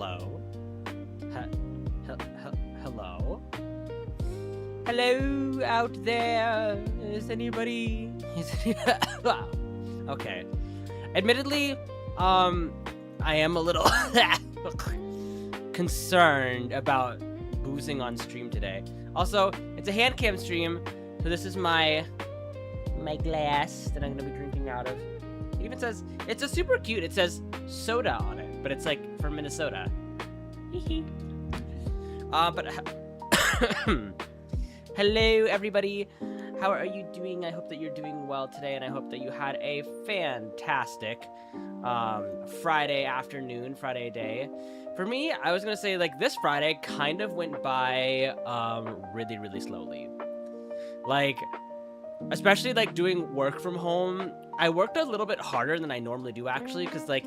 hello? Hello? Hello out there? Is anybody? Okay. Admittedly, I am a little concerned about boozing on stream today. Also, it's a hand cam stream, so this is my glass that I'm gonna be drinking out of. It even says, it's a super cute, it says soda on it, but it's like from Minnesota. But hello everybody, how are you doing? I hope that you're doing well today, and I hope that you had a fantastic Friday afternoon, Friday day. For me, I was gonna say, like, this Friday kind of went by really slowly. Like, especially like doing work from home, I worked a little bit harder than I normally do, actually, because like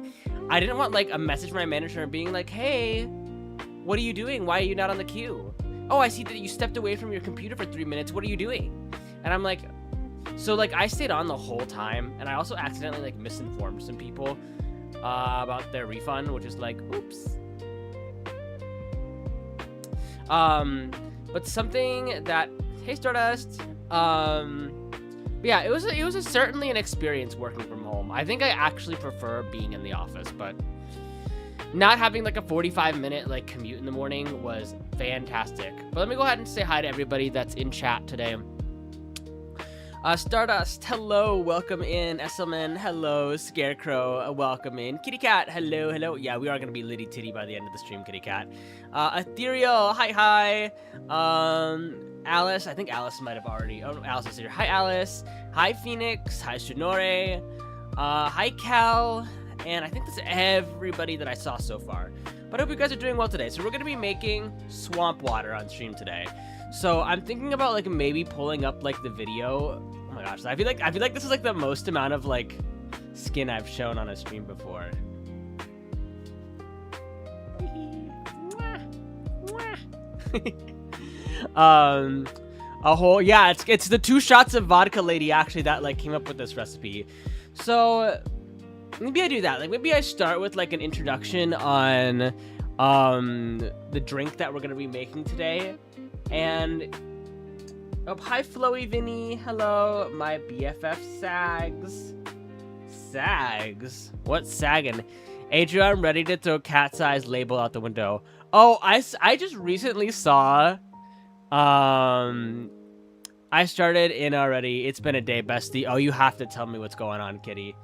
I didn't want like a message from my manager being like, hey, what are you doing? Why are you not on the queue? Oh, I see that you stepped away from your computer for 3 minutes. What are you doing? And I'm like, so like I stayed on the whole time, and I also accidentally like misinformed some people about their refund, which is like, oops. But something that, hey Stardust, yeah, it was certainly an experience working from home. I think I actually prefer being in the office, but not having like a 45-minute like commute in the morning was fantastic. But let me go ahead and say hi to everybody that's in chat today. Stardust, hello, welcome in. Esselman, hello. Scarecrow, welcome in. Kitty Cat, hello. Yeah, we are gonna be litty titty by the end of the stream, Kitty Cat. Ethereal, hi. Alice, I think Alice might have already. Oh, no, Alice is here. Hi, Alice. Hi, Phoenix. Hi, Sonore. Hi, Cal. And I think that's everybody that I saw so far. But I hope you guys are doing well today. So we're gonna be making swamp water on stream today. So I'm thinking about like maybe pulling up like the video. Oh my gosh, I feel like this is like the most amount of like skin I've shown on a stream before. A whole, yeah, it's the 2 shots of vodka lady actually that like came up with this recipe. So maybe I do that. Like maybe I start with like an introduction on the drink that we're gonna be making today. And oh, hi Flowy Vinny, hello, my BFF Sags. What's sagging? Adrian, I'm ready to throw cat's eyes label out the window. Oh, I just recently saw, I started in already. It's been a day, bestie. Oh, you have to tell me what's going on, kitty.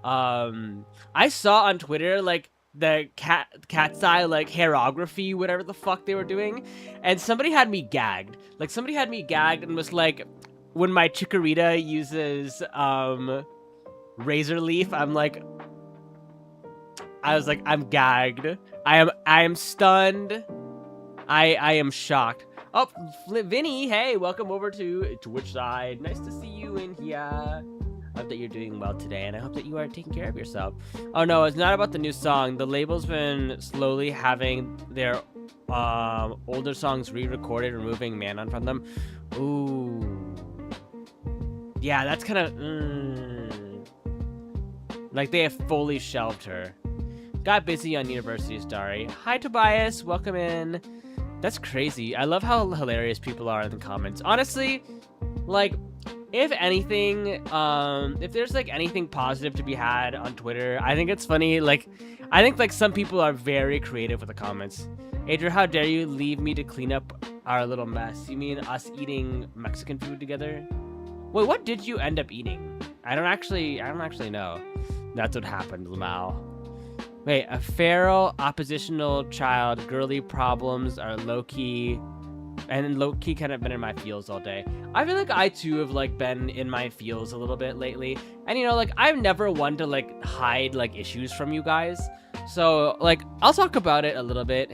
I saw on Twitter, like, the cat's eye, like, hairography, whatever the fuck they were doing, and somebody had me gagged. Like, somebody had me gagged and was like, when my Chikorita uses, razor leaf, I was like, I'm gagged. I am stunned. I am shocked. Oh, Vinny, hey, welcome over to Twitch side. Nice to see you in here. I hope that you're doing well today, and I hope that you are taking care of yourself. Oh no, it's not about the new song. The label's been slowly having their older songs re-recorded, removing Manon from them. Ooh. Yeah, that's kind of... Like, they have fully shelved her. Got busy on University Starry. Hi, Tobias. Welcome in. That's crazy. I love how hilarious people are in the comments. Honestly, like, if anything, if there's, like, anything positive to be had on Twitter, I think it's funny. Like, I think, like, some people are very creative with the comments. Adrian, how dare you leave me to clean up our little mess? You mean us eating Mexican food together? Wait, what did you end up eating? I don't actually know. That's what happened, Lamau. Wait, a feral, oppositional child, girly problems are low-key, and low-key kind of been in my feels all day. I feel like I, too, have, like, been in my feels a little bit lately. And, you know, like, I'm never one to, like, hide, like, issues from you guys. So, like, I'll talk about it a little bit.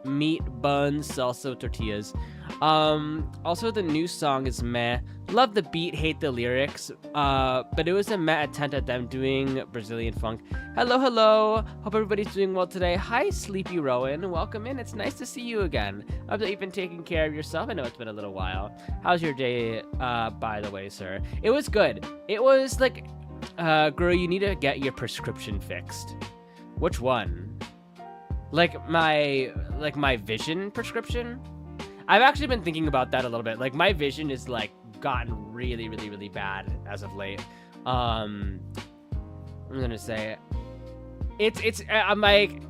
Meat, buns, salsa, tortillas. Also, the new song is meh. Love the beat, hate the lyrics, but it was a meh attempt at them doing Brazilian funk. Hello. Hope everybody's doing well today. Hi, Sleepy Rowan. Welcome in. It's nice to see you again. Hope that you've been taking care of yourself. I know it's been a little while. How's your day, by the way, sir? It was good. It was like, girl, you need to get your prescription fixed. Which one? like my vision prescription. I've actually been thinking about that a little bit. Like my vision is like gotten really, really, really bad as of late. I'm gonna say I'm like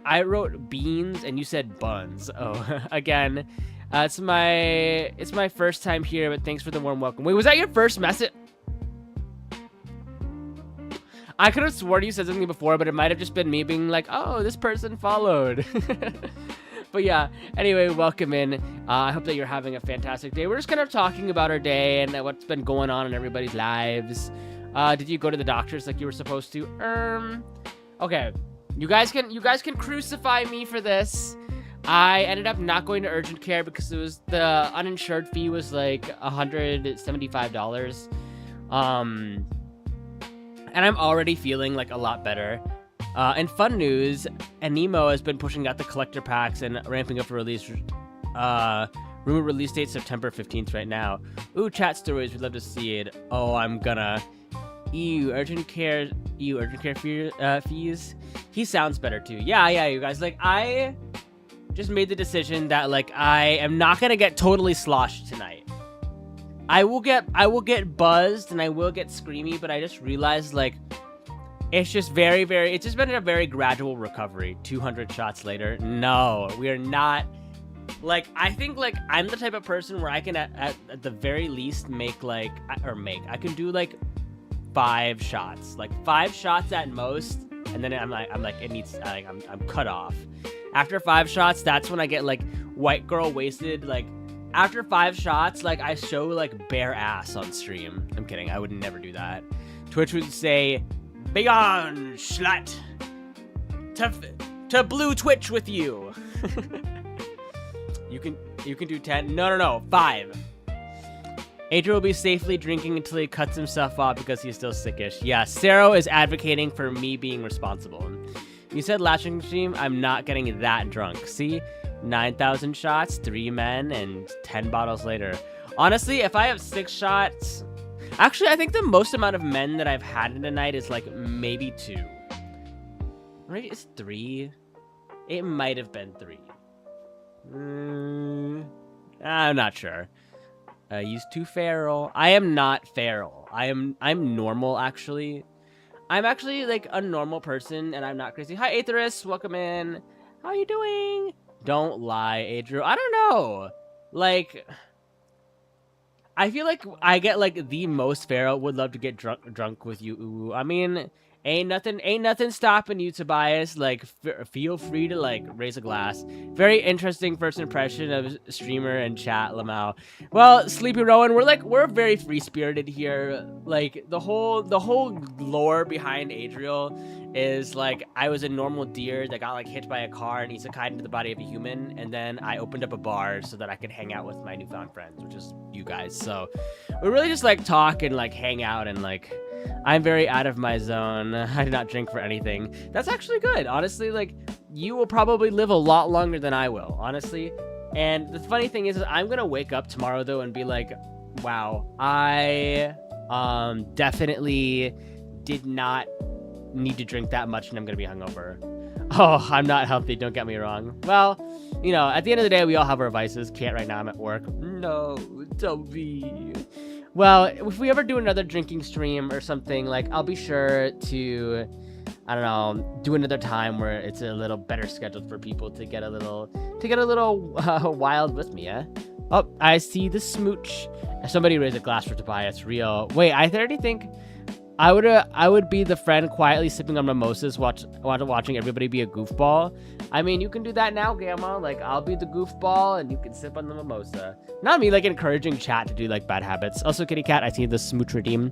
I wrote beans and you said buns. Oh, again, it's my first time here, but thanks for the warm welcome. Wait, was that your first message? I could have sworn you said something before, but it might have just been me being like, oh, this person followed. But yeah, anyway, welcome in. I hope that you're having a fantastic day. We're just kind of talking about our day and what's been going on in everybody's lives. Did you go to the doctors like you were supposed to? Okay. You guys can crucify me for this. I ended up not going to urgent care because it was the uninsured fee was like $175. And I'm already feeling like a lot better. And fun news, Anemo has been pushing out the collector packs and ramping up the release. Rumored release date September 15th right now. Ooh, chat stories, we'd love to see it. Oh, I'm gonna. Urgent care fees. He sounds better too. Yeah, you guys. Like, I just made the decision that like I am not gonna get totally sloshed tonight. I will get buzzed and I will get screamy, but I just realized like it's just it's just been a very gradual recovery. 200 shots later. No, we are not. Like, I think like I'm the type of person where I can at the very least I can do like 5 shots, like 5 shots at most, and then I'm like it needs like I'm cut off. After 5 shots, that's when I get like white girl wasted. Like after 5 shots, like I show like bare ass on stream. I'm kidding. I would never do that. Twitch would say, "Begone, slut, to blue Twitch with you." You can do 10. No, 5. Adriel will be safely drinking until he cuts himself off because he's still sickish. Yeah, Saro is advocating for me being responsible. You said latching stream, I'm not getting that drunk. See? 9,000 shots, 3 men, and 10 bottles later. Honestly, if I have 6 shots... Actually, I think the most amount of men that I've had in a night is like maybe 2. Right? It's 3? It might have been 3. I'm not sure. Use 2 feral. I am not feral. I'm normal, actually. I'm actually like a normal person, and I'm not crazy. Hi, Aetherus. Welcome in. How you doing? Don't lie, Adriel. I don't know. Like, I feel like I get like the most feral. Would love to get drunk with you. Ooh, I mean, ain't nothing stopping you, Tobias. Like, feel free to like raise a glass. Very interesting first impression of streamer and chat, Lamau. Well, Sleepy Rowan, we're very free spirited here. Like the whole lore behind Adriel is like I was a normal deer that got like hit by a car and isekai'd into the body of a human, and then I opened up a bar so that I could hang out with my newfound friends, which is you guys. So we really just like talk and like hang out, and like I'm very out of my zone. I do not drink for anything. That's actually good. Honestly, like, you will probably live a lot longer than I will, honestly. And the funny thing is I'm going to wake up tomorrow, though, and be like, wow, I definitely did not need to drink that much, and I'm going to be hungover. Oh, I'm not healthy, don't get me wrong. Well, you know, at the end of the day, we all have our vices. Can't right now, I'm at work. No, don't be... Well, if we ever do another drinking stream or something, like, I'll be sure to, I don't know, do another time where it's a little better scheduled for people to get a little wild with me, eh? Oh, I see the smooch. Somebody raise a glass for Tobias. Real. Wait, I already think I would be the friend quietly sipping on mimosas, watching everybody be a goofball. I mean, you can do that now, Gamma. Like, I'll be the goofball, and you can sip on the mimosa. Not me, like, encouraging chat to do, like, bad habits. Also, Kitty Cat, I see the smooch redeem.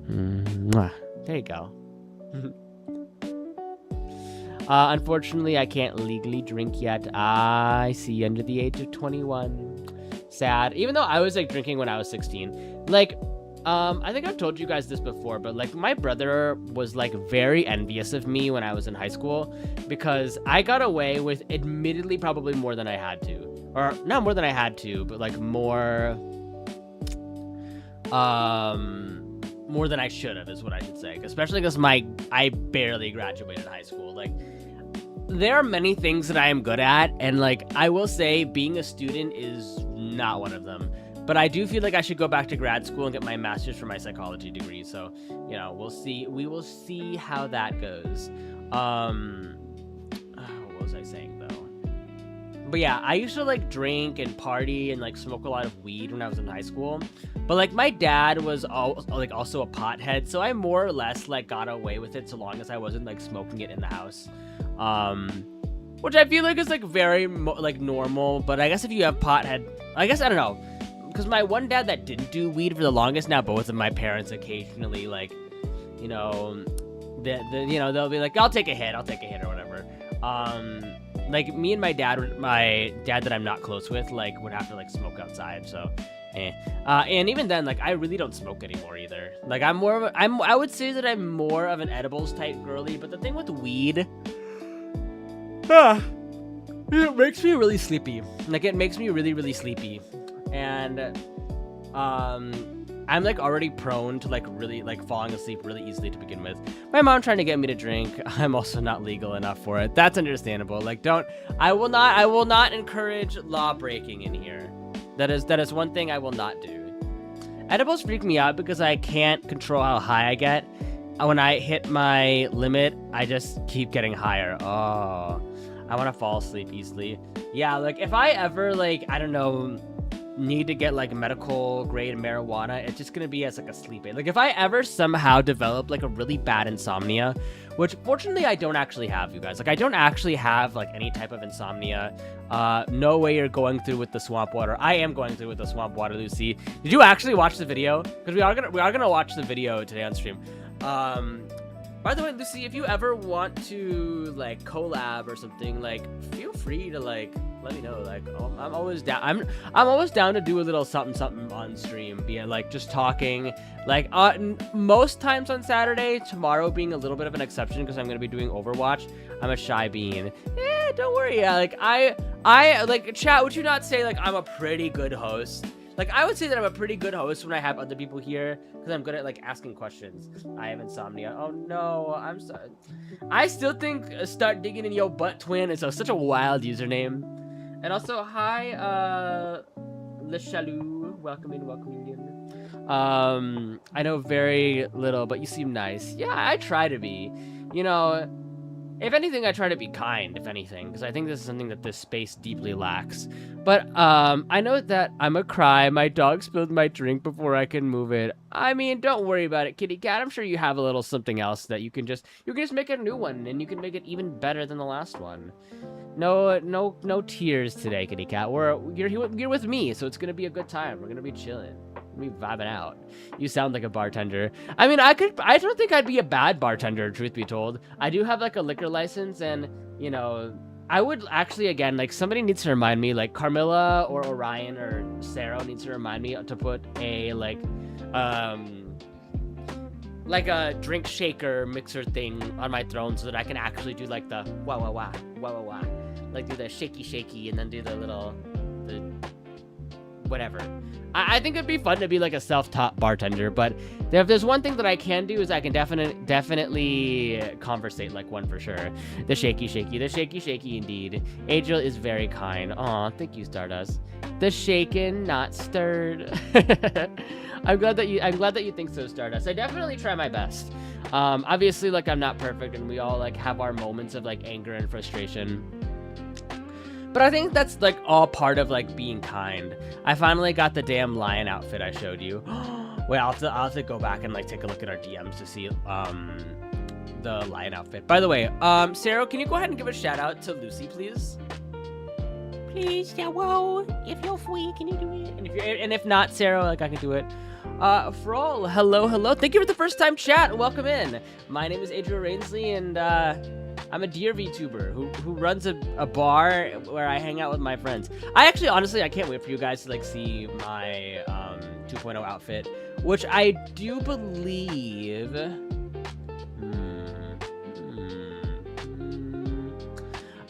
There you go. Unfortunately, I can't legally drink yet. I see, under the age of 21. Sad. Even though I was, like, drinking when I was 16. Like... I think I've told you guys this before, but like my brother was like very envious of me when I was in high school because I got away with admittedly probably more than I had to, or not more than I had to, but like more than I should have is what I should say. Especially because I barely graduated high school. Like there are many things that I am good at, and like I will say being a student is not one of them. But I do feel like I should go back to grad school and get my master's for my psychology degree. So, you know, we'll see. We will see how that goes. What was I saying though? But yeah, I used to like drink and party and like smoke a lot of weed when I was in high school. But like my dad was also a pothead, so I more or less like got away with it so long as I wasn't like smoking it in the house. Which I feel like is like very like normal. But I guess if you have pothead, I guess I don't know. Because my one dad that didn't do weed for the longest, now both of my parents occasionally, like, you know, they'll be like, I'll take a hit or whatever. Like, me and my dad that I'm not close with, like, would have to, like, smoke outside, so, and even then, like, I really don't smoke anymore either. Like, I would say that I'm more of an edibles type girly, but the thing with weed, it makes me really sleepy. Like, it makes me really, really sleepy. And I'm like already prone to like really like falling asleep really easily to begin with. My mom trying to get me to drink. I'm also not legal enough for it. That's understandable. Like I will not encourage law breaking in here. That is one thing I will not do. Edibles freak me out because I can't control how high I get. When I hit my limit, I just keep getting higher. Oh, I want to fall asleep easily. Yeah, like if I ever like, I don't know, need to get like medical grade marijuana, it's just gonna be as like a sleep aid. Like if I ever somehow develop like a really bad insomnia, which fortunately I don't actually have, you guys. Like I don't actually have like any type of insomnia. No way you're going through with the swamp water. I am going through with the swamp water, Lucy. Did you actually watch the video? Because we are gonna watch the video today on stream. By the way, Lucy, if you ever want to like collab or something, like feel free to like let me know. Like I'm always down. I'm always down to do a little something on stream, be it like just talking. Like most times on Saturday, tomorrow being a little bit of an exception because I'm gonna be doing Overwatch. I'm a shy bean. Don't worry. Yeah, like I like chat. Would you not say like I'm a pretty good host? Like, I would say that I'm a pretty good host when I have other people here, because I'm good at, like, asking questions. I have insomnia. Oh, no, I'm sorry. I still think Start Digging in Yo Butt Twin is such a wild username. And also, hi, Le Chalou. Welcome in. I know very little, but you seem nice. Yeah, I try to be. You know, if anything, I try to be kind, if anything, because I think this is something that this space deeply lacks. But I know that I'm a cry. My dog spilled my drink before I can move it. I mean, don't worry about it, kitty cat. I'm sure you have a little something else that you can just make a new one, and you can make it even better than the last one. No tears today, kitty cat. You're with me, so it's gonna be a good time. We're gonna be chilling. Me vibing out. You sound like a bartender. I mean, I don't think I'd be a bad bartender, truth be told. I do have like a liquor license, and you know, I would actually, again, like somebody needs to remind me, like Carmilla or Orion or Sarah needs to remind me to put a like a drink shaker mixer thing on my throne so that I can actually do like the wah wah wah wah wah wah, like do the shaky and then do the whatever. I think it'd be fun to be like a self-taught bartender, but if there's one thing that I can do is I can definitely conversate like one for sure. The shaky indeed. Angel is very kind. Aw, thank you, Stardust. The shaken, not stirred. I'm glad that you think so, Stardust. I definitely try my best. Obviously, like I'm not perfect, and we all like have our moments of like anger and frustration. But I think that's like all part of like being kind. I finally got the damn lion outfit I showed you. Wait, I'll have to go back and like take a look at our DMs to see the lion outfit. By the way, Sarah, can you go ahead and give a shout out to Lucy, please? Please, hello. If you're free, can you do it? And if not, Sarah, like I can do it. Frol, hello. Thank you for the first time chat. Welcome in. My name is Adriel Rainsley, and I'm a deer VTuber who runs a bar where I hang out with my friends. I can't wait for you guys to like see my 2.0 outfit, which I do believe.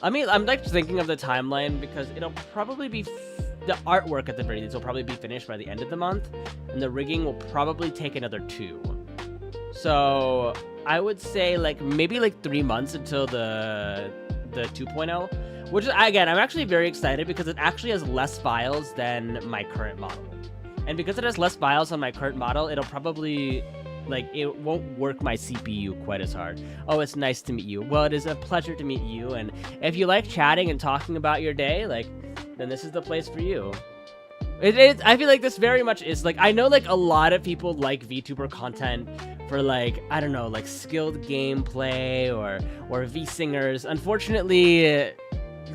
I mean, I'm like thinking of the timeline because it'll probably be the artwork at the very least will probably be finished by the end of the month, and the rigging will probably take another 2. So I would say like maybe like 3 months until the the 2.0, which is, again, I'm actually very excited because it actually has less files than my current model. And because it has less files on my current model, it'll probably, like, it won't work my CPU quite as hard. Oh, it's nice to meet you. Well, it is a pleasure to meet you. And if you like chatting and talking about your day, like, then this is the place for you. I feel like this very much is, like, I know, like, a lot of people like VTuber content for, like, I don't know, like, skilled gameplay or V-singers. Unfortunately,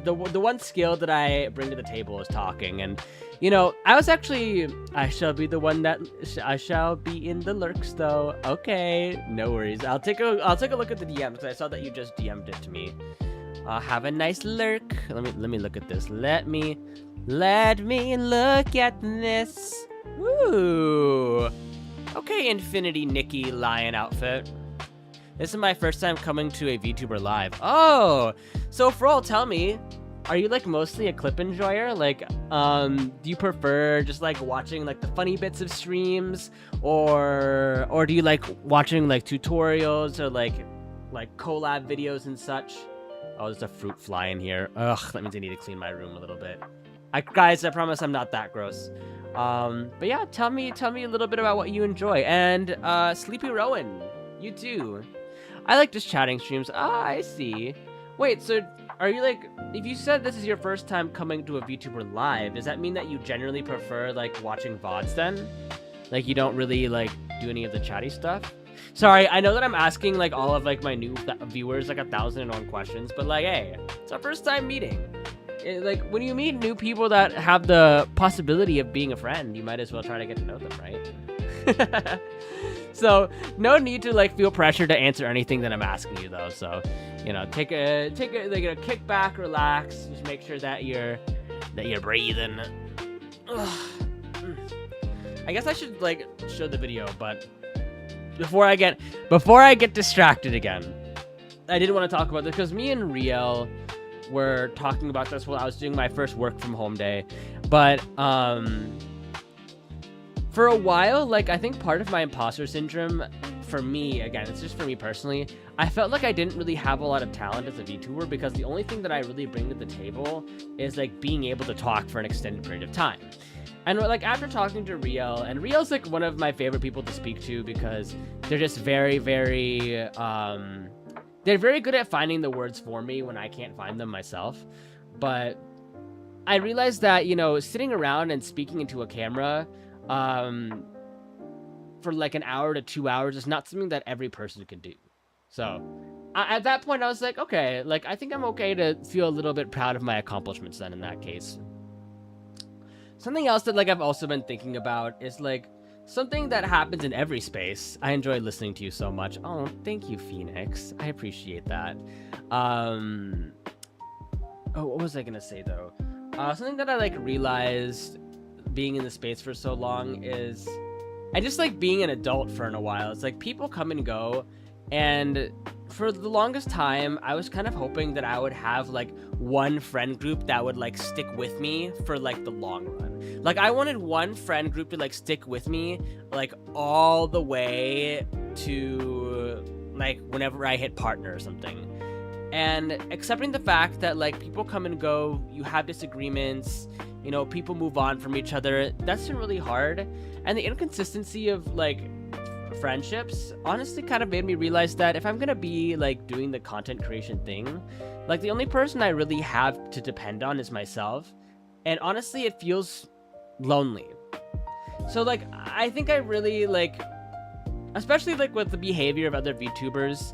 the one skill that I bring to the table is talking. And, you know, I shall be the one that, I shall be in the lurks, though. Okay, no worries. I'll take a look at the DMs, because I saw that you just DM'd it to me. Have a nice lurk. Let me look at this. Let me look at this. Woo. Okay, Infinity Nikki Lion outfit. This is my first time coming to a VTuber live. Oh, so Frol, tell me, are you like mostly a clip enjoyer? Like, do you prefer just like watching like the funny bits of streams, or do you like watching like tutorials or like collab videos and such? Oh, there's a fruit fly in here. Ugh, that means I need to clean my room a little bit. Guys, I promise I'm not that gross. But yeah, tell me a little bit about what you enjoy. And Sleepy Rowan, you too. I like just chatting streams. Ah, I see. Wait, so are you like, if you said this is your first time coming to a VTuber live, does that mean that you generally prefer like watching VODs then? Like you don't really like do any of the chatty stuff? Sorry, I know that I'm asking like all of like my new viewers like 1,001 questions, but like, hey, it's our first time meeting. Like when you meet new people that have the possibility of being a friend, you might as well try to get to know them, right? So no need to like feel pressure to answer anything that I'm asking you though. So, you know, take a like kick back, relax, just make sure that you're breathing. Ugh. I guess I should like show the video, but before I get distracted again, I didn't want to talk about this because me and Riel were talking about this while I was doing my first work from home day. But for a while, like I think part of my imposter syndrome for me, again, it's just for me personally, I felt like I didn't really have a lot of talent as a VTuber because the only thing that I really bring to the table is like being able to talk for an extended period of time. And like after talking to Riel, and Riel's like one of my favorite people to speak to because they're just very, very they're very good at finding the words for me when I can't find them myself. But I realized that, you know, sitting around and speaking into a camera for like an hour to 2 hours is not something that every person can do. So at that point I was like, okay, like I think I'm okay to feel a little bit proud of my accomplishments then in that case. Something else that like I've also been thinking about is like something that happens in every space. I enjoy listening to you so much. Oh, thank you, Phoenix. I appreciate that. Oh, what was I gonna say though? Something that I like realized being in the space for so long is I just like being an adult for a while. It's like people come and go, and for the longest time I was kind of hoping that I would have like one friend group that would like stick with me for like the long run. Like I wanted one friend group to like stick with me like all the way to like whenever I hit partner or something. And accepting the fact that like people come and go, you have disagreements, you know, people move on from each other, that's been really hard. And the inconsistency of like friendships honestly kind of made me realize that if I'm gonna be like doing the content creation thing, like the only person I really have to depend on is myself. And honestly, it feels lonely. So like I think I really like, especially like with the behavior of other VTubers,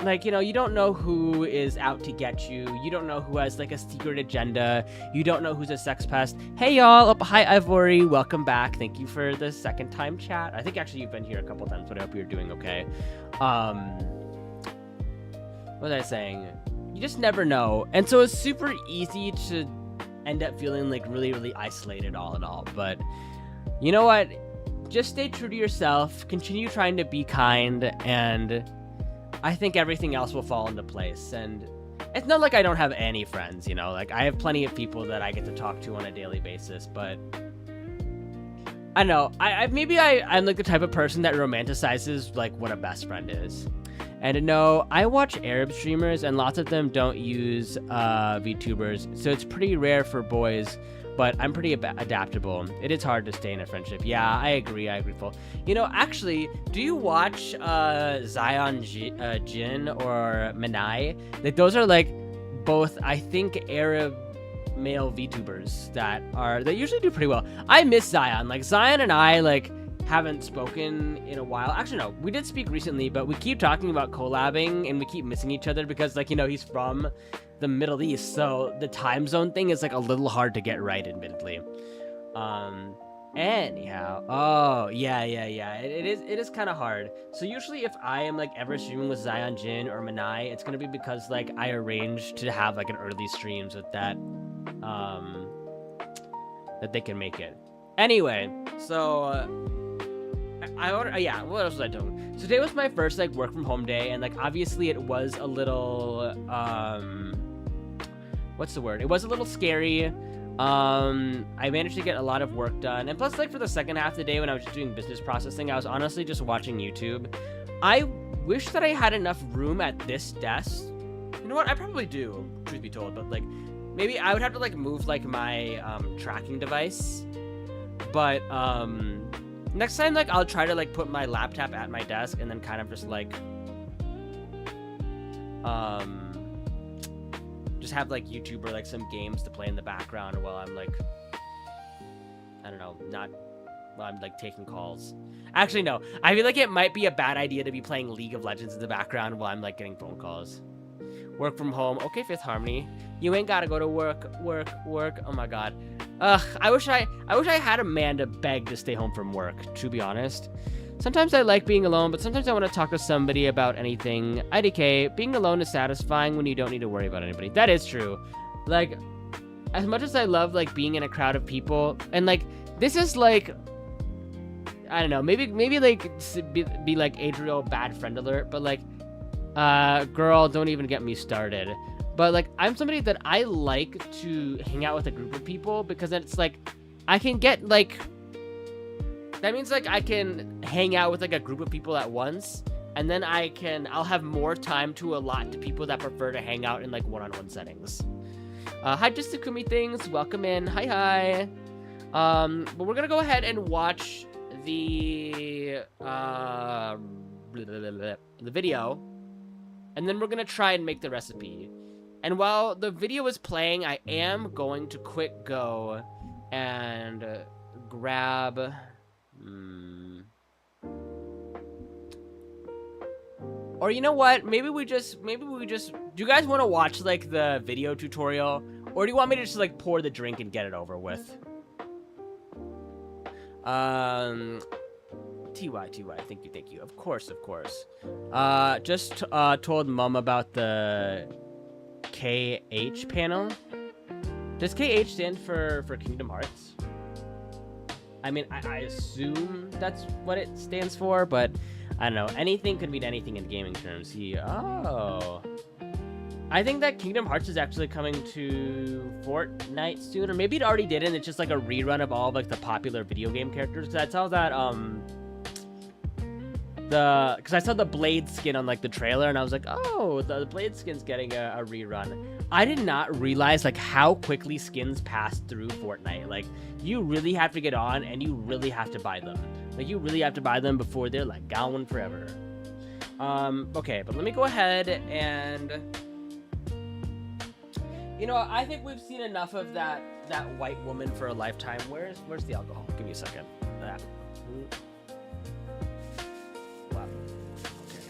like, you know, you don't know who is out to get you. You don't know who has like a secret agenda. You don't know who's a sex pest. Hey y'all, hi Ivory, welcome back. Thank you for the second time chat. I think actually you've been here a couple times, but I hope you're doing okay. What was I saying? You just never know. And so it's super easy to end up feeling like really, really isolated all in all. But you know what? Just stay true to yourself. Continue trying to be kind, and I think everything else will fall into place. And it's not like I don't have any friends, you know, like I have plenty of people that I get to talk to on a daily basis, but I don't know, maybe I'm like the type of person that romanticizes like what a best friend is. And no, I watch Arab streamers, and lots of them don't use VTubers, so it's pretty rare for boys. But I'm pretty adaptable. It is hard to stay in a friendship. Yeah, I agree, Full. You know, actually, do you watch Zion Jin or Minai? Like, those are, like, both, I think, Arab male VTubers that usually do pretty well. I miss Zion. Like, Zion and I, like, haven't spoken in a while. Actually, no, we did speak recently, but we keep talking about collabing, and we keep missing each other because, like, you know, he's from the Middle East, so the time zone thing is like a little hard to get right, admittedly. Anyhow, oh yeah, it is kind of hard. So usually if I am like ever streaming with Zion Jin or Minai, it's gonna be because like I arranged to have like an early stream so that that they can make it. Anyway, so yeah, what else was I doing? So today was my first like work from home day, and like obviously it was a little what's the word? It was a little scary. I managed to get a lot of work done, and plus like for the second half of the day when I was just doing business processing, I was honestly just watching YouTube. I wish that I had enough room at this desk. You know what? I probably do, truth be told, but like maybe I would have to like move like my tracking device. But next time, like, I'll try to, like, put my laptop at my desk and then kind of just, like, just have, like, YouTube or, like, some games to play in the background while I'm, like, I don't know, while I'm, like, taking calls. Actually, no. I feel like it might be a bad idea to be playing League of Legends in the background while I'm, like, getting phone calls. Work from home. Okay, Fifth Harmony. You ain't gotta go to work. Oh, my God. Ugh, I wish I had a man to beg to stay home from work, to be honest. Sometimes I like being alone, but sometimes I want to talk to somebody about anything. IDK, being alone is satisfying when you don't need to worry about anybody. That is true. Like, as much as I love, like, being in a crowd of people, and, like, this is, like, I don't know, maybe like, be like, Adriel, bad friend alert, but, like, girl, don't even get me started. But, like, I'm somebody that I like to hang out with a group of people because it's, like, I can get, like, that means, like, I can hang out with, like, a group of people at once, and then I'll have more time to allot to people that prefer to hang out in, like, one-on-one settings. Hi, just Takumi Things. Welcome in. Hi. But we're gonna go ahead and watch the video, and then we're gonna try and make the recipe. And while the video is playing, I am going to quick go and grab... Or you know what? Maybe we just... Do you guys want to watch, like, the video tutorial? Or do you want me to just, like, pour the drink and get it over with? TY, thank you. Of course. Just told Mom about the KH panel. Does KH stand for Kingdom Hearts? I mean, I assume that's what it stands for, but I don't know. Anything could mean anything in gaming terms. Oh. I think that Kingdom Hearts is actually coming to Fortnite soon, or maybe it already did, and it's just like a rerun of all of, like, the popular video game characters. Because I saw that, because I saw the Blade skin on, like, the trailer, and I was like, oh, the Blade skin's getting a rerun. I did not realize, like, how quickly skins pass through Fortnite. Like, you really have to get on, and you really have to buy them. Like, you really have to buy them before they're, like, gone forever. Okay, but let me go ahead and... You know, I think we've seen enough of that white woman for a lifetime. Where's the alcohol? Give me a second. That. Wow. Okay.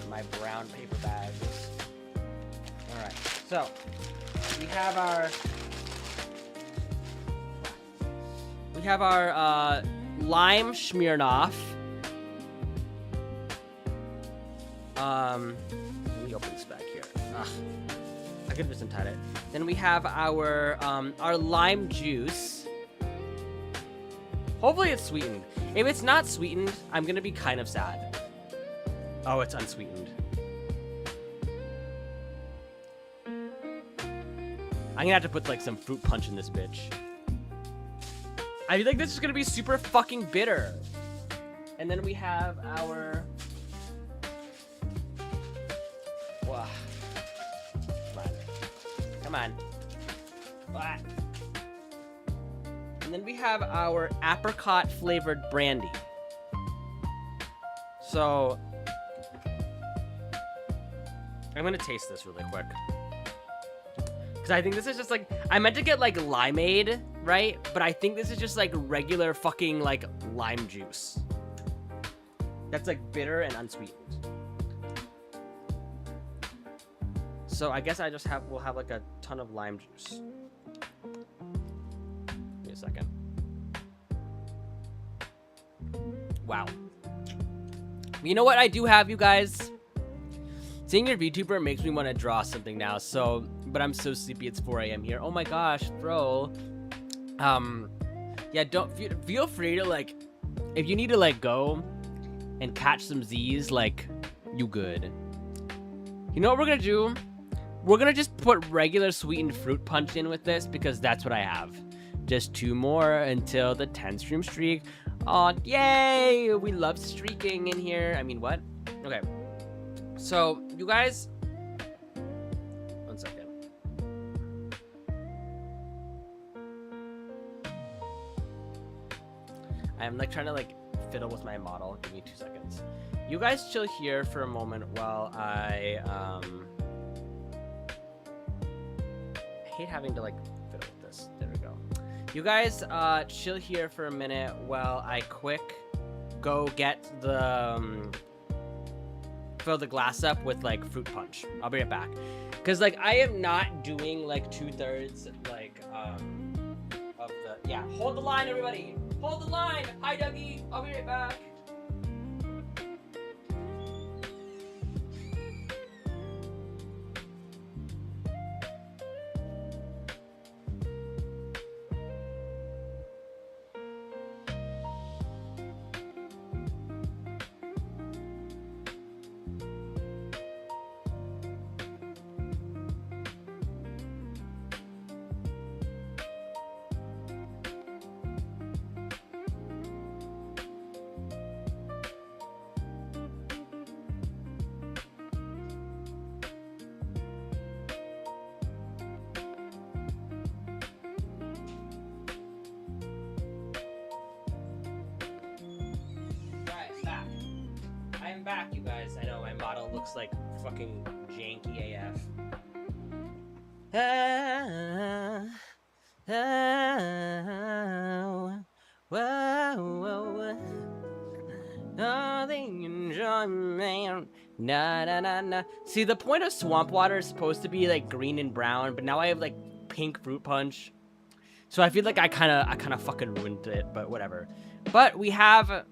My brown paper bags. All right. So we have our lime Smirnoff. Let me open this back here. Ugh. I could have just untied it. Then we have our lime juice. Hopefully it's sweetened. If it's not sweetened, I'm gonna be kind of sad. Oh, it's unsweetened. I'm gonna have to put, like, some fruit punch in this bitch. I feel like this is gonna be super fucking bitter. And then we have our... Wow. Come on. Ah. And then we have our apricot flavored brandy. So I'm gonna taste this really quick. Because I think this is just like, I meant to get like limeade, right? But I think this is just like regular fucking like lime juice. That's like bitter and unsweetened. So I guess we'll have like a ton of lime juice. Give me a second. Wow. You know what I do have, you guys? Seeing your VTuber makes me want to draw something now, so, but I'm so sleepy, it's 4 a.m. here. Oh my gosh, bro. Yeah, don't, feel free to, like, if you need to, like, go and catch some Z's, like, you good. You know what we're gonna do? We're gonna just put regular sweetened fruit punch in with this, because that's what I have. Just 2 more until the 10 stream streak. Aw, yay! We love streaking in here. I mean, what? Okay. So, you guys... One second. I'm, like, trying to, like, fiddle with my model. Give me 2 seconds. You guys chill here for a moment while I hate having to, like, fiddle with this. There we go. You guys chill here for a minute while I go get the... fill the glass up with like fruit punch. I'll be right back. Cause like I am not doing like 2/3 like of the, yeah, hold the line everybody. Hold the line. Hi Dougie. I'll be right back. Back, you guys. I know my model looks like fucking janky AF. Whoa. Oh, the enjoyment. Na. See, the point of swamp water is supposed to be like green and brown, but now I have like pink fruit punch. So I feel like I kind of fucking ruined it, but whatever. But we have...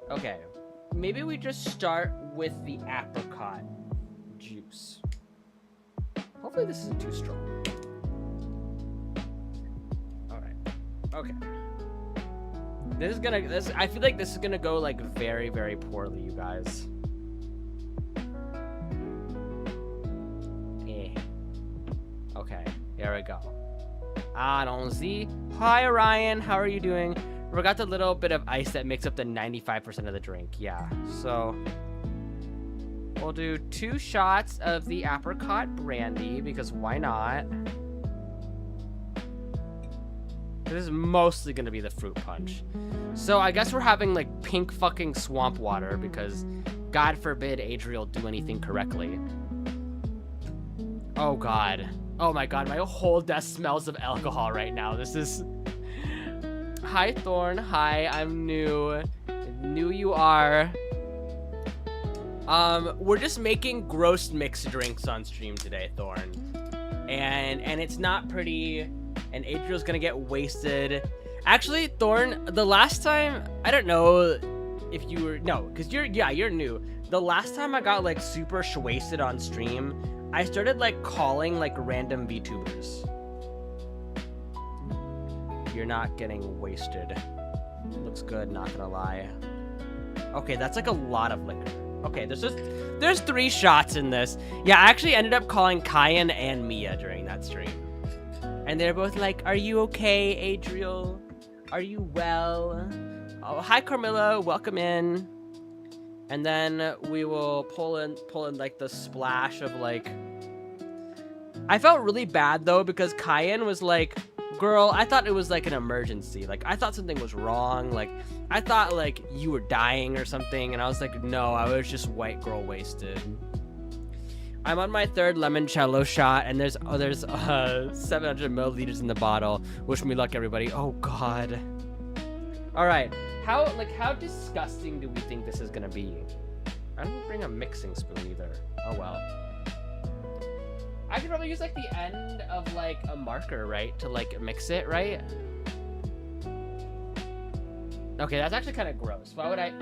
Okay. Maybe we just start with the apricot juice. Hopefully this isn't too strong. Alright. Okay. I feel like this is gonna go like very, very poorly, you guys. Okay, here we go. I don't see. Hi, Ryan. How are you doing? We got the little bit of ice that makes up the 95% of the drink. Yeah, so we'll do 2 shots of the apricot brandy because why not? This is mostly gonna be the fruit punch. So I guess we're having like pink fucking swamp water because God forbid Adriel do anything correctly. Oh God. Oh my God, my whole desk smells of alcohol right now. This is... Hi, Thorn. Hi, I'm new. New you are. We're just making gross mixed drinks on stream today, Thorn. And it's not pretty, and Adriel's gonna get wasted. Actually, Thorn, the last time, I don't know if you were, no, because you're new. The last time I got, like, super wasted on stream, I started, like, calling, like, random VTubers. You're not getting wasted. Looks good, not gonna lie. Okay, that's like a lot of liquor. Okay, there's 3 shots in this. Yeah, I actually ended up calling Kyan and Mia during that stream. And they're both like, are you okay, Adriel? Are you well? hi Carmilla, welcome in. And then we will pull in like the splash of like. I felt really bad though because Cayenne was like, girl, I thought it was like an emergency. Like I thought something was wrong. Like I thought like you were dying or something. And I was like, no, I was just white girl wasted. I'm on my 3rd limoncello shot, and there's 700 milliliters in the bottle. Wish me luck, everybody. Oh God. All right. How disgusting do we think this is gonna be? I didn't bring a mixing spoon either. Oh well. I could probably use like the end of like a marker, right, to like mix it, right? Okay, that's actually kind of gross. Why would I?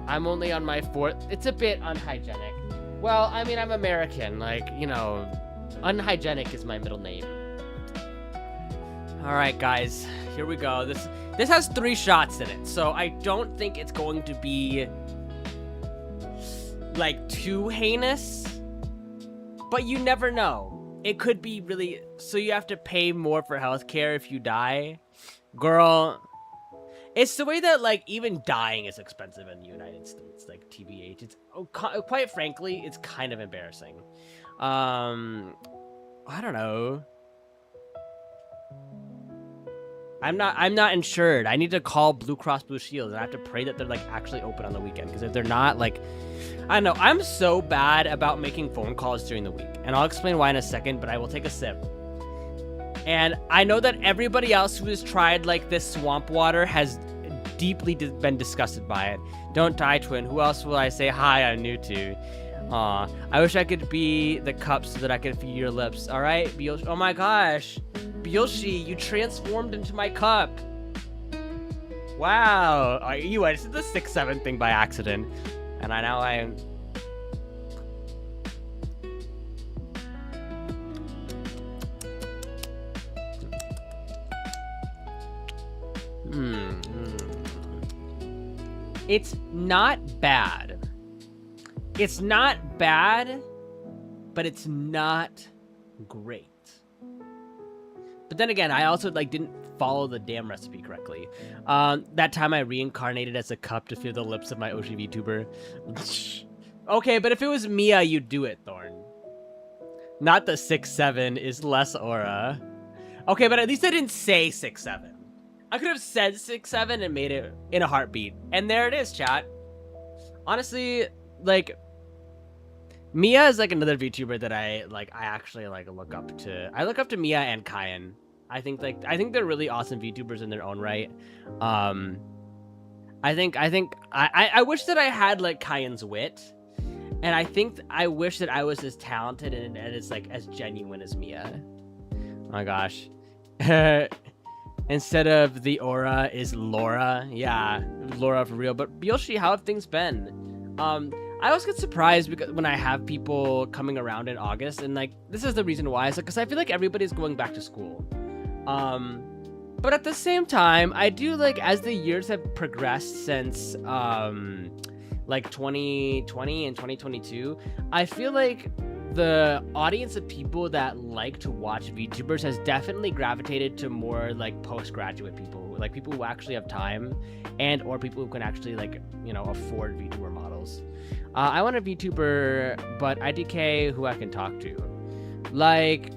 I'm only on my 4th. It's a bit unhygienic. Well, I mean, I'm American. Like, you know, unhygienic is my middle name. All right, guys, here we go. This has 3 shots in it, so I don't think it's going to be like too heinous, but you never know. It could be really, so you have to pay more for healthcare if you die. Girl, it's the way that like even dying is expensive in the United States, like TBH. It's quite frankly, it's kind of embarrassing. I don't know. I'm not insured. I need to call Blue Cross Blue Shield, and I have to pray that they're like actually open on the weekend, because if they're not, like, I don't know. I'm so bad about making phone calls during the week, and I'll explain why in a second, but I will take a sip. And I know that everybody else who has tried like this swamp water has deeply been disgusted by it. Don't die, twin. Who else will I say hi? I'm new to. Aw, I wish I could be the cup so that I could feed your lips. All right, oh my gosh, Bielshi, you transformed into my cup. Wow, I did the 6-7 thing by accident, and I am. It's not bad. It's not bad, but it's not great. But then again, I also like didn't follow the damn recipe correctly. That time I reincarnated as a cup to fill the lips of my OG VTuber. Okay, but if it was Mia, you'd do it, Thorn. Not the 6-7 is less aura. Okay, but at least I didn't say 6-7. I could have said 6-7 and made it in a heartbeat. And there it is, chat. Honestly, like, Mia is like another VTuber that I actually like look up to. I look up to Mia and Cayenne. I think they're really awesome VTubers in their own right. I wish that I had like Cayenne's wit. And I wish that I was as talented and as like as genuine as Mia. Oh my gosh. Instead of the aura is Laura. Yeah, Laura for real. But Bielshi, how have things been? I always get surprised because when I have people coming around in August, and like this is the reason why. It's like because I feel like everybody's going back to school. But at the same time, I do like as the years have progressed since like 2020 and 2022, I feel like the audience of people that like to watch VTubers has definitely gravitated to more like postgraduate people, like people who actually have time and or people who can actually like, you know, afford VTuber models. I want a VTuber, but IDK who I can talk to. Like,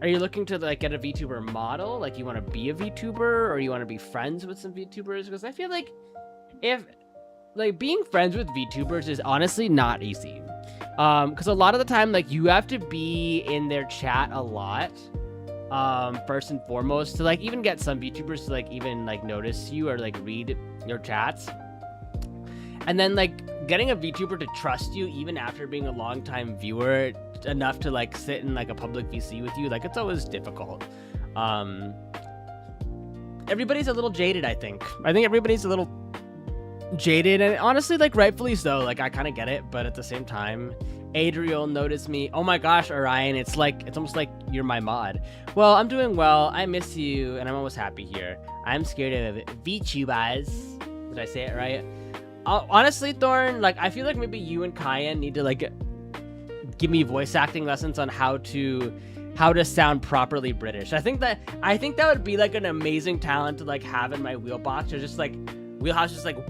are you looking to like get a VTuber model? Like you want to be a VTuber or you want to be friends with some VTubers? Because I feel like if like being friends with VTubers is honestly not easy. Because a lot of the time, like you have to be in their chat a lot, first and foremost, to like even get some VTubers to like even like notice you or like read your chats. And then like getting a VTuber to trust you even after being a longtime viewer enough to like sit in like a public VC with you, like it's always difficult. Everybody's a little jaded, I think. Everybody's a little jaded, and honestly, like rightfully so. Like I kind of get it, but at the same time, Adriel noticed me. Oh my gosh, Orion, it's almost like you're my mod. Well, I'm doing well. I miss you, and I'm almost happy here. I'm scared of VTubers. Did I say it right? Honestly, Thorn, like I feel like maybe you and Cayenne need to like give me voice acting lessons on how to how to sound properly British. I think that would be like an amazing talent to like have in my wheelbox, or just like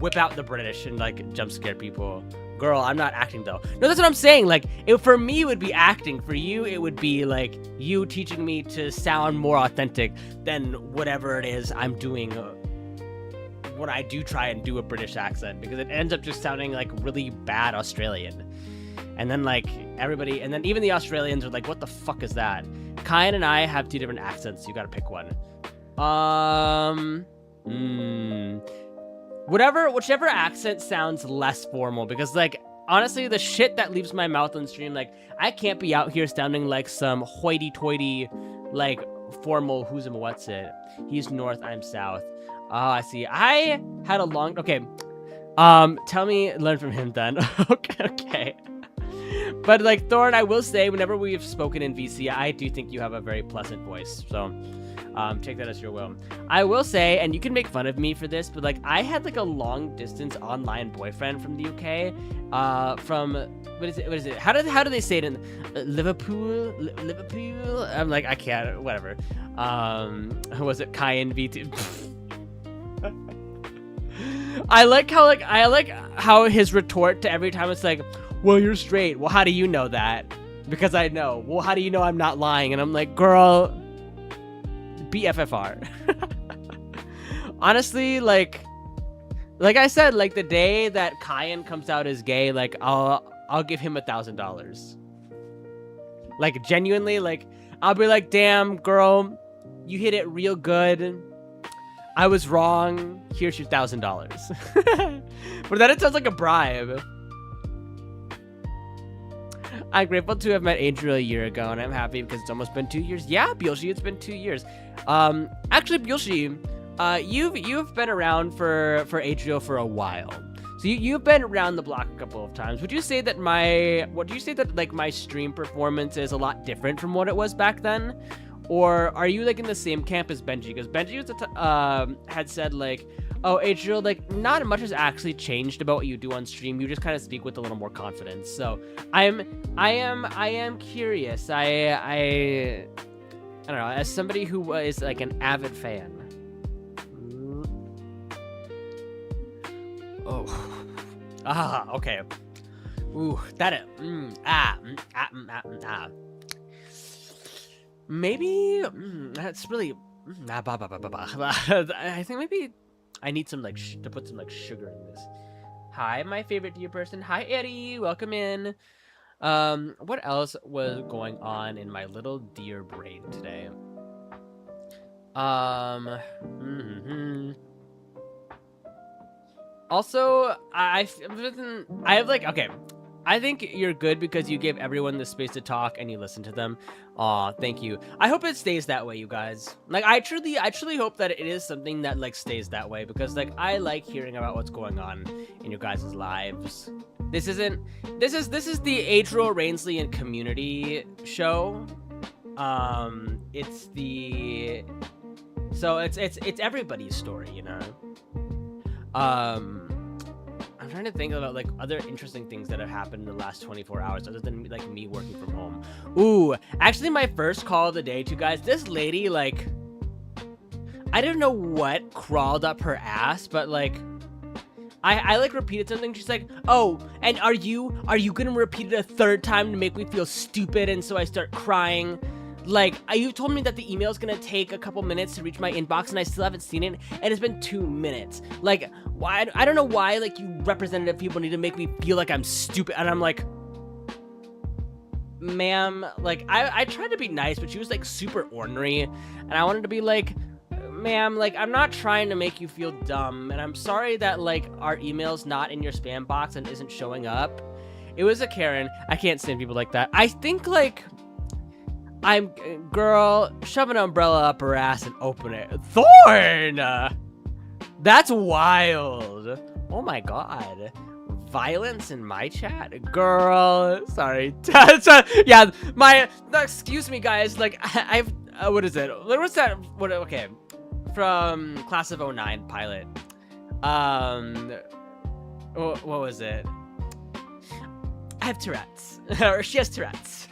whip out the British and like jump scare people. Girl, I'm not acting though. No, that's what I'm saying. Like, for me it would be acting. For you, it would be like you teaching me to sound more authentic than whatever it is I'm doing when I do try and do a British accent, because it ends up just sounding like really bad Australian. And then like everybody, and then even the Australians are like, what the fuck is that? Kyan and I have 2 different accents. You gotta pick one. Whichever accent sounds less formal, because like honestly, the shit that leaves my mouth on stream, like I can't be out here sounding like some hoity-toity, like formal who's and what's it. He's north, I'm south. Oh, I see. I had a long. Okay. Tell me, learn from him then. Okay. But like Thorn, I will say, whenever we've spoken in VC, I do think you have a very pleasant voice. So, take that as your will. I will say, and you can make fun of me for this, but like I had like a long distance online boyfriend from the UK, from what is it? How do they say it in Liverpool? I'm like, I can't. Whatever. Was it Kyan V2? I like how his retort to every time it's like, well, you're straight. Well, how do you know that? Because I know. Well, how do you know I'm not lying? And I'm like, girl, BFFR. Honestly, like I said, like the day that Kyan comes out as gay, like I'll give him $1,000. Like genuinely, like I'll be like, damn, girl, you hit it real good. I was wrong. Here's your $1,000. But then it sounds like a bribe. I'm grateful to have met Adriel a year ago, and I'm happy because it's almost been 2 years. Yeah, Bielshi, it's been 2 years. Actually, Bielshi, you've been around for Adriel for a while. So you've been around the block a couple of times. Would you say that my stream performance is a lot different from what it was back then? Or are you like in the same camp as Benji? Because Benji had said like, oh, Adriel, like not much has actually changed about what you do on stream. You just kind of speak with a little more confidence. So I am curious. I don't know, as somebody who is like an avid fan. Oh, okay. Ooh, that maybe that's really I think maybe I need some like to put some like sugar in this. Hi, my favorite deer person. Hi, Eddie. Welcome in. What else was going on in my little deer brain today? Also, I have like, okay, I think you're good because you give everyone the space to talk and you listen to them. Aw, thank you. I hope it stays that way, you guys. Like, I truly hope that it is something that like stays that way, because like I like hearing about what's going on in your guys' lives. This is the Adriel Rainsley and Community show. It's everybody's story, you know. I'm trying to think about like other interesting things that have happened in the last 24 hours other than like me working from home. Ooh, actually my first call of the day to guys, this lady, like, I don't know what crawled up her ass, but like I like repeated something. She's like, oh, and are you gonna repeat it a third time to make me feel stupid? And so I start crying. Like, you told me that the email is gonna take a couple minutes to reach my inbox, and I still haven't seen it, and it's been 2 minutes. Like, why? I don't know why, like, you representative people need to make me feel like I'm stupid, and I'm like, ma'am, like, I tried to be nice, but she was, like, super ornery, and I wanted to be like, ma'am, like, I'm not trying to make you feel dumb, and I'm sorry that, like, our email's not in your spam box and isn't showing up. It was a Karen. I can't stand people like that. I think, like, girl, shove an umbrella up her ass and open it. Thorn! That's wild. Oh my god. Violence in my chat? Girl, sorry. Yeah, excuse me guys, like, I've, what is it? What's that? Okay. From Class of 09 pilot. What was it? I have Tourette's. Or she has Tourette's.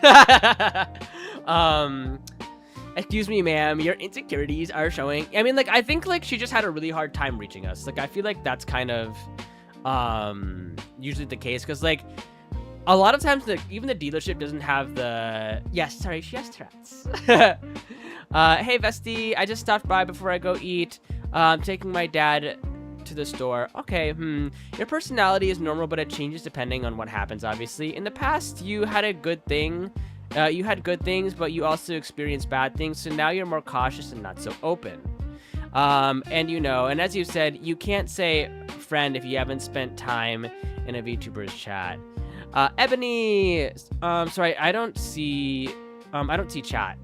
Excuse me, ma'am, your insecurities are showing. I mean, like, I think, like, she just had a really hard time reaching us. Like, I feel like that's kind of, usually the case. Because, like, a lot of times, even the dealership doesn't have the... Yes, sorry, she has Tourette's. Hey, Vesty, I just stopped by before I go eat. I'm taking my dad to the store. Okay, Your personality is normal, but it changes depending on what happens, obviously. In the past, you had a good thing. You had good things, but you also experienced bad things, so now you're more cautious and not so open. And you know, and as you said, you can't say friend if you haven't spent time in a VTuber's chat. Ebony, sorry, I don't see chat.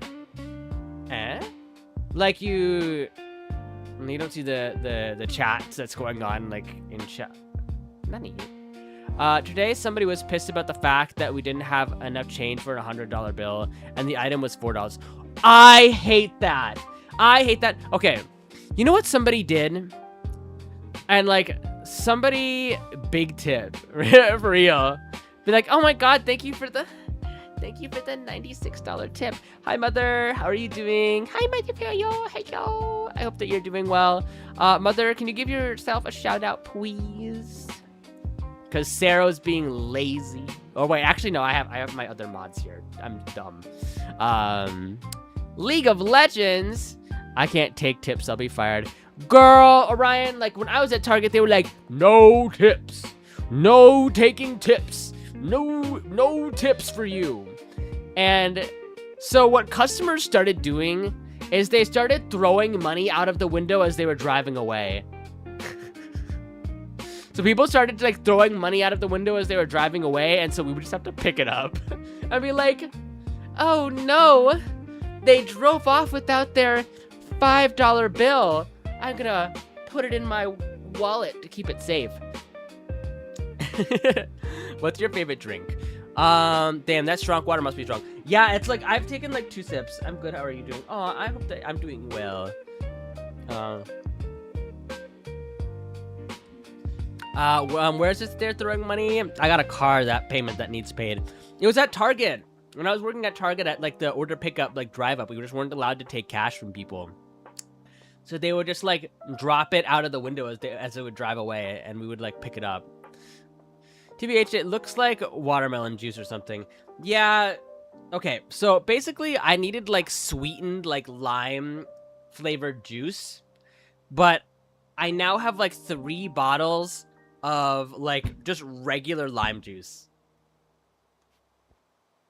Like you don't see the chat that's going on, like, in chat. Nani? Today, somebody was pissed about the fact that we didn't have enough change for a $100 bill, and the item was $4. I hate that. I hate that. Okay, you know what somebody did? And, like, somebody, big tip, for real. Be like, oh my god, thank you for the $96 tip. Hi, Mother. How are you doing? Hi, Mother. Hello. I hope that you're doing well. Mother, can you give yourself a shout out, please? Because Sarah's being lazy. Oh, wait. Actually, no. I have my other mods here. I'm dumb. League of Legends. I can't take tips. I'll be fired. Girl, Orion, like, when I was at Target, they were like, no tips. No taking tips. No tips for you. And so what customers started doing is they started throwing money out of the window as they were driving away. So people started, like, throwing money out of the window as they were driving away, and so we would just have to pick it up. I'd be like, oh no, they drove off without their $5 bill. I'm gonna put it in my wallet to keep it safe. What's your favorite drink? Damn, that strong water must be strong. Yeah, it's like, I've taken like 2 sips. I'm good. How are you doing? Oh, I hope that I'm doing well. Where's this there throwing money? I got a car, that payment that needs paid. It was at Target. When I was working at Target at, like, the order pickup, like, drive up, we just weren't allowed to take cash from people. So they would just, like, drop it out of the window as they would drive away, and we would, like, pick it up. TBH, it looks like watermelon juice or something. Yeah, okay, so basically I needed, like, sweetened, like, lime flavored juice, but I now have, like, 3 bottles of, like, just regular lime juice.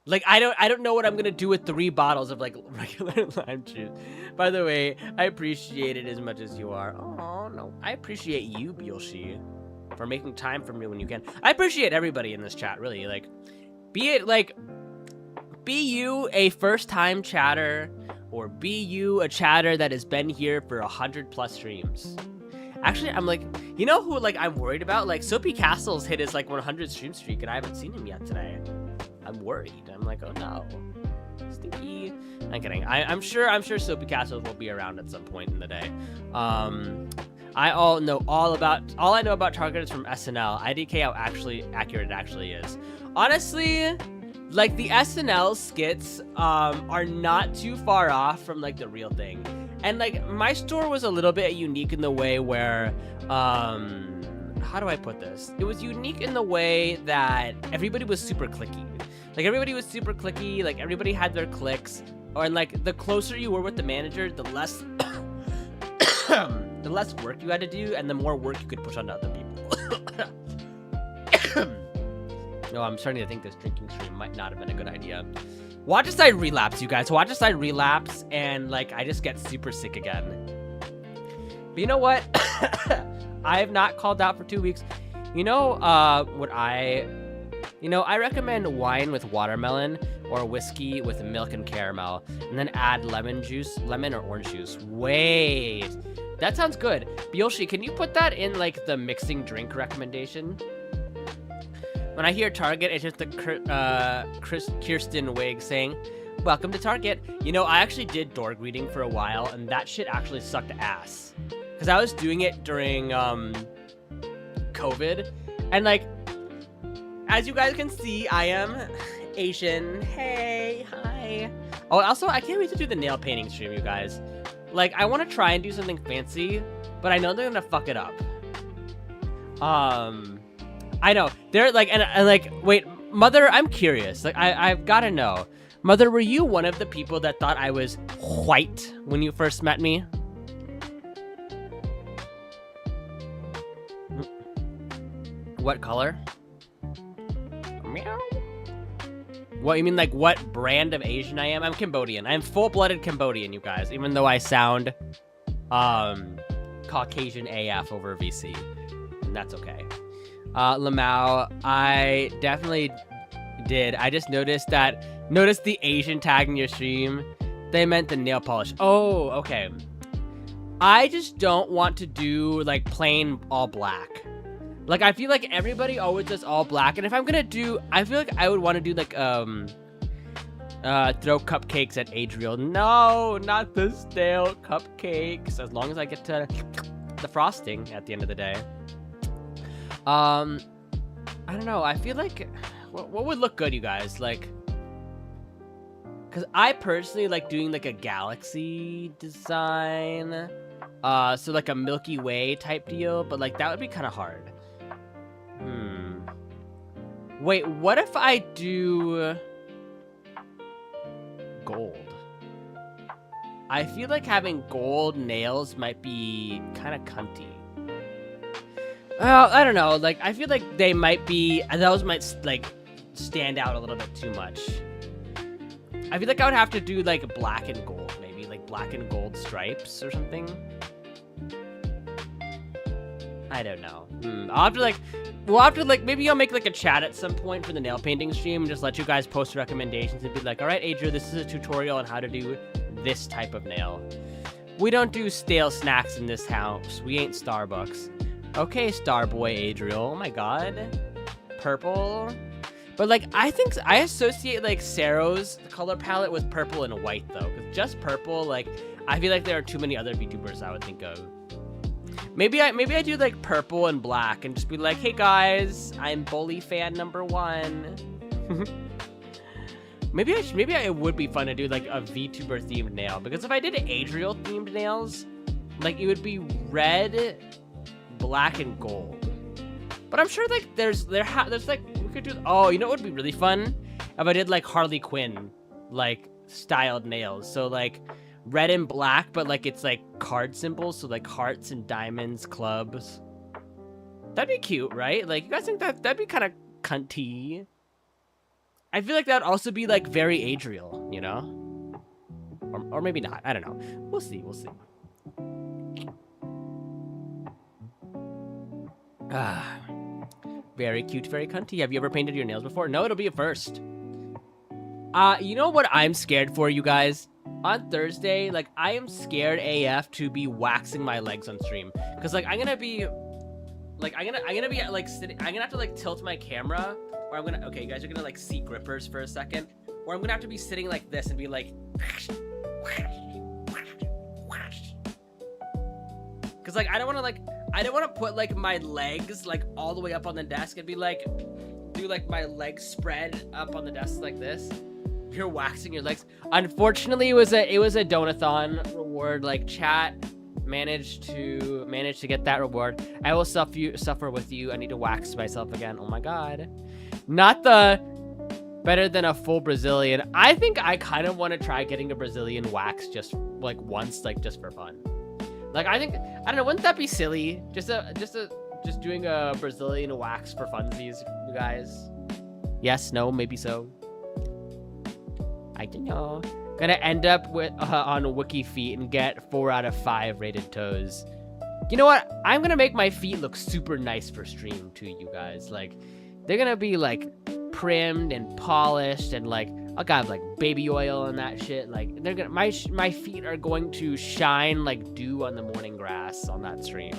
Like, I don't know what I'm gonna do with 3 bottles of, like, regular lime juice. By the way, I appreciate it as much as you are. Oh, no, I appreciate you, Bielshi, for making time for me when you can. I appreciate everybody in this chat, really. Like, be you a first-time chatter, or be you a chatter that has been here for 100+ streams. Actually, I'm like, you know who, like, I'm worried about? Like, Soapy Castle's hit his, like, 100 stream streak, and I haven't seen him yet today. I'm worried. I'm like, oh no, stinky. I'm kidding. I'm sure Soapy Castles will be around at some point in the day. All I know about Target is from SNL. IDK how accurate it actually is. Honestly, like, the SNL skits are not too far off from, like, the real thing. And, like, my store was a little bit unique in the way where how do I put this? It was unique in the way that everybody was super clicky. Like, everybody was super clicky, like, everybody had their clicks. And, like, the closer you were with the manager, the less the less work you had to do, and the more work you could push onto other people. No, I'm starting to think this drinking stream might not have been a good idea. Watch as I relapse, you guys. Watch as I relapse, and, like, I just get super sick again. But you know what? I have not called out for 2 weeks. You know, I recommend wine with watermelon or whiskey with milk and caramel, and then add lemon or orange juice. Wait, that sounds good. Bielshi, can you put that in, like, the mixing drink recommendation? When I hear Target, it's just the Kirsten Wig saying, welcome to Target. You know, I actually did door greeting for a while, and that shit actually sucked ass. Because I was doing it during COVID, and, like, as you guys can see, I am Asian. Hey, hi. Hi. Oh, also, I can't wait to do the nail painting stream, you guys. Like, I want to try and do something fancy, but I know they're gonna fuck it up. I know they're like, and like, wait, Mother, I'm curious. Like, I've got to know, Mother, were you one of the people that thought I was white when you first met me? What color? Meow. What, you mean like what brand of Asian I am? I'm Cambodian. I'm full-blooded Cambodian, you guys, even though I sound Caucasian AF over VC. And that's okay. Lamau, I definitely did. I just noticed the Asian tag in your stream. They meant the nail polish. Oh, okay. I just don't want to do like plain all black. Like, I feel like everybody always does all black, and if I'm gonna do, I feel like I would want to do like throw cupcakes at Adriel. No, not the stale cupcakes. As long as I get to the frosting at the end of the day. I don't know. I feel like what would look good, you guys? Like, because I personally like doing like a galaxy design, so like a Milky Way type deal, but like that would be kind of hard. Wait, what if I do gold? I feel like having gold nails might be kind of cunty. Well, I don't know. Like, I feel like they might be, those might like stand out a little bit too much. I feel like I would have to do like black and gold, maybe like black and gold stripes or something. I don't know. I'll have to like, we'll have to like, maybe I'll make like a chat at some point for the nail painting stream and just let you guys post recommendations and be like, all right, Adriel, this is a tutorial on how to do this type of nail. We don't do stale snacks in this house. We ain't Starbucks. Okay, Starboy Adriel. Oh my god. Purple. But like, I think I associate like Sero's color palette with purple and white though. Because just purple, like, I feel like there are too many other VTubers I would think of. Maybe I do like purple and black and just be like, hey guys, I'm Bully fan number 1. maybe it would be fun to do like a VTuber themed nail, because if I did Adriel themed nails, like it would be red, black, and gold. But I'm sure like there's like, we could do, oh, you know what would be really fun? If I did like Harley Quinn like styled nails. So like red and black, but like it's like card symbols, so like hearts and diamonds, clubs. That'd be cute, right? Like, you guys think that'd be kind of cunty? I feel like that'd also be like very Adriel, you know? Or maybe not. I don't know. We'll see. We'll see. Ah, very cute, very cunty. Have you ever painted your nails before? No, it'll be a first. You know what I'm scared for, you guys? On Thursday, like, I am scared AF to be waxing my legs on stream, because like I'm gonna be like sitting, I'm gonna have to like tilt my camera, or I'm gonna, okay, you guys are gonna like see grippers for a second, or I'm gonna have to be sitting like this and be like, because like I don't want to put like my legs like all the way up on the desk and be like, do like my legs spread up on the desk like this. You're waxing your legs. Unfortunately, it was a donathon reward. Like, chat managed to get that reward. I will suffer with you. I need to wax myself again. Oh my god. Not the better than a full Brazilian. I think I kind of want to try getting a Brazilian wax just like once, like just for fun. Like, I don't know, wouldn't that be silly? Just doing a Brazilian wax for funsies, you guys. Yes, no, maybe so. I don't know. Gonna end up with on Wiki Feet and get 4 out of 5 rated toes. You know what? I'm gonna make my feet look super nice for stream too, you guys. Like, they're gonna be like primmed and polished, and like I'll have like baby oil and that shit. Like, they're gonna, my feet are going to shine like dew on the morning grass on that stream.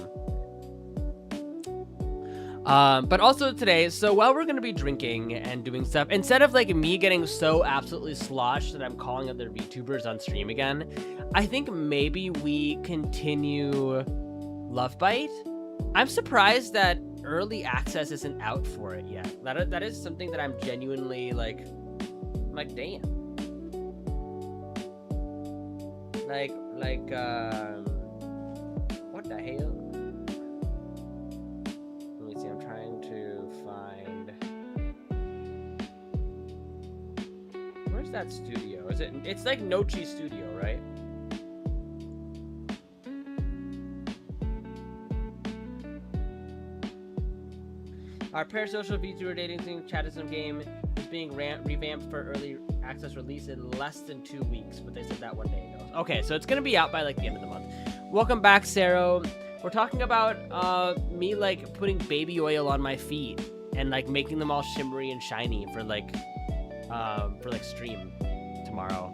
But also today, so while we're gonna be drinking and doing stuff, instead of like me getting so absolutely sloshed that I'm calling other VTubers on stream again, I think maybe we continue Love Bite. I'm surprised that early access isn't out for it yet. That is something that I'm genuinely like damn. what the hell? Let me see, I'm trying to find... Where's that studio? It's like Nochi Studio, right? Our parasocial VTuber dating thing chattism game is being revamped for early access release in less than 2 weeks, but they said that one day ago. Okay, so it's gonna be out by like the end of the month. Welcome back, Sarah. We're talking about me like putting baby oil on my feet and like making them all shimmery and shiny for like stream tomorrow.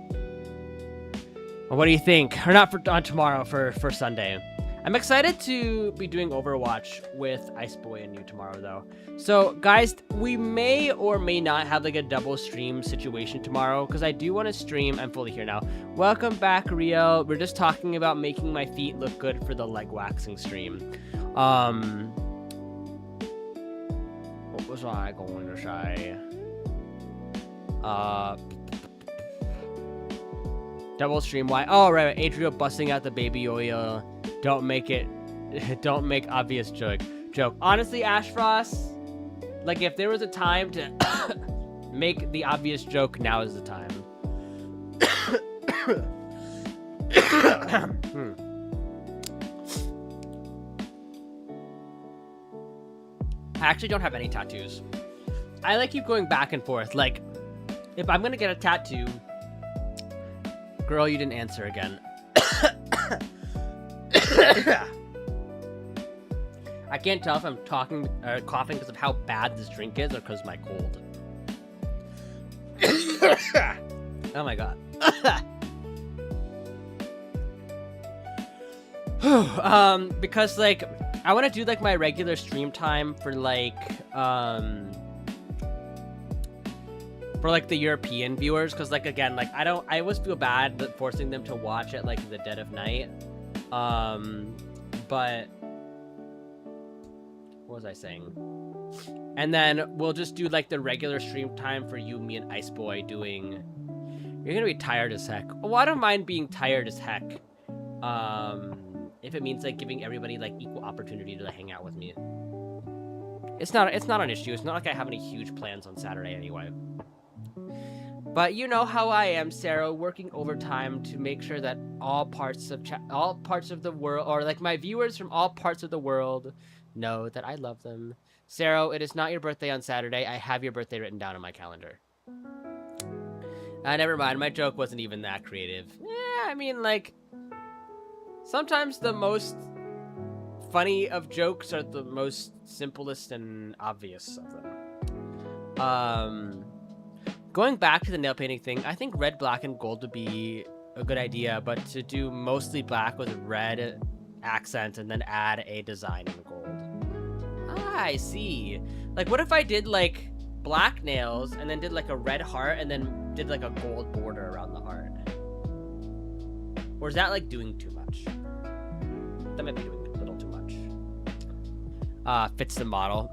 Well, what do you think? Or not on tomorrow, for Sunday. I'm excited to be doing Overwatch with Ice Boy and you tomorrow, though. So, guys, we may or may not have, like, a double stream situation tomorrow, because I do want to stream. I'm fully here now. Welcome back, Riel. We're just talking about making my feet look good for the leg waxing stream. What was I going to say? Double stream, why? Oh, right, Adriel busting out the baby oil. Don't make obvious joke. Honestly, Ashfrost, like if there was a time to make the obvious joke, now is the time. I actually don't have any tattoos. I like keep going back and forth. Like, if I'm gonna get a tattoo, girl, you didn't answer again. I can't tell if I'm talking or coughing because of how bad this drink is or because of my cold. Oh my god. Because like I want to do like my regular stream time for like the European viewers, because like again, like I always feel bad that forcing them to watch it like in the dead of night. But what was I saying? And then we'll just do like the regular stream time for you, me, and Ice Boy doing. You're gonna be tired as heck. Well, I don't mind being tired as heck. If it means like giving everybody like equal opportunity to hang out with me. It's not an issue. It's not like I have any huge plans on Saturday anyway. But you know how I am, Sarah, working overtime to make sure that all parts of the world, or like my viewers from all parts of the world, know that I love them. Sarah, it is not your birthday on Saturday. I have your birthday written down on my calendar. Never mind. My joke wasn't even that creative. Yeah, I mean, like, sometimes the most funny of jokes are the most simplest and obvious of them. Going back to the nail painting thing, I think red, black, and gold would be a good idea, but to do mostly black with red accent and then add a design in gold. Ah, I see. Like, what if I did, like, black nails and then did, like, a red heart and then did, like, a gold border around the heart? Or is that, like, doing too much? That might be doing a little too much. Fits the model.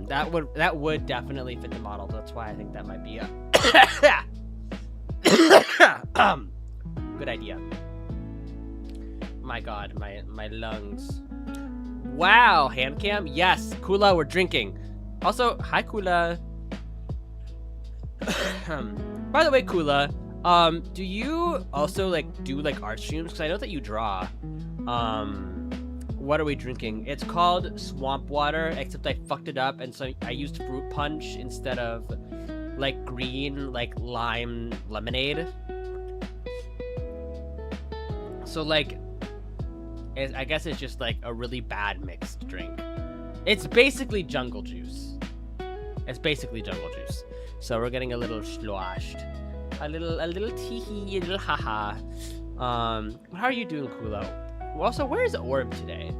That would definitely fit the model. That's why I think that might be a good idea. My god, my lungs. Wow, hand cam? Yes, Kula, we're drinking. Also, hi Kula. By the way, Kula, do you also like do like art streams? Because I know that you draw. What are we drinking? It's called Swamp Water, except I fucked it up, and so I used fruit punch instead of like green, like lime lemonade. So like, I guess it's just like a really bad mixed drink. It's basically jungle juice. It's basically jungle juice. So we're getting a little sloshed, a little teehee, a little haha. How are you doing, Kulo? Also, where's Orb today?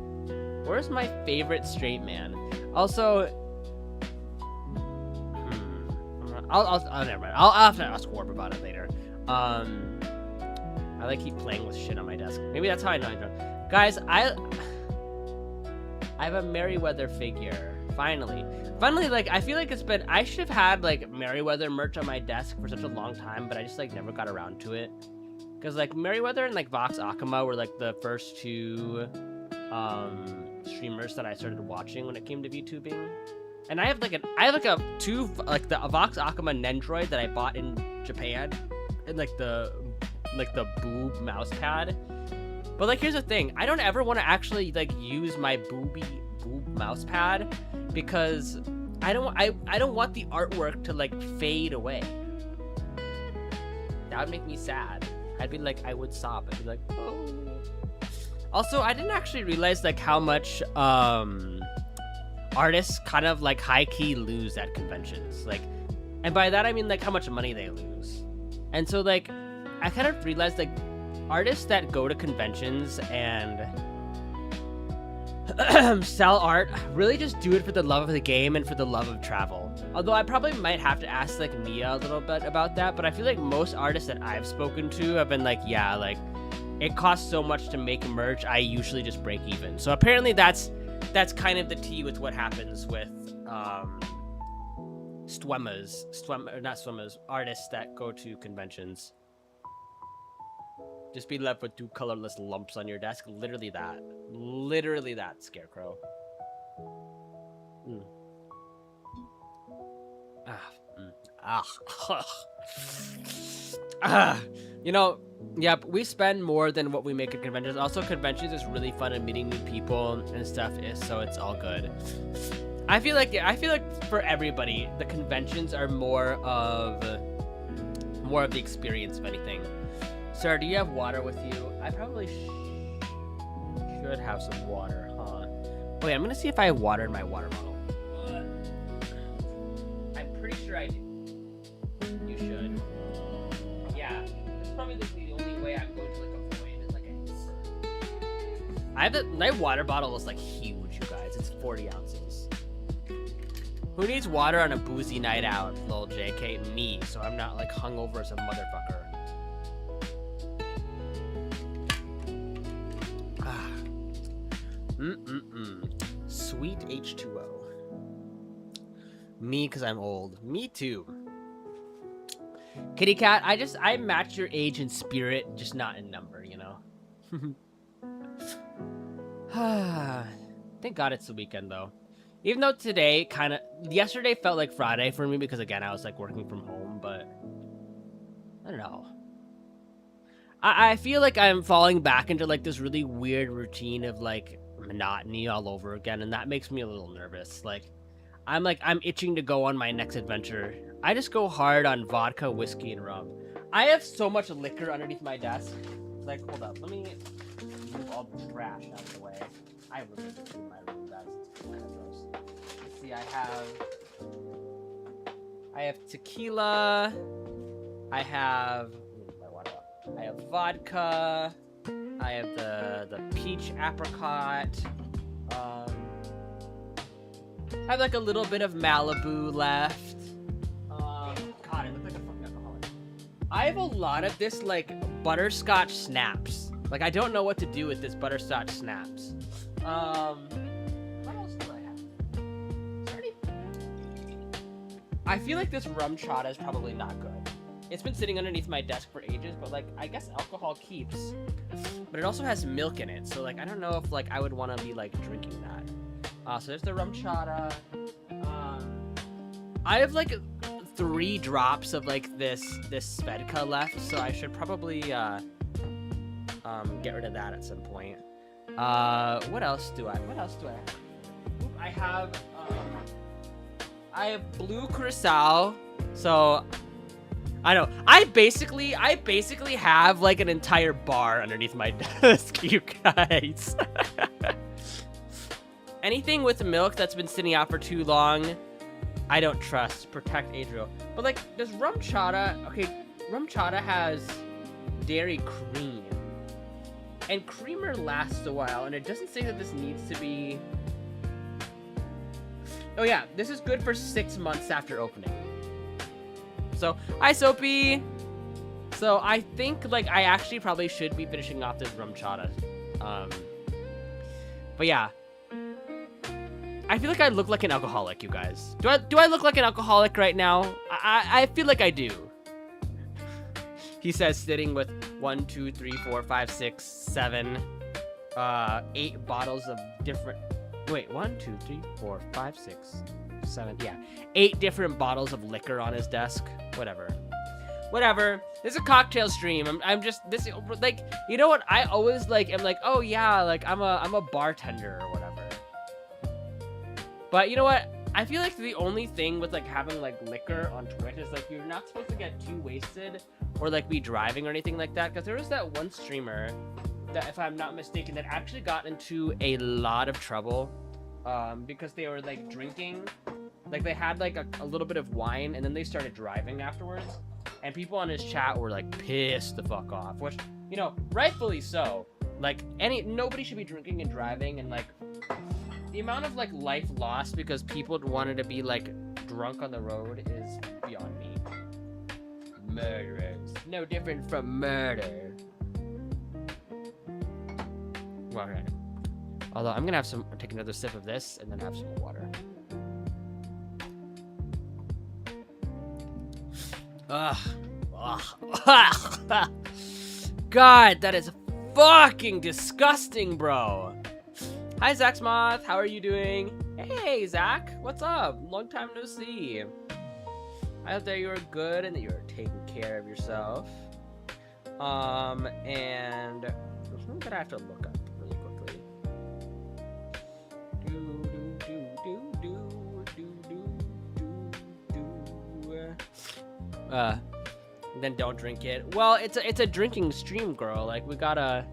Where's my favorite straight man? Also, I'll never mind. I'll have to ask Orb about it later. I like keep playing with shit on my desk. Maybe that's how I know I'm drunk. Guys, I have a Merryweather figure. Finally, like, I feel like I should have had, like, Merryweather merch on my desk for such a long time, but I just, like, never got around to it. Because like Merryweather and like Vox Akama were like the first two streamers that I started watching when it came to VTubing. And I have like the Vox Akama Nendroid that I bought in Japan, and like the boob mouse pad. But like here's the thing, I don't ever want to actually like use my boob mouse pad because I don't want the artwork to like fade away. That would make me sad. I'd be like, I would sob. I'd be like, oh. Also, I didn't actually realize like how much artists kind of like high-key lose at conventions. Like, and by that I mean like how much money they lose. And so like I kind of realized like artists that go to conventions and sell art really just do it for the love of the game and for the love of travel. Although I probably might have to ask like Mia a little bit about that, but I feel like most artists that I've spoken to have been like, yeah, like it costs so much to make merch, I usually just break even. So apparently that's kind of the tea with what happens with artists that go to conventions. Just be left with 2 colorless lumps on your desk. Literally that, Scarecrow. You know, yeah, we spend more than what we make at conventions. Also, conventions is really fun and meeting new people and stuff, so it's all good. I feel like for everybody, the conventions are more of the experience of anything. Sir, do you have water with you? I probably should have some water, huh? Wait, I'm gonna see if I have water in my water bottle. I'm pretty sure I do. You should. Yeah, that's probably the only way I'm going to like avoid is like my water bottle is like huge, you guys. It's 40 ounces. Who needs water on a boozy night out, lol JK? Me, so I'm not like hungover as a motherfucker. Sweet H2O. Me, because I'm old. Me too. Kitty Cat, I match your age in spirit, just not in number, you know? Thank God it's the weekend, though. Even though yesterday felt like Friday for me because, again, I was, like, working from home, but I don't know. I feel like I'm falling back into, like, this really weird routine of, like, monotony all over again, and that makes me a little nervous. Like I'm itching to go on my next adventure. I just go hard on vodka, whiskey, and rum. I have so much liquor underneath my desk. Like, hold up, let me move all the trash out of the way. I have liquor in my room, guys. It's kind of gross. Let's see, I have tequila. I have vodka. I have the peach apricot. I have like a little bit of Malibu left. God, I look like a fucking alcoholic. I have a lot of this like butterscotch snaps. Like I don't know what to do with this butterscotch snaps. What else do I have? I feel like this rum chata is probably not good. It's been sitting underneath my desk for ages, but like I guess alcohol keeps. But it also has milk in it, so like I don't know if like I would want to be like drinking that. So there's the rum chata. I have like 3 drops of like this Svedka left, so I should probably get rid of that at some point. What else do I have? I have blue curacao. So I know. I basically have like an entire bar underneath my desk, you guys. Anything with milk that's been sitting out for too long, I don't trust. Protect Adriel. But like, does rum chata? Okay, rum chata has dairy cream, and creamer lasts a while, and it doesn't say that this needs to be. Oh yeah, this is good for 6 months after opening. So, hi Soapy! So, I think, like, I actually probably should be finishing off this rum chata. But yeah. I feel like I look like an alcoholic, you guys. Do I look like an alcoholic right now? I feel like I do. He says, sitting with 1, 2, 3, 4, 5, 6, 7, 8 bottles of different. Wait, 1, 2, 3, 4, 5, 6, 7. Yeah, 8 different bottles of liquor on his desk. Whatever. This is a cocktail stream. I'm just this like, you know what? I always like am like, oh yeah, like I'm a bartender or whatever. But you know what? I feel like the only thing with like having like liquor on Twitch is like you're not supposed to get too wasted or like be driving or anything like that. Because there was that one streamer that, if I'm not mistaken, that actually got into a lot of trouble because they were like drinking. Like they had like a little bit of wine and then they started driving afterwards. And people on his chat were like pissed the fuck off, which, you know, rightfully so. Like nobody should be drinking and driving, and like the amount of like life lost because people wanted to be like drunk on the road is beyond me. Murderers, no different from murder. Well, okay. Although I'm gonna take another sip of this and then have some more water. God, that is fucking disgusting, bro. Hi, Zach's Moth. How are you doing? Hey, Zach. What's up? Long time no see. I hope that you are good and that you are taking care of yourself. And there's something that I have to look up really quickly. Then don't drink it. Well, it's a drinking stream, girl. Like, we gotta...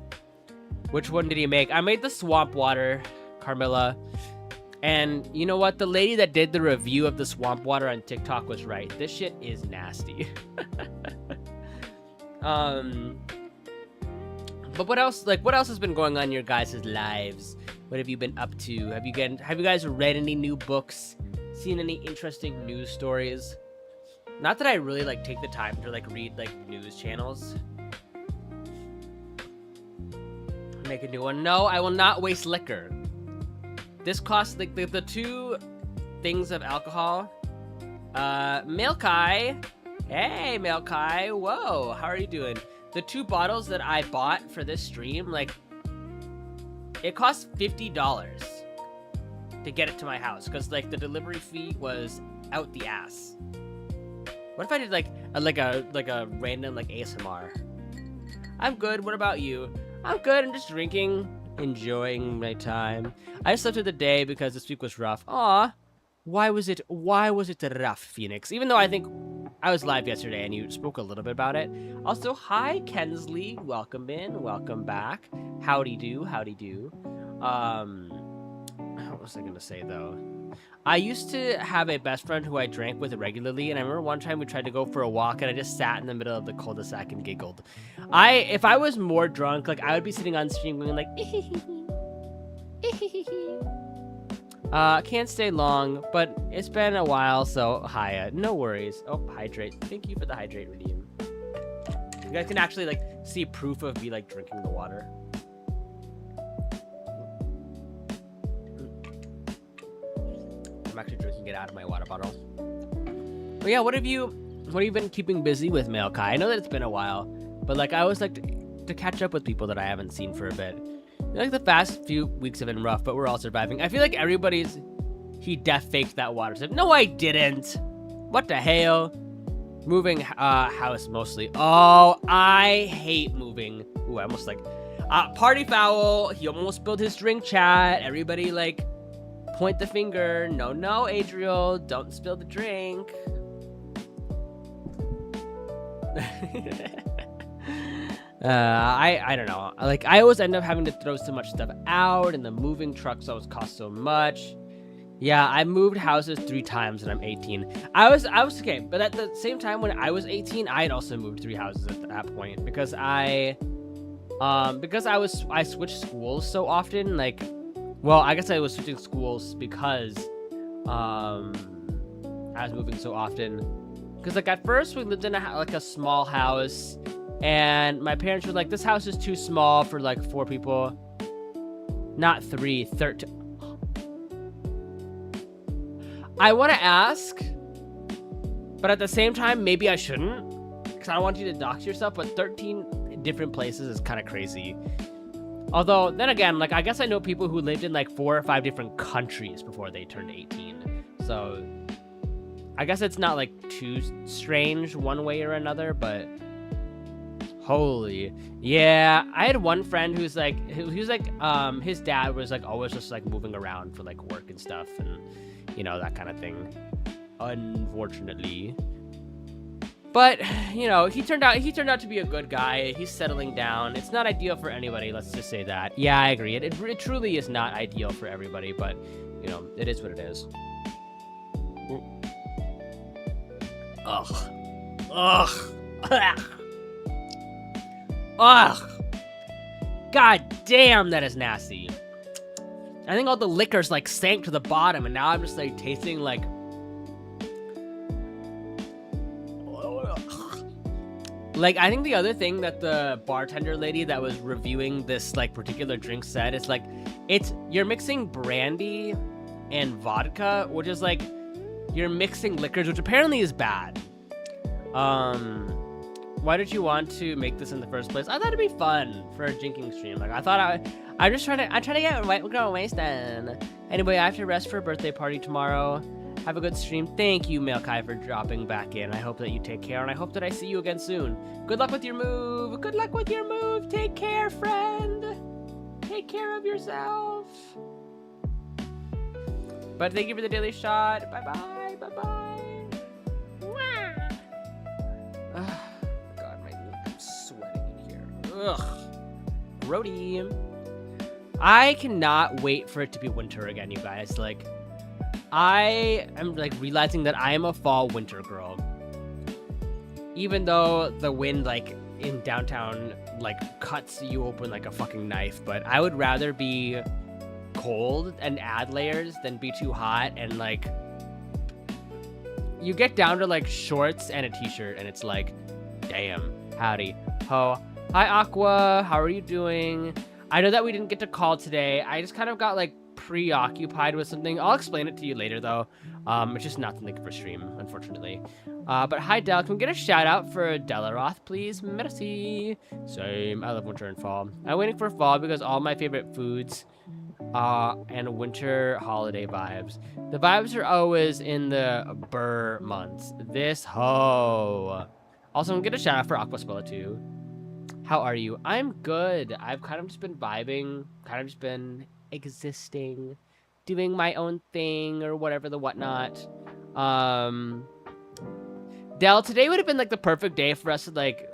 Which one did he make? I made the swamp water, Carmilla. And you know what? The lady that did the review of the swamp water on TikTok was right. This shit is nasty. But what else? Like, what else has been going on in your guys' lives? What have you been up to? Have you guys read any new books? Seen any interesting news stories? Not that I really like take the time to like read like news channels. Make a new one. No, I will not waste liquor. This costs like the two things of alcohol. Milkai. Hey, Milkai. Whoa, how are you doing? The 2 bottles that I bought for this stream, like, it cost $50 to get it to my house because like the delivery fee was out the ass. What if I did like a random like ASMR? I'm good. What about you? I'm good. I'm just drinking, enjoying my time. I slept through the day because this week was rough. Aw, why was it rough, Phoenix? Even though I think I was live yesterday and you spoke a little bit about it. Also, hi Kensley, welcome in, welcome back. Howdy do, howdy do. What was I gonna say though? I used to have a best friend who I drank with regularly, and I remember one time we tried to go for a walk, and I just sat in the middle of the cul-de-sac and giggled. If I was more drunk, like, I would be sitting on stream going like, can't stay long, but it's been a while, so hi, no worries. Oh, hydrate. Thank you for the hydrate redeem. You guys can actually, like, see proof of me, like, drinking the water. I'm actually drinking it out of my water bottle. But yeah, what have you been keeping busy with, Mailkai? I know that it's been a while, but like I always like to catch up with people that I haven't seen for a bit. Like the past few weeks have been rough, but we're all surviving. I feel like he def faked that water sip. No, I didn't. What the hell? Moving house mostly. Oh, I hate moving. Ooh, I almost like party foul. He almost spilled his drink, chat. Everybody like point the finger. No, Adriel, don't spill the drink. I don't know. Like I always end up having to throw so much stuff out, and the moving trucks always cost so much. Yeah, I moved houses 3 times and I'm 18. I was okay, but at the same time when I was 18, I had also moved 3 houses at that point because I switched schools so often. Like, well, I guess I was switching schools because I was moving so often. Because like at first we lived in a small house, and my parents were like, "This house is too small for like 4 people." Not 3, 13. I want to ask, but at the same time, maybe I shouldn't, because I don't want you to dox yourself. But 13 different places is kind of crazy. Although, then again, like, I guess I know people who lived in, like, 4 or 5 different countries before they turned 18. So, I guess it's not, like, too strange one way or another, but... Holy. Yeah, I had one friend who's, like, his dad was, like, always just, like, moving around for, like, work and stuff, and, you know, that kind of thing. Unfortunately. But, you know, he turned out to be a good guy. He's settling down. It's not ideal for anybody, let's just say that. Yeah, I agree. It truly is not ideal for everybody, but, you know, it is what it is. Ugh. Ugh. Ugh. God damn, that is nasty. I think all the liquors, like, sank to the bottom, and now I'm just, like, tasting, like... Like, I think the other thing that the bartender lady that was reviewing this, like, particular drink said is, like, you're mixing brandy and vodka, which is, like, you're mixing liquors, which apparently is bad. Why did you want to make this in the first place? I thought it'd be fun for a drinking stream. Like, I'm trying to get wasted. Anyway, I have to rest for a birthday party tomorrow. Have a good stream. Thank you, Milkai, for dropping back in. I hope that you take care, and I hope that I see you again soon. Good luck with your move. Good luck with your move. Take care, friend. Take care of yourself. But thank you for the daily shot. Bye-bye. Bye-bye. God, I'm sweating in here. Ugh. Grody. I cannot wait for it to be winter again, you guys. Like... I am, like, realizing that I am a fall-winter girl. Even though the wind, like, in downtown, like, cuts you open like a fucking knife. But I would rather be cold and add layers than be too hot and, like... You get down to, like, shorts and a t-shirt, and it's like, damn, howdy. Ho. Hi, Aqua. How are you doing? I know that we didn't get to call today. I just kind of got, like, preoccupied with something. I'll explain it to you later, though. It's just not something for stream, unfortunately. But hi, Del. Can we get a shout out for Delaroth, please? Merci. Same. I love winter and fall. I'm waiting for fall because all my favorite foods and winter holiday vibes. The vibes are always in the burr months. This ho. Also, I'm gonna get a shout out for Aquaspola too. How are you? I'm good. I've kind of just been vibing, kind of just been existing, doing my own thing or whatever the whatnot. Del, today would have been like the perfect day for us to like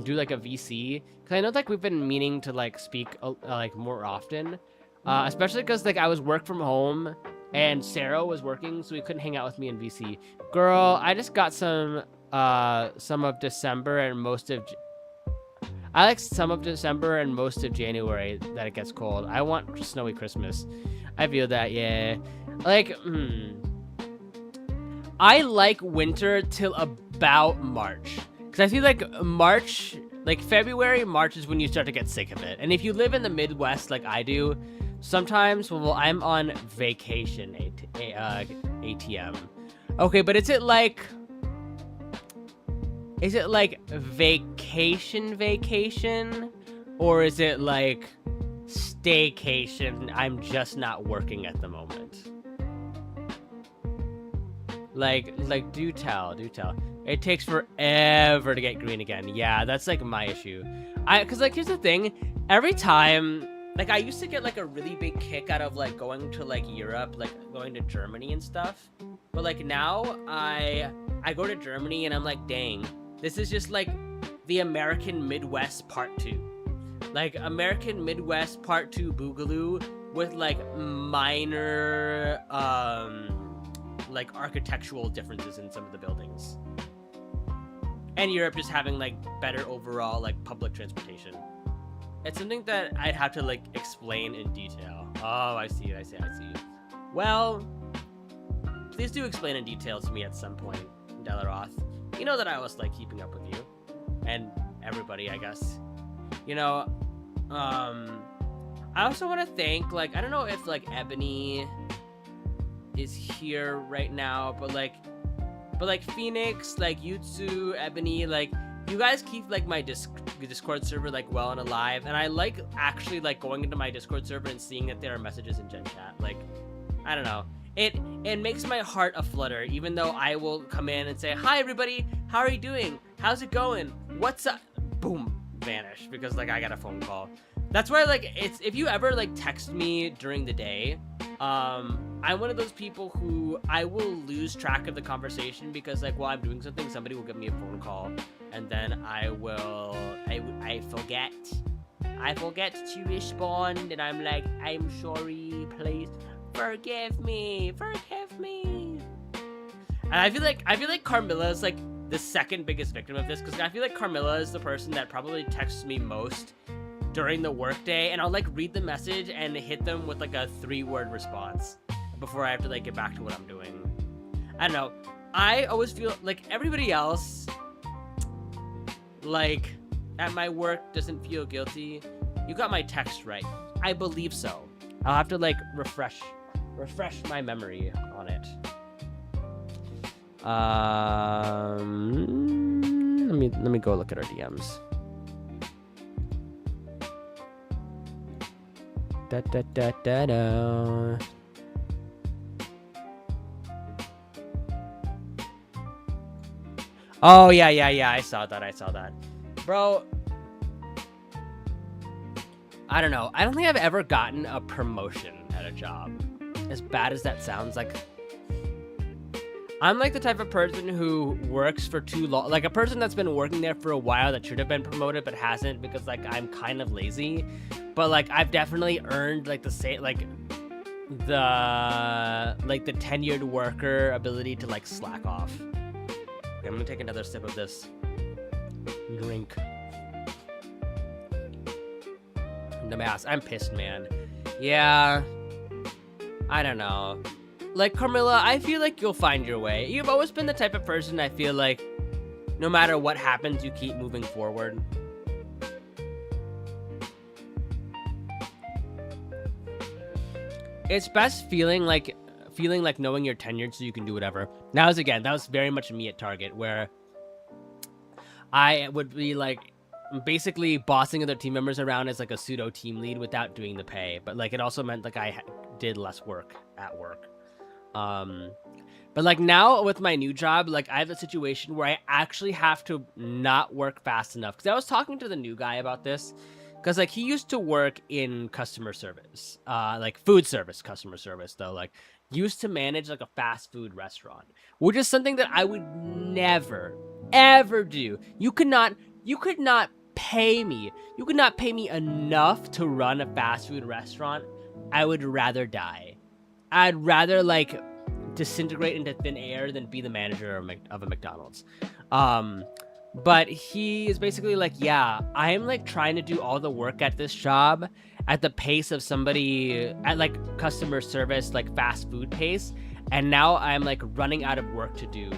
do like a VC, because I know like we've been meaning to like speak like more often, especially because like I was work from home and Sarah was working, so we couldn't hang out with me in VC. Girl, I just got some of December and most of I like some of December and most of January that it gets cold. I want snowy Christmas. I feel that, yeah. Like, I like winter till about March. Because I feel like March, like February, March is when you start to get sick of it. And if you live in the Midwest like I do, sometimes, well, I'm on vacation, ATM. Okay, but is it like vacation? Or is it like staycation? I'm just not working at the moment. Like, do tell. It takes forever to get green again. Yeah, that's like my issue. Cause like, here's the thing. Every time, like I used to get like a really big kick out of like going to like Europe, like going to Germany and stuff. But like now I go to Germany and I'm like, dang. This is just like the American Midwest Part 2. Like American Midwest Part 2 Boogaloo with like minor like architectural differences in some of the buildings. And Europe just having like better overall like public transportation. It's something that I'd have to like explain in detail. Oh, I see. Well, please do explain in detail to me at some point, Delaroth. You know that I was like keeping up with you and everybody, I guess. You know, I also want to thank, like, I don't know if like Ebony is here right now, but like Phoenix, like Yutsu, Ebony, like you guys keep like my Discord server like well and alive, and I like actually like going into my Discord server and seeing that there are messages in Gen Chat. Like, I don't know. It makes my heart aflutter, even though I will come in and say, hi everybody, how are you doing? How's it going? What's up? Boom, vanish, because like I got a phone call. That's why like it's, if you ever like text me during the day, I'm one of those people who I will lose track of the conversation because like while I'm doing something, somebody will give me a phone call, and then I forget to respond, and I'm like, I'm sorry, please forgive me. And I feel like Carmilla is like the second biggest victim of this, because I feel like Carmilla is the person that probably texts me most during the workday, and I'll like read the message and hit them with like a 3-word response before I have to like get back to what I'm doing. I don't know. I always feel like everybody else, like at my work, doesn't feel guilty. You got my text right. I believe so. I'll have to like refresh my memory on it. Let me go look at our DMs. Da da da da da. Oh yeah. I saw that. Bro, I don't know. I don't think I've ever gotten a promotion at a job. As bad as that sounds, like I'm like the type of person who works for too long, like a person that's been working there for a while that should have been promoted but hasn't, because like I'm kind of lazy. But like I've definitely earned like the same, like the tenured worker ability to like slack off. Okay, I'm gonna take another sip of this drink. I'm pissed, man. Yeah, I don't know. Like, Carmilla, I feel like you'll find your way. You've always been the type of person I feel like no matter what happens, you keep moving forward. It's best feeling like knowing you're tenured so you can do whatever. That was very much me at Target, where I would be like basically bossing other team members around as like a pseudo team lead without doing the pay, but like it also meant like I did less work at work. But like now with my new job, like I have a situation where I actually have to not work fast enough, because I was talking to the new guy about this, because like he used to work in customer service, like food service customer service, though, like used to manage like a fast food restaurant, which is something that I would never ever do. You could not pay me enough to run a fast food restaurant. I would rather die. I'd rather like disintegrate into thin air than be the manager of a McDonald's. But he is basically like, yeah, I'm like trying to do all the work at this job at the pace of somebody at like customer service, like fast food pace. And now I'm like running out of work to do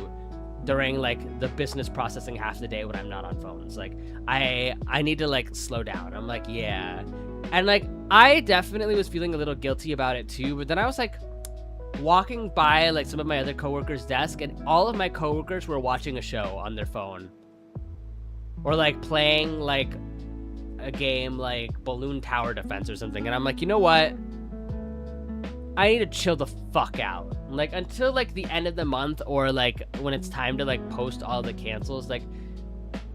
during like the business processing half the day when I'm not on phones. Like I need to like slow down. I'm like, yeah. And like, I definitely was feeling a little guilty about it too. But then I was like walking by like some of my other coworkers' desk, and all of my coworkers were watching a show on their phone, or like playing like a game like Balloon Tower Defense or something. And I'm like, you know what? I need to chill the fuck out. Like until like the end of the month, or like when it's time to like post all the cancels, like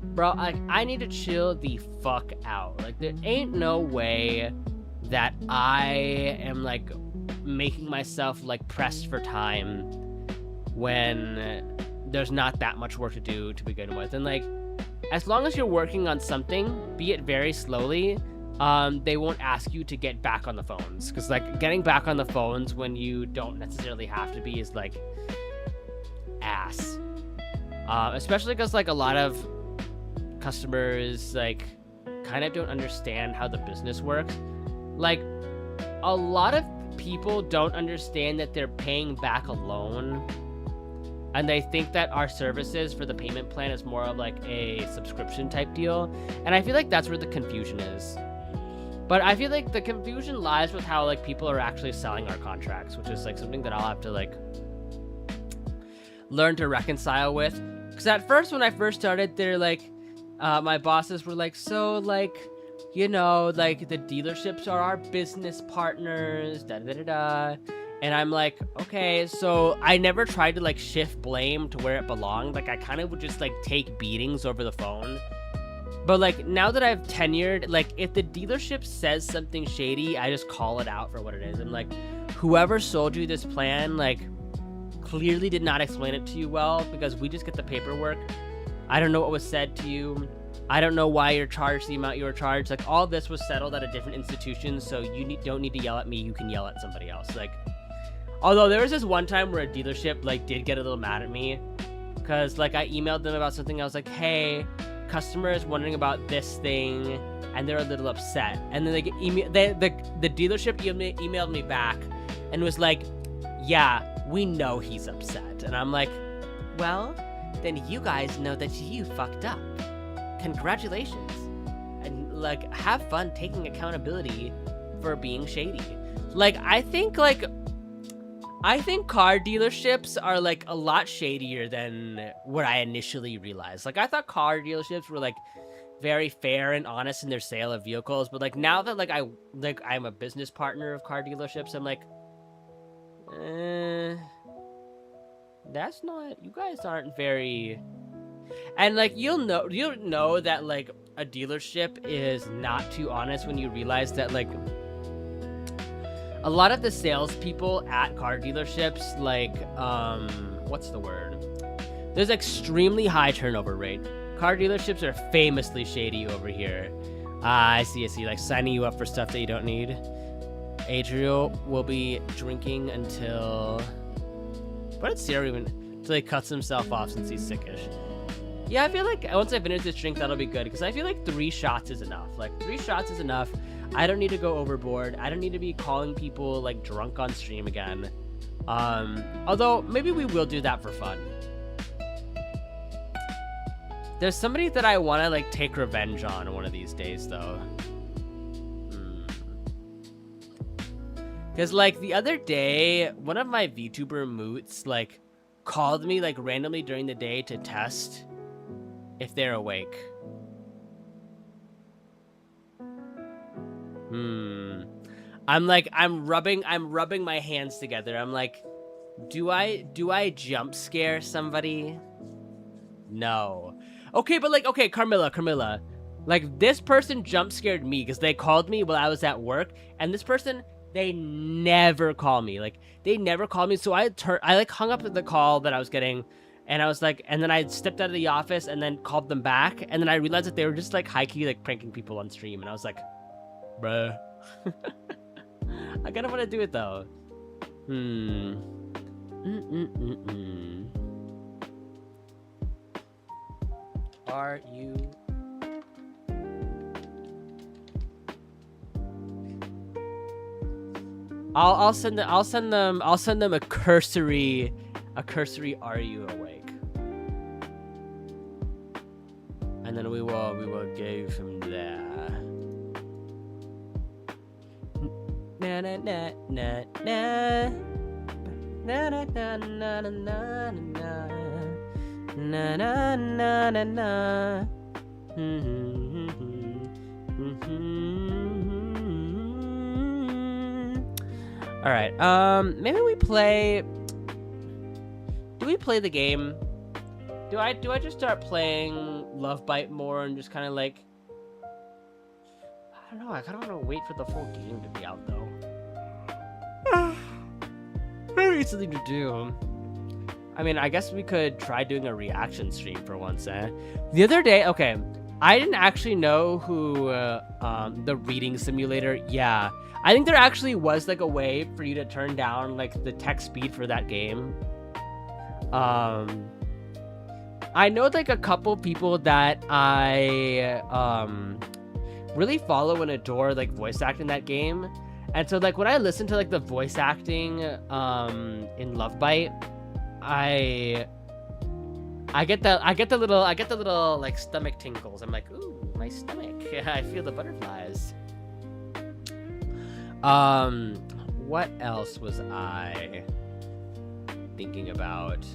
bro, I need to chill the fuck out. Like there ain't no way that I am like making myself like pressed for time when there's not that much work to do to begin with. And like, as long as you're working on something, be it very slowly, they won't ask you to get back on the phones, because like getting back on the phones when you don't necessarily have to be is like ass. Especially because like a lot of customers like kind of don't understand how the business works. Like a lot of people don't understand that they're paying back a loan, and they think that our services for the payment plan is more of like a subscription type deal. And I feel like that's where the confusion is. But I feel like the confusion lies with how like people are actually selling our contracts, which is like something that I'll have to like learn to reconcile with. Because at first, when I first started, they're like, my bosses were like, so like, you know, like the dealerships are our business partners, da da da da. And I'm like, okay, so I never tried to like shift blame to where it belonged. Like I kind of would just like take beatings over the phone. But like now that I've tenured, like if the dealership says something shady, I just call it out for what it is. I'm like, whoever sold you this plan, like clearly did not explain it to you well, because we just get the paperwork. I don't know what was said to you. I don't know why you're charged the amount you were charged. Like all this was settled at a different institution, so you don't need to yell at me. You can yell at somebody else. Like, although there was this one time where a dealership like did get a little mad at me, because like I emailed them about something. I was like, hey, customer is wondering about this thing, and they're a little upset. And then the dealership emailed me back and was like, yeah, we know he's upset. And I'm like, well, then you guys know that you fucked up. Congratulations. And like, have fun taking accountability for being shady. Like, I think car dealerships are like a lot shadier than what I initially realized. Like I thought car dealerships were like very fair and honest in their sale of vehicles, but like now that I'm a business partner of car dealerships, I'm like, that's not, you guys aren't very. And like you'll know that like a dealership is not too honest when you realize that like a lot of the salespeople at car dealerships, like, what's the word? There's extremely high turnover rate. Car dealerships are famously shady over here. I see, like signing you up for stuff that you don't need. Adriel will be drinking until, what did Sierra even, until he cuts himself off since he's sickish. Yeah, I feel like once I finish this drink, that'll be good, because I feel like 3 shots is enough. Like 3 shots is enough. I don't need to go overboard. I don't need to be calling people like drunk on stream again. Although maybe we will do that for fun. There's somebody that I want to like take revenge on one of these days though. Because like the other day, one of my VTuber moots like called me like randomly during the day to test if they're awake. I'm rubbing my hands together. I'm like, do I jump scare somebody? No. Okay, but like, okay, Carmilla. Like this person jump scared me because they called me while I was at work, and this person, they never call me. Like they never called me. So I like hung up the call that I was getting, and I was like, and then I stepped out of the office and then called them back, and then I realized that they were just like high-key like pranking people on stream, and I was like, bruh. I kind of want to do it though. Are you? I'll send them a cursory. Are you awake? And then we will go from there. Na na na na na na na na na na na na na na na. All right. Maybe we play. Do we play the game? Do I just start playing Love Bite more and just kind of like? I don't know. I kind of want to wait for the full game to be out though. Very easy to do. I mean, I guess we could try doing a reaction stream for once, eh? The other day, okay, I didn't actually know who the reading simulator. Yeah, I think there actually was like a way for you to turn down like the text speed for that game. I know like a couple people that I really follow and adore like voice acting that game, and so like when I listen to like the voice acting in Love Bite, I get the little like stomach tingles. I'm like, ooh, my stomach. I feel the butterflies. What else was I thinking about?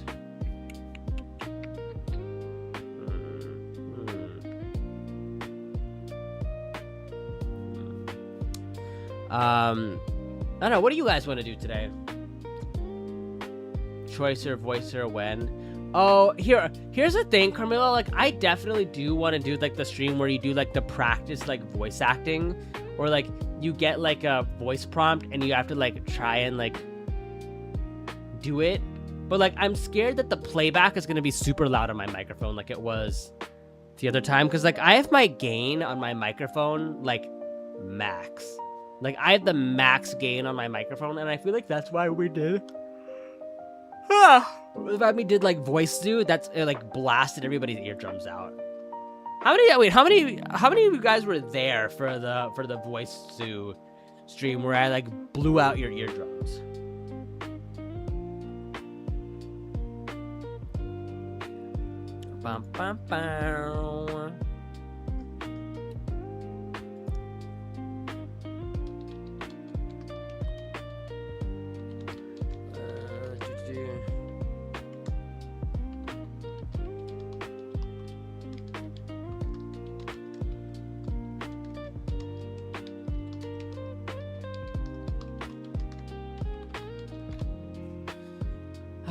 I don't know. What do you guys want to do today? Choice or voice or when? Oh, here's the thing, Carmilla. Like, I definitely do want to do like the stream where you do like the practice like voice acting, or like you get like a voice prompt and you have to like try and like do it. But like, I'm scared that the playback is gonna be super loud on my microphone, like it was the other time, because like I have my gain on my microphone like max. Like, I have the max gain on my microphone, and I feel like that's why we did. If we did like voice do, that's it, like blasted everybody's eardrums out. How many of you guys were there for the voice do stream where I like blew out your eardrums? Bum, bum, bum.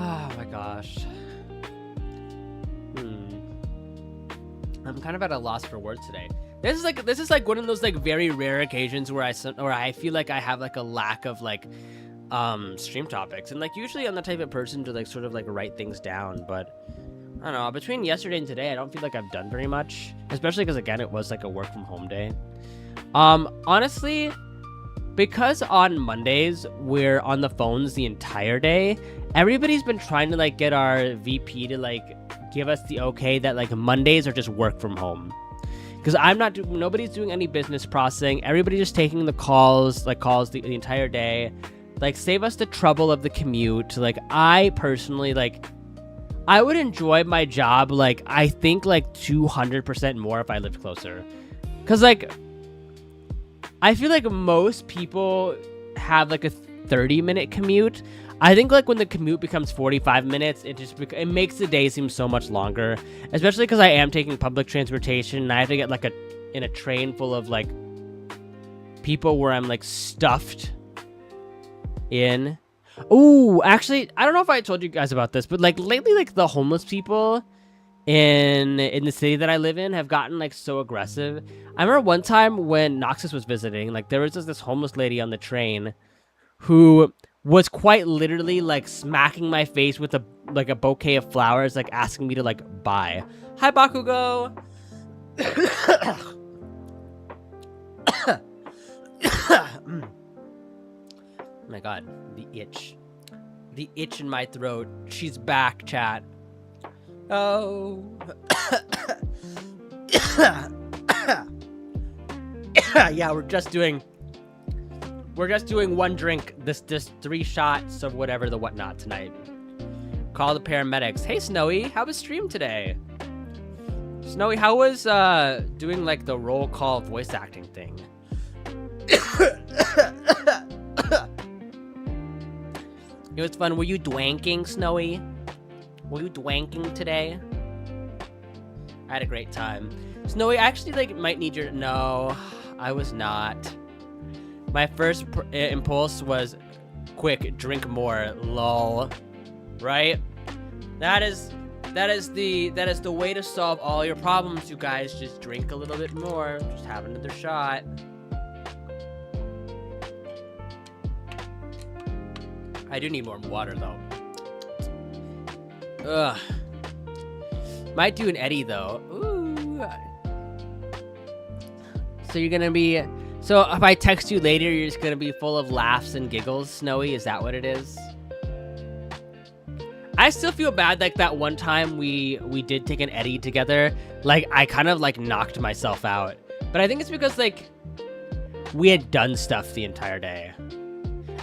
Oh my gosh. I'm kind of at a loss for words today. This is like one of those like very rare occasions where I feel like I have like a lack of like stream topics, and like usually I'm the type of person to like sort of like write things down, but I don't know, between yesterday and today I don't feel like I've done very much, especially because again it was like a work from home day. Honestly, because on Mondays we're on the phones the entire day, everybody's been trying to like get our VP to like give us the okay that like Mondays are just work from home. Because nobody's doing any business processing. Everybody's just taking the calls the entire day. Like, save us the trouble of the commute. Like, I personally, like, I would enjoy my job, like, I think, like, 200% more if I lived closer. Because, like, I feel like most people have, like, a 30-minute commute. I think, like, when the commute becomes 45 minutes, it makes the day seem so much longer. Especially because I am taking public transportation, and I have to get, like, in a train full of, like, people where I'm, like, stuffed in. Ooh, actually, I don't know if I told you guys about this, but, like, lately, like, the homeless people in the city that I live in have gotten, like, so aggressive. I remember one time when Noxus was visiting, like, there was just this homeless lady on the train who was quite literally like smacking my face with a bouquet of flowers, like asking me to like buy. Hi, Bakugo. Oh my god, the itch in my throat. She's back, chat. Oh. Yeah, we're just doing one drink, this 3 shots of whatever the whatnot tonight. Call the paramedics. Hey, Snowy, how was stream today? Snowy, how was doing like the roll call voice acting thing? It was fun. Were you dwanking, Snowy? Were you dwanking today? I had a great time. Snowy, I actually like might need your... No, I was not. My first impulse was, quick, drink more, lol. Right? That is the way to solve all your problems, you guys. Just drink a little bit more. Just have another shot. I do need more water, though. Ugh. Might do an Eddie, though. Ooh. So you're gonna be... So if I text you later, you're just gonna be full of laughs and giggles, Snowy? Is that what it is? I still feel bad, like, that one time we did take an Eddie together. Like, I kind of, like, knocked myself out. But I think it's because, like, we had done stuff the entire day.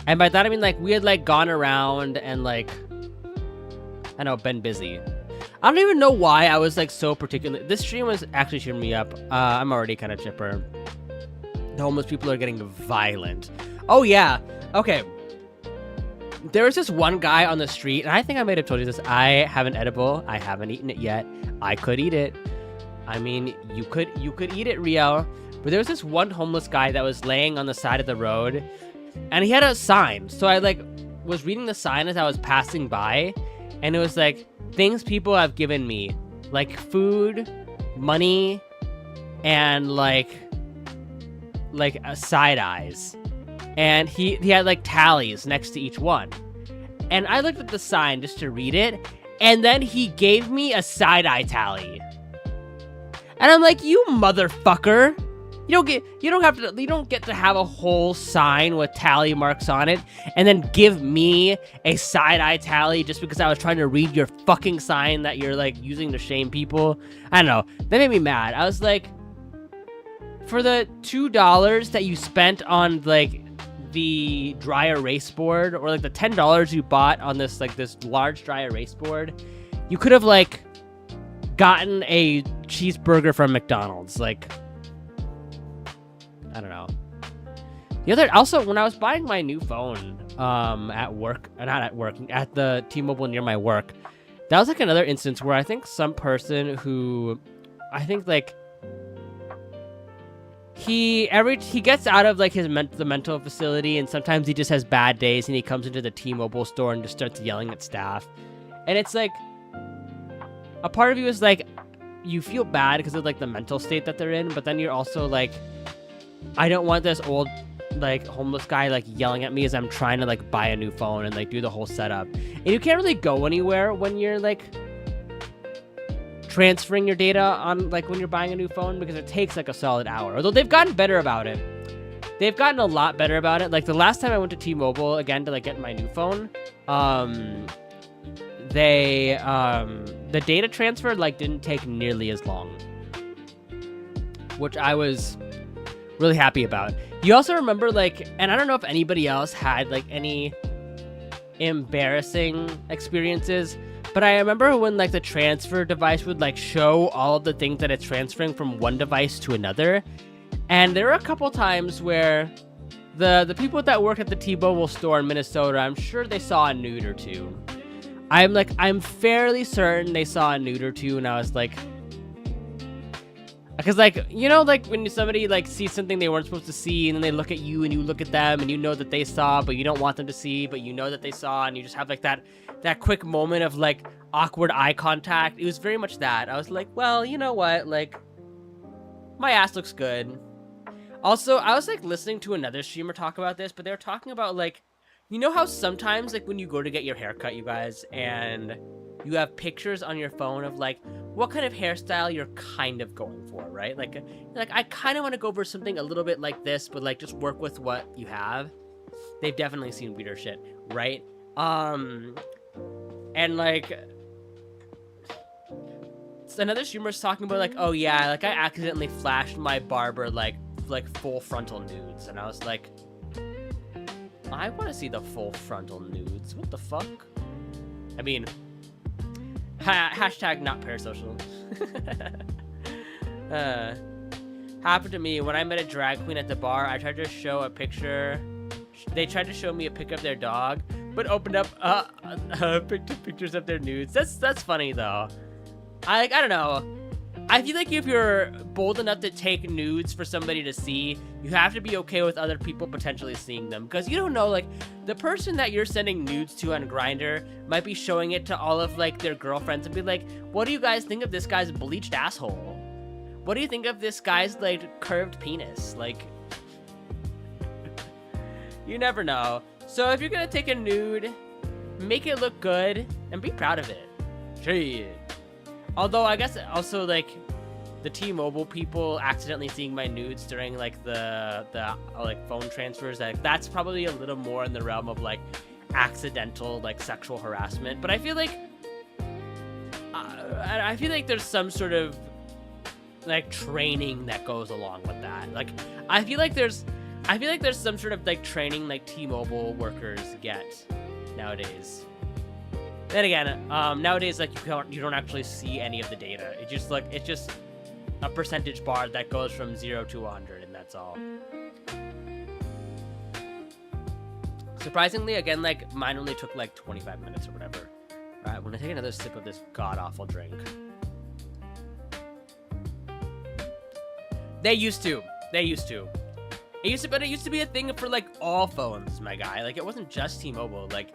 And by that, I mean, like, we had, like, gone around and, like, I know, been busy. I don't even know why I was, like, so particular. This stream was actually cheering me up. I'm already kind of chipper. The homeless people are getting violent. Oh, yeah. Okay. There was this one guy on the street, and I think I might have told you this. I have an edible. I haven't eaten it yet. I could eat it. I mean, you could eat it, Rio. But there was this one homeless guy that was laying on the side of the road, and he had a sign. So I like was reading the sign as I was passing by, and it was like things people have given me, like food, money, and like side eyes. And he had like tallies next to each one. And I looked at the sign just to read it, and then he gave me a side-eye tally. And I'm like, you motherfucker. You don't get to have a whole sign with tally marks on it and then give me a side-eye tally just because I was trying to read your fucking sign that you're like using to shame people. I don't know. That made me mad. I was like, for the $2 that you spent on like the dry erase board, or like the $10 you bought on this like this large dry erase board, you could have like gotten a cheeseburger from McDonald's. Like, I don't know. Also, when I was buying my new phone at work, not at work, at the T-Mobile near my work, that was like another instance where I think some person who I think like he gets out of like the mental facility, and sometimes he just has bad days, and he comes into the T-Mobile store and just starts yelling at staff. And it's like a part of you is like, you feel bad because of like the mental state that they're in, but then you're also like, I don't want this old like homeless guy like yelling at me as I'm trying to like buy a new phone and like do the whole setup. And you can't really go anywhere when you're like transferring your data on like when you're buying a new phone, because it takes like a solid hour. Although they've gotten better about it. They've gotten a lot better about it. Like the last time I went to T-Mobile again to like get my new phone, the data transfer like didn't take nearly as long, which I was really happy about. You also remember like, and I don't know if anybody else had like any embarrassing experiences, but I remember when like the transfer device would like show all of the things that it's transferring from one device to another. And there were a couple times where the people that work at the T-Mobile store in Minnesota, I'm sure they saw a nude or two. I'm fairly certain they saw a nude or two, and I was like, because like, you know, like when somebody like sees something they weren't supposed to see, and then they look at you and you look at them and you know that they saw, but you don't want them to see, but you know that they saw, and you just have like that quick moment of like awkward eye contact. It was very much that. I was like, well, you know what, like my ass looks good. Also, I was like listening to another streamer talk about this, but they were talking about like, you know how sometimes like when you go to get your haircut, you guys, and you have pictures on your phone of like what kind of hairstyle you're kind of going for, right? Like I kind of want to go for something a little bit like this, but like just work with what you have. They've definitely seen weirder shit, right? And like another streamer's talking about like, oh yeah, like I accidentally flashed my barber like full frontal nudes, and I was like, I want to see the full frontal nudes. What the fuck? I mean, hashtag not parasocial. Happened to me when I met a drag queen at the bar. I tried to show a picture. They tried to show me a pic of their dog, but opened up pictures of their nudes. That's funny though. I don't know. I feel like if you're bold enough to take nudes for somebody to see, you have to be okay with other people potentially seeing them. Because you don't know, like, the person that you're sending nudes to on Grindr might be showing it to all of, like, their girlfriends and be like, what do you guys think of this guy's bleached asshole? What do you think of this guy's, like, curved penis? Like, you never know. So if you're gonna take a nude, make it look good and be proud of it. Shit. Although I guess also like the T-Mobile people accidentally seeing my nudes during like the like phone transfers, like that's probably a little more in the realm of like accidental like sexual harassment. But I feel like there's some sort of like training that goes along with that. Like I feel like there's some sort of like training like T-Mobile workers get nowadays. Then again, nowadays, like you don't actually see any of the data. It's just a percentage bar that goes from 0 to 100, and that's all. Surprisingly, again, like mine only took like 25 minutes or whatever. All right, I'm gonna take another sip of this god-awful drink. They used to. They used to. But it used to be a thing for like all phones, my guy. Like it wasn't just T-Mobile. Like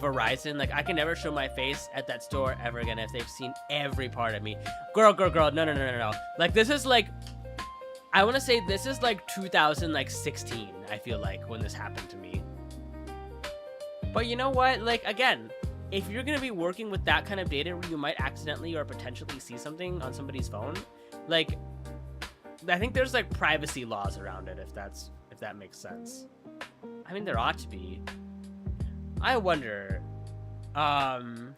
Verizon. Like I can never show my face at that store ever again if they've seen every part of me. Girl. No. Like this is like, I want to say this is like 2016. I feel like when this happened to me. But you know what? Like again, if you're gonna be working with that kind of data where you might accidentally or potentially see something on somebody's phone, like I think there's like privacy laws around it, if that makes sense. I mean, there ought to be. I wonder, because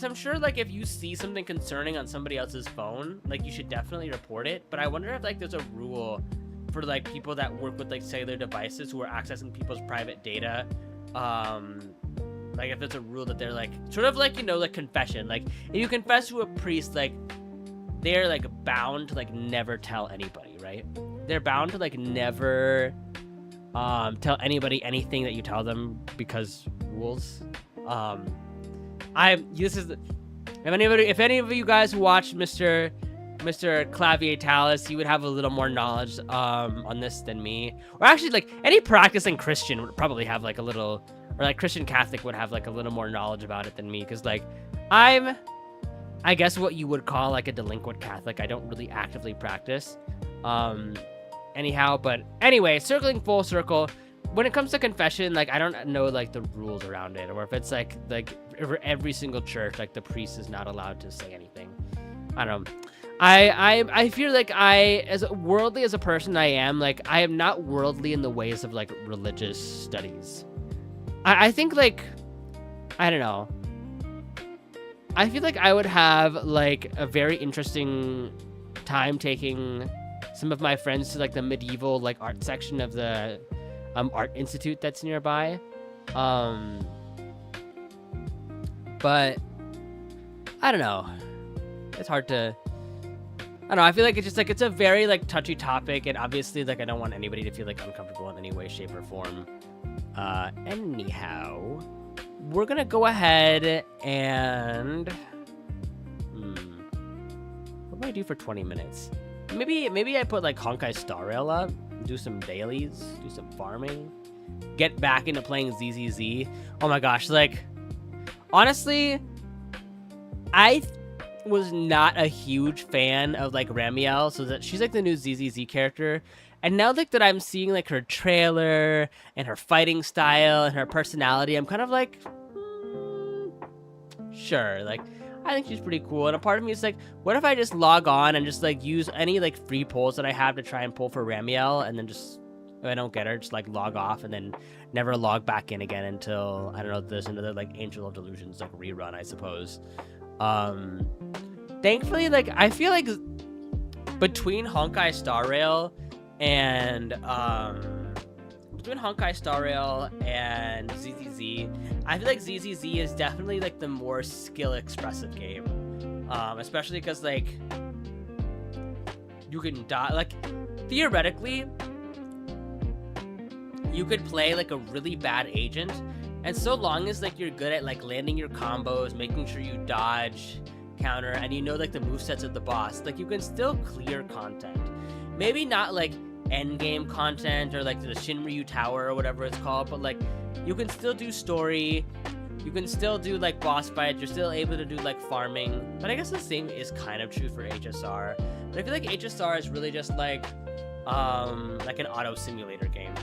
I'm sure like if you see something concerning on somebody else's phone, like you should definitely report it. But I wonder if like there's a rule for like people that work with like cellular devices who are accessing people's private data. Like if there's a rule that they're like sort of like, you know, like confession. Like if you confess to a priest, like they're like bound to like never tell anybody, right? They're bound to like never tell anybody anything that you tell them because rules. If any of you guys watched Mr. Clavier Talus, he would have a little more knowledge on this than me. Or actually, like any practicing Christian would probably have like a little, or like Christian Catholic would have like a little more knowledge about it than me, because like I guess what you would call like a delinquent Catholic. I don't really actively practice. Anyhow, but anyway, circling full circle, when it comes to confession, like I don't know like the rules around it, or if it's like for every single church, like the priest is not allowed to say anything. I don't know. I feel like as worldly as a person I am, like I am not worldly in the ways of like religious studies. I think like, I don't know. I feel like I would have like a very interesting time taking some of my friends to like the medieval like art section of the art institute that's nearby. But I don't know. It's hard to, I don't know. I feel like it's just like, it's a very like touchy topic, and obviously like I don't want anybody to feel like uncomfortable in any way, shape, or form. Anyhow, we're gonna go ahead and what do I do for 20 minutes? Maybe I put like Honkai Star Rail up, do some dailies, do some farming, get back into playing ZZZ. Oh my gosh, like honestly, I was not a huge fan of like Ramiel, so that she's like the new ZZZ character. And now like that I'm seeing like her trailer and her fighting style and her personality, I'm kind of like, sure, like I think she's pretty cool. And a part of me is like, what if I just log on and just like use any like free pulls that I have to try and pull for Ramiel, and then just, if I don't get her, just like log off and then never log back in again until, I don't know, there's another like Angel of Delusions like rerun, I suppose. Thankfully, like I feel like between Honkai Star Rail and ZZZ, I feel like ZZZ is definitely like the more skill expressive game, especially because like you can die, like theoretically you could play like a really bad agent, and so long as like you're good at like landing your combos, making sure you dodge, counter, and you know like the movesets of the boss, like you can still clear content. Maybe not like end game content or like the Shinryu Tower or whatever it's called, but like you can still do story, you can still do like boss fights, you're still able to do like farming. But I guess the same is kind of true for HSR. But I feel like HSR is really just like an auto simulator game.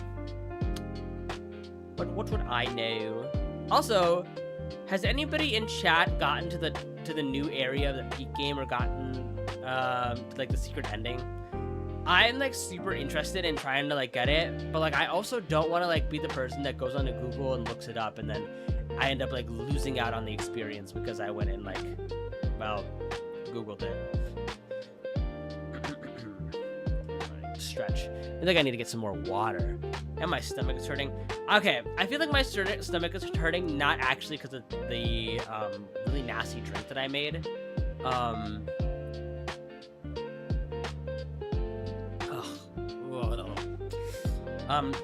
But what would I know? Also, has anybody in chat gotten to the new area of the peak game, or gotten like the secret ending? I'm like super interested in trying to like get it, but like I also don't want to like be the person that goes onto Google and looks it up, and then I end up like losing out on the experience because I went and like, well, Googled it. Stretch. I think I need to get some more water. And my stomach is hurting. Okay, I feel like my stomach is hurting not actually because of the really nasty drink that I made.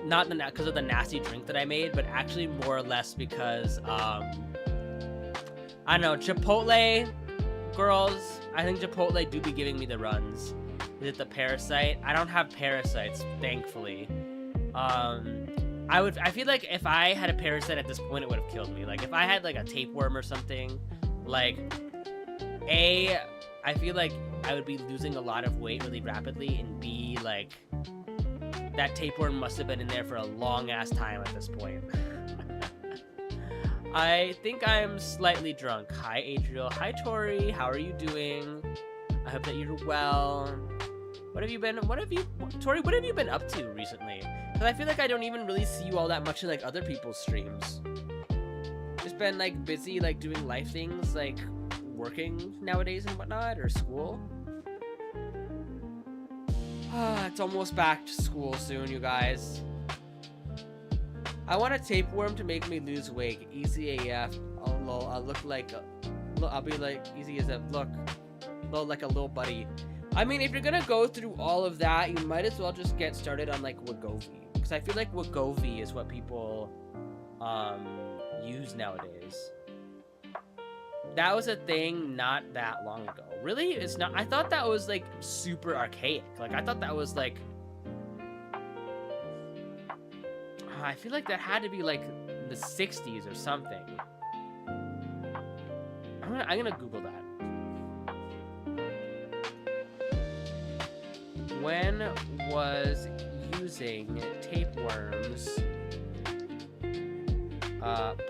Not because of the nasty drink that I made, but actually more or less because I don't know, Chipotle girls. I think Chipotle do be giving me the runs. Is it the parasite? I don't have parasites, thankfully. I feel like if I had a parasite at this point, it would have killed me. Like, if I had, like, a tapeworm or something, like, I feel like I would be losing a lot of weight really rapidly, and B, like, that tapeworm must have been in there for a long-ass time at this point. I think I'm slightly drunk. Hi, Adriel. Hi, Tori. How are you doing? I hope that you're well. Tori, what have you been up to recently? Because I feel like I don't even really see you all that much in, like, other people's streams. Just been, like, busy, like, doing life things, like, working nowadays and whatnot, or school. It's almost back to school soon, you guys. I want a tapeworm to make me lose weight. Easy AF. Oh, lol. I'll be like, easy as a look. Like a little buddy. I mean, if you're gonna go through all of that, you might as well just get started on, like, Wegovy. Because I feel like Wegovy is what people use nowadays. That was a thing not that long ago. Really? It's not. I thought that was, like, super archaic. Like, I thought that was, like... I feel like that had to be, like, the 60s or something. I'm gonna Google that. When was using tapeworms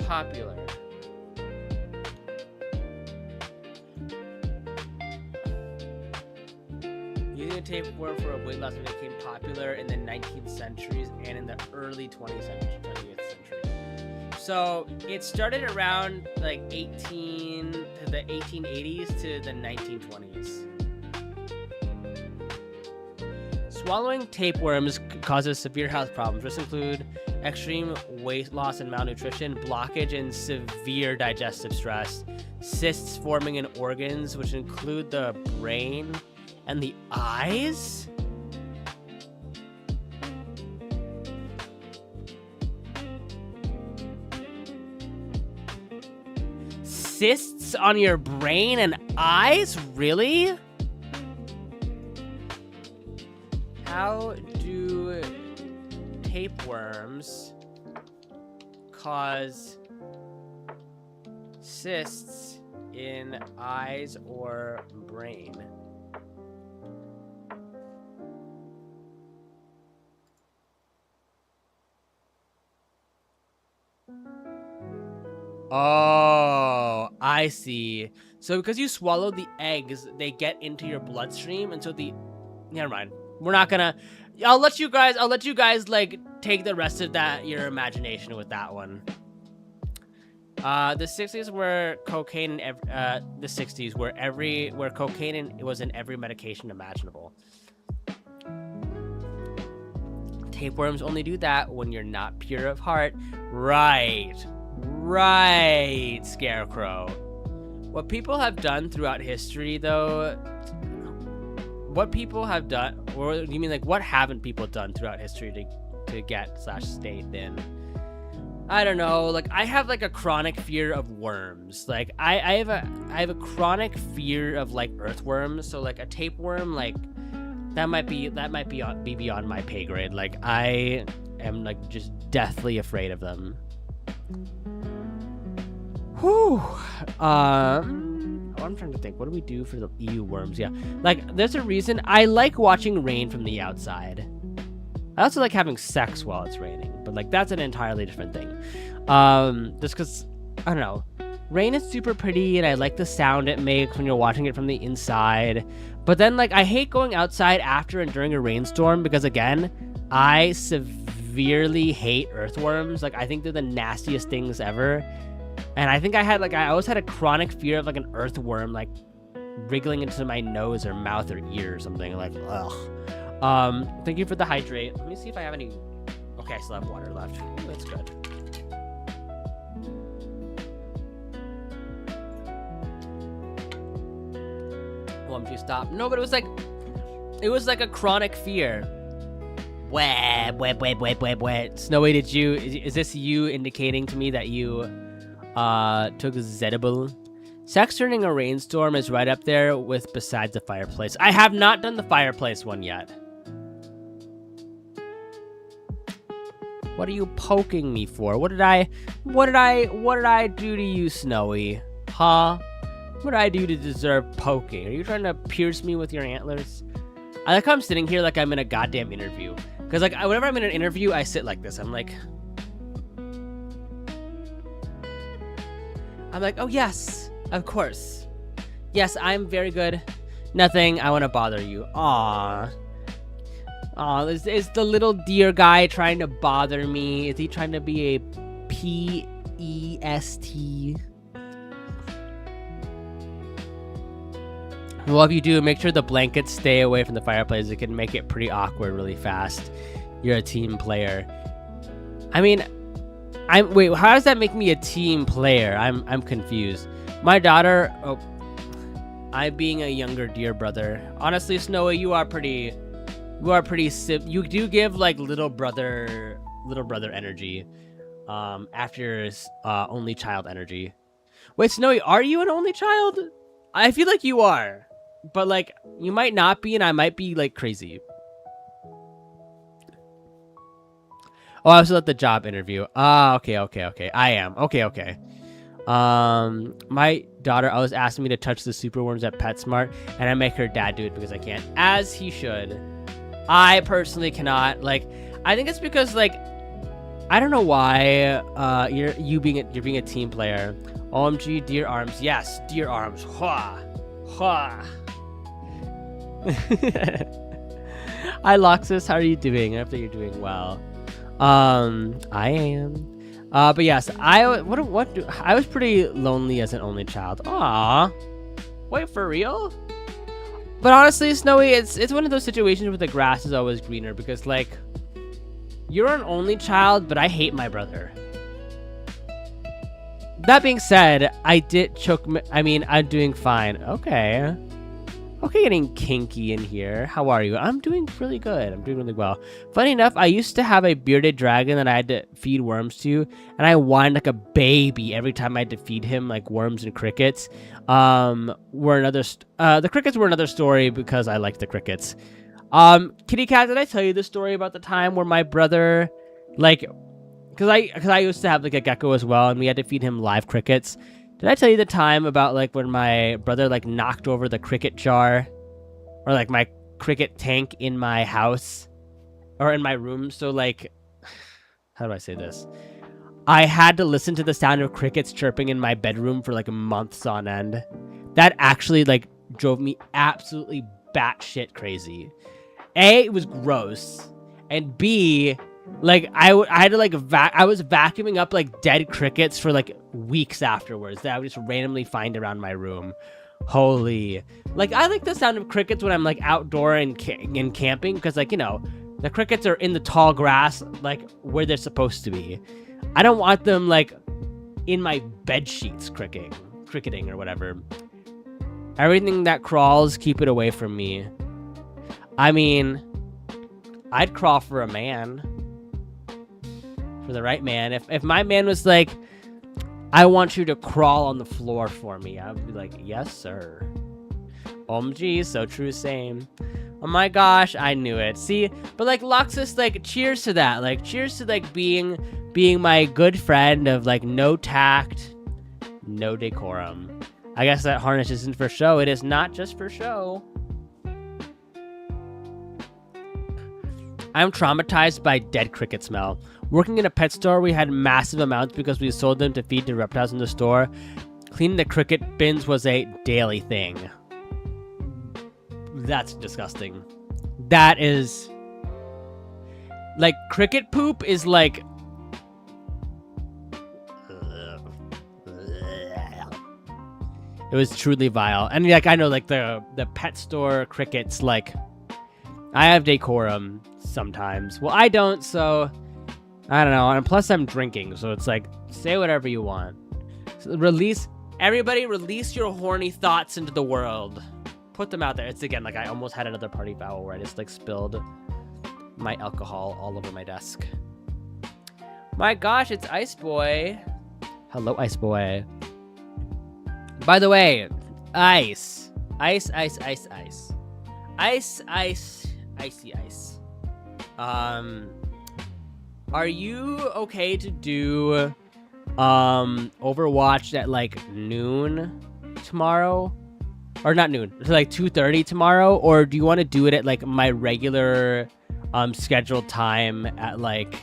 popular? Using a tapeworm for a weight loss became popular in the 19th centuries and in the early 20th century. So it started around like the 1880s to the 1920s. Swallowing tapeworms causes severe health problems. This include extreme weight loss and malnutrition, blockage and severe digestive stress, cysts forming in organs, which include the brain and the eyes. Cysts on your brain and eyes? Really? How do tapeworms cause cysts in eyes or brain? Oh, I see. So because you swallow the eggs, they get into your bloodstream, and so never mind. We're not gonna. I'll let you guys like take the rest of that your imagination with that one. The 60s were cocaine in the 60s where cocaine was in every medication imaginable. Tapeworms only do that when you're not pure of heart. Right, Scarecrow. What people have done throughout history, though, or you mean like what haven't people done throughout history to get/stay thin? I don't know. Like I have like a chronic fear of worms. Like I have a chronic fear of like earthworms. So like a tapeworm, like that might be beyond my pay grade. Like I am like just deathly afraid of them. Whew. I'm trying to think. What do we do for the EU worms? Yeah, like there's a reason I like watching rain from the outside. I also like having sex while it's raining, but like that's an entirely different thing. Just because I don't know, rain is super pretty, and I like the sound it makes when you're watching it from the inside. But then like I hate going outside after and during a rainstorm because again, I severely hate earthworms. Like I think they're the nastiest things ever. And I think I always had a chronic fear of like an earthworm like wriggling into my nose or mouth or ear or something. Like, ugh. Thank you for the hydrate. Let me see if I have any. Okay, I still have water left. Ooh, that's good. OMG, stop. No, but it was like a chronic fear. Wet. Snowy, is this you indicating to me that you took Zedible Sex during a rainstorm is right up there with besides the fireplace. I have not done the fireplace one yet. What are you poking me for? What did I do to you, Snowy? Huh? What did I do to deserve poking? Are you trying to pierce me with your antlers? I like how I'm sitting here like I'm in a goddamn interview. Because like whenever I'm in an interview, I sit like this. I'm like, oh yes, of course. Yes, I'm very good. Nothing, I want to bother you. Aww. Aw, is the little deer guy trying to bother me? Is he trying to be a P-E-S-T? Well, if you do, make sure the blankets stay away from the fireplace. It can make it pretty awkward really fast. You're a team player. I mean, wait, how does that make me a team player? I'm confused. My daughter, I'm being a younger dear brother. Honestly, Snowy, you do give like little brother energy, after only child energy. Wait, Snowy, are you an only child? I feel like you are, but like you might not be, and I might be like crazy. Oh, I was at the job interview. Okay. I am. Okay. My daughter always asks me to touch the super worms at PetSmart, and I make her dad do it because I can't, as he should. I personally cannot. Like, I think it's because like I don't know why. You're being a team player. OMG, deer arms. Yes, deer arms. Hua, hua. Hi, Loxus. How are you doing? I hope that you're doing well. I am. But yes, I was pretty lonely as an only child. Aw. Wait, for real? But honestly, Snowy, it's one of those situations where the grass is always greener because, like, you're an only child, but I hate my brother. That being said, I'm doing fine. Okay, getting kinky in here. How are you? I'm doing really good. I'm doing really well. Funny enough, I used to have a bearded dragon that I had to feed worms to, and I whined like a baby every time I had to feed him like worms and crickets. The crickets were another story because I liked the crickets. Kitty Cat, did I tell you the story about the time where my brother, like, because I used to have like a gecko as well, and we had to feed him live crickets. Did I tell you the time about like when my brother like knocked over the cricket jar, or like my cricket tank in my house or in my room? So like, how do I say this? I had to listen to the sound of crickets chirping in my bedroom for like months on end. That actually like drove me absolutely batshit crazy. A, it was gross, and B, like I had to like I was vacuuming up like dead crickets for like weeks afterwards that I would just randomly find around my room. Holy, like I like the sound of crickets when I'm like outdoor and camping, because like, you know, the crickets are in the tall grass like where they're supposed to be. I don't want them like in my bed sheets cricketing or whatever. Everything that crawls, keep it away from me. I mean, I'd crawl for a man. For the right man. If my man was like, I want you to crawl on the floor for me, I would be like, yes, sir. OMG, so true, same. Oh my gosh, I knew it. See, but like Loxus, like, cheers to that. Like, cheers to like being my good friend of like no tact, no decorum. I guess that harness isn't for show. It is not just for show. I'm traumatized by dead cricket smell. Working in a pet store, we had massive amounts because we sold them to feed to reptiles in the store. Cleaning the cricket bins was a daily thing. That's disgusting. That is... like, cricket poop is like... it was truly vile. And like, I know like the pet store crickets, like... I have decorum sometimes. Well, I don't, so... I don't know. And plus I'm drinking, so it's like, say whatever you want. So everybody release your horny thoughts into the world. Put them out there. It's again, like I almost had another party foul where I just like spilled my alcohol all over my desk. My gosh, it's Ice Boy. Hello, Ice Boy. By the way, ice. Ice, ice, ice, ice. Ice, ice, icy ice. Are you okay to do Overwatch at like noon tomorrow? Or not noon, it's like 2:30 tomorrow, or do you want to do it at like my regular scheduled time at like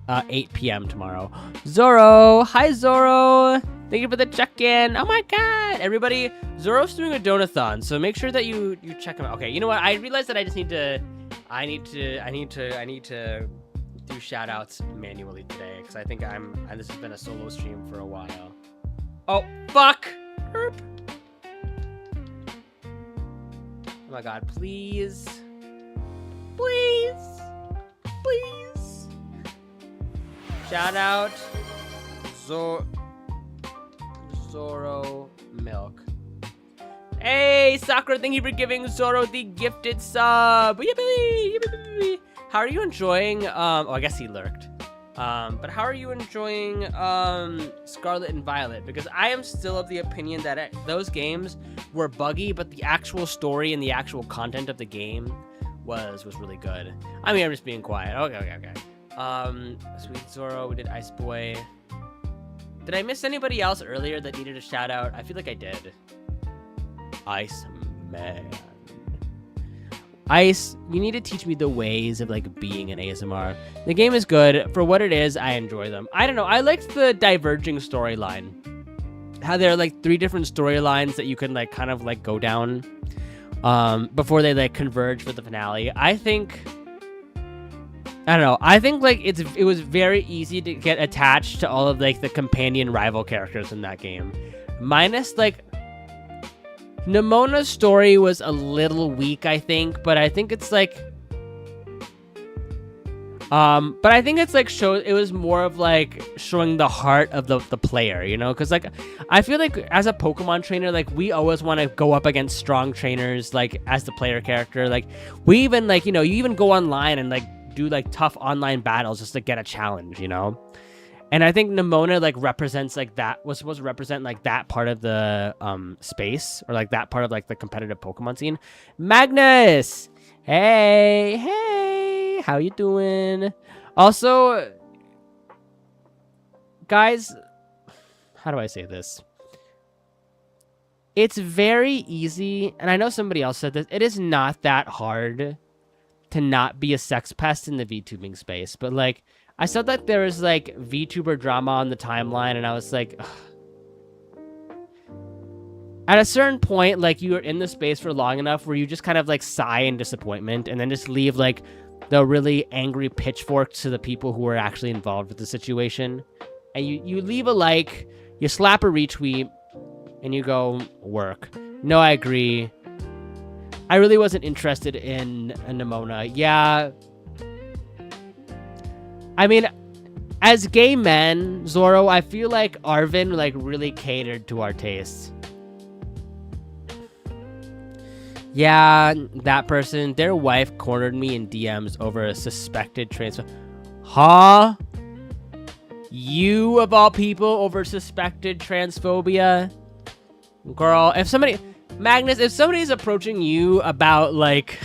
8 p.m. tomorrow? Zoro, hi Zoro. Thank you for the check-in. Oh my god, everybody! Zoro's doing a donathon, so make sure that you check him out. Okay, you know what? I realized that I just need to, I need to do shout-outs manually today because I think this has been a solo stream for a while. Oh fuck! Herp. Oh my god! Please, please, please! Shout out, Zoro Milk. Hey, Sakura, thank you for giving Zoro the gifted sub. How are you enjoying, oh, I guess he lurked. But how are you enjoying Scarlet and Violet? Because I am still of the opinion that those games were buggy, but the actual story and the actual content of the game was really good. I mean, I'm just being quiet. Okay. Sweet Zoro, we did Ice Boy. Did I miss anybody else earlier that needed a shout out? I feel like I did. Ice Man. Ice, you need to teach me the ways of like being an ASMR. The game is good. For what it is, I enjoy them. I don't know. I liked the diverging storyline. How there are like 3 different storylines that you can like kind of like go down before they like converge for the finale. I don't know. I think like it was very easy to get attached to all of like the companion rival characters in that game. Minus like Nemona's story was a little weak, I think, but I think it's like it was more of like showing the heart of the player, you know? Because like I feel like as a Pokemon trainer, like we always want to go up against strong trainers, like as the player character. Like we even like, you know, you even go online and like do like tough online battles just to get a challenge, you know? And I think Nemona like represents like that, was supposed to represent like that part of the space, or like that part of like the competitive Pokemon scene. Magnus, hey, how you doing? Also, guys, how do I say this? It's very easy, and I know somebody else said this, it is not that hard to not be a sex pest in the VTubing space, but like I saw that there was like VTuber drama on the timeline, and I was like, ugh. At a certain point, like you're in the space for long enough where you just kind of like sigh in disappointment and then just leave like the really angry pitchforks to the people who are actually involved with the situation. And you leave a like, you slap a retweet, and you go, work. No, I agree. I really wasn't interested in a Nemona. Yeah. I mean, as gay men, Zoro, I feel like Arvin like really catered to our tastes. Yeah, that person, their wife cornered me in DMs over a suspected transfer. Huh? You, of all people, over suspected transphobia? Girl, if somebody... Magnus, if somebody's approaching you about, like...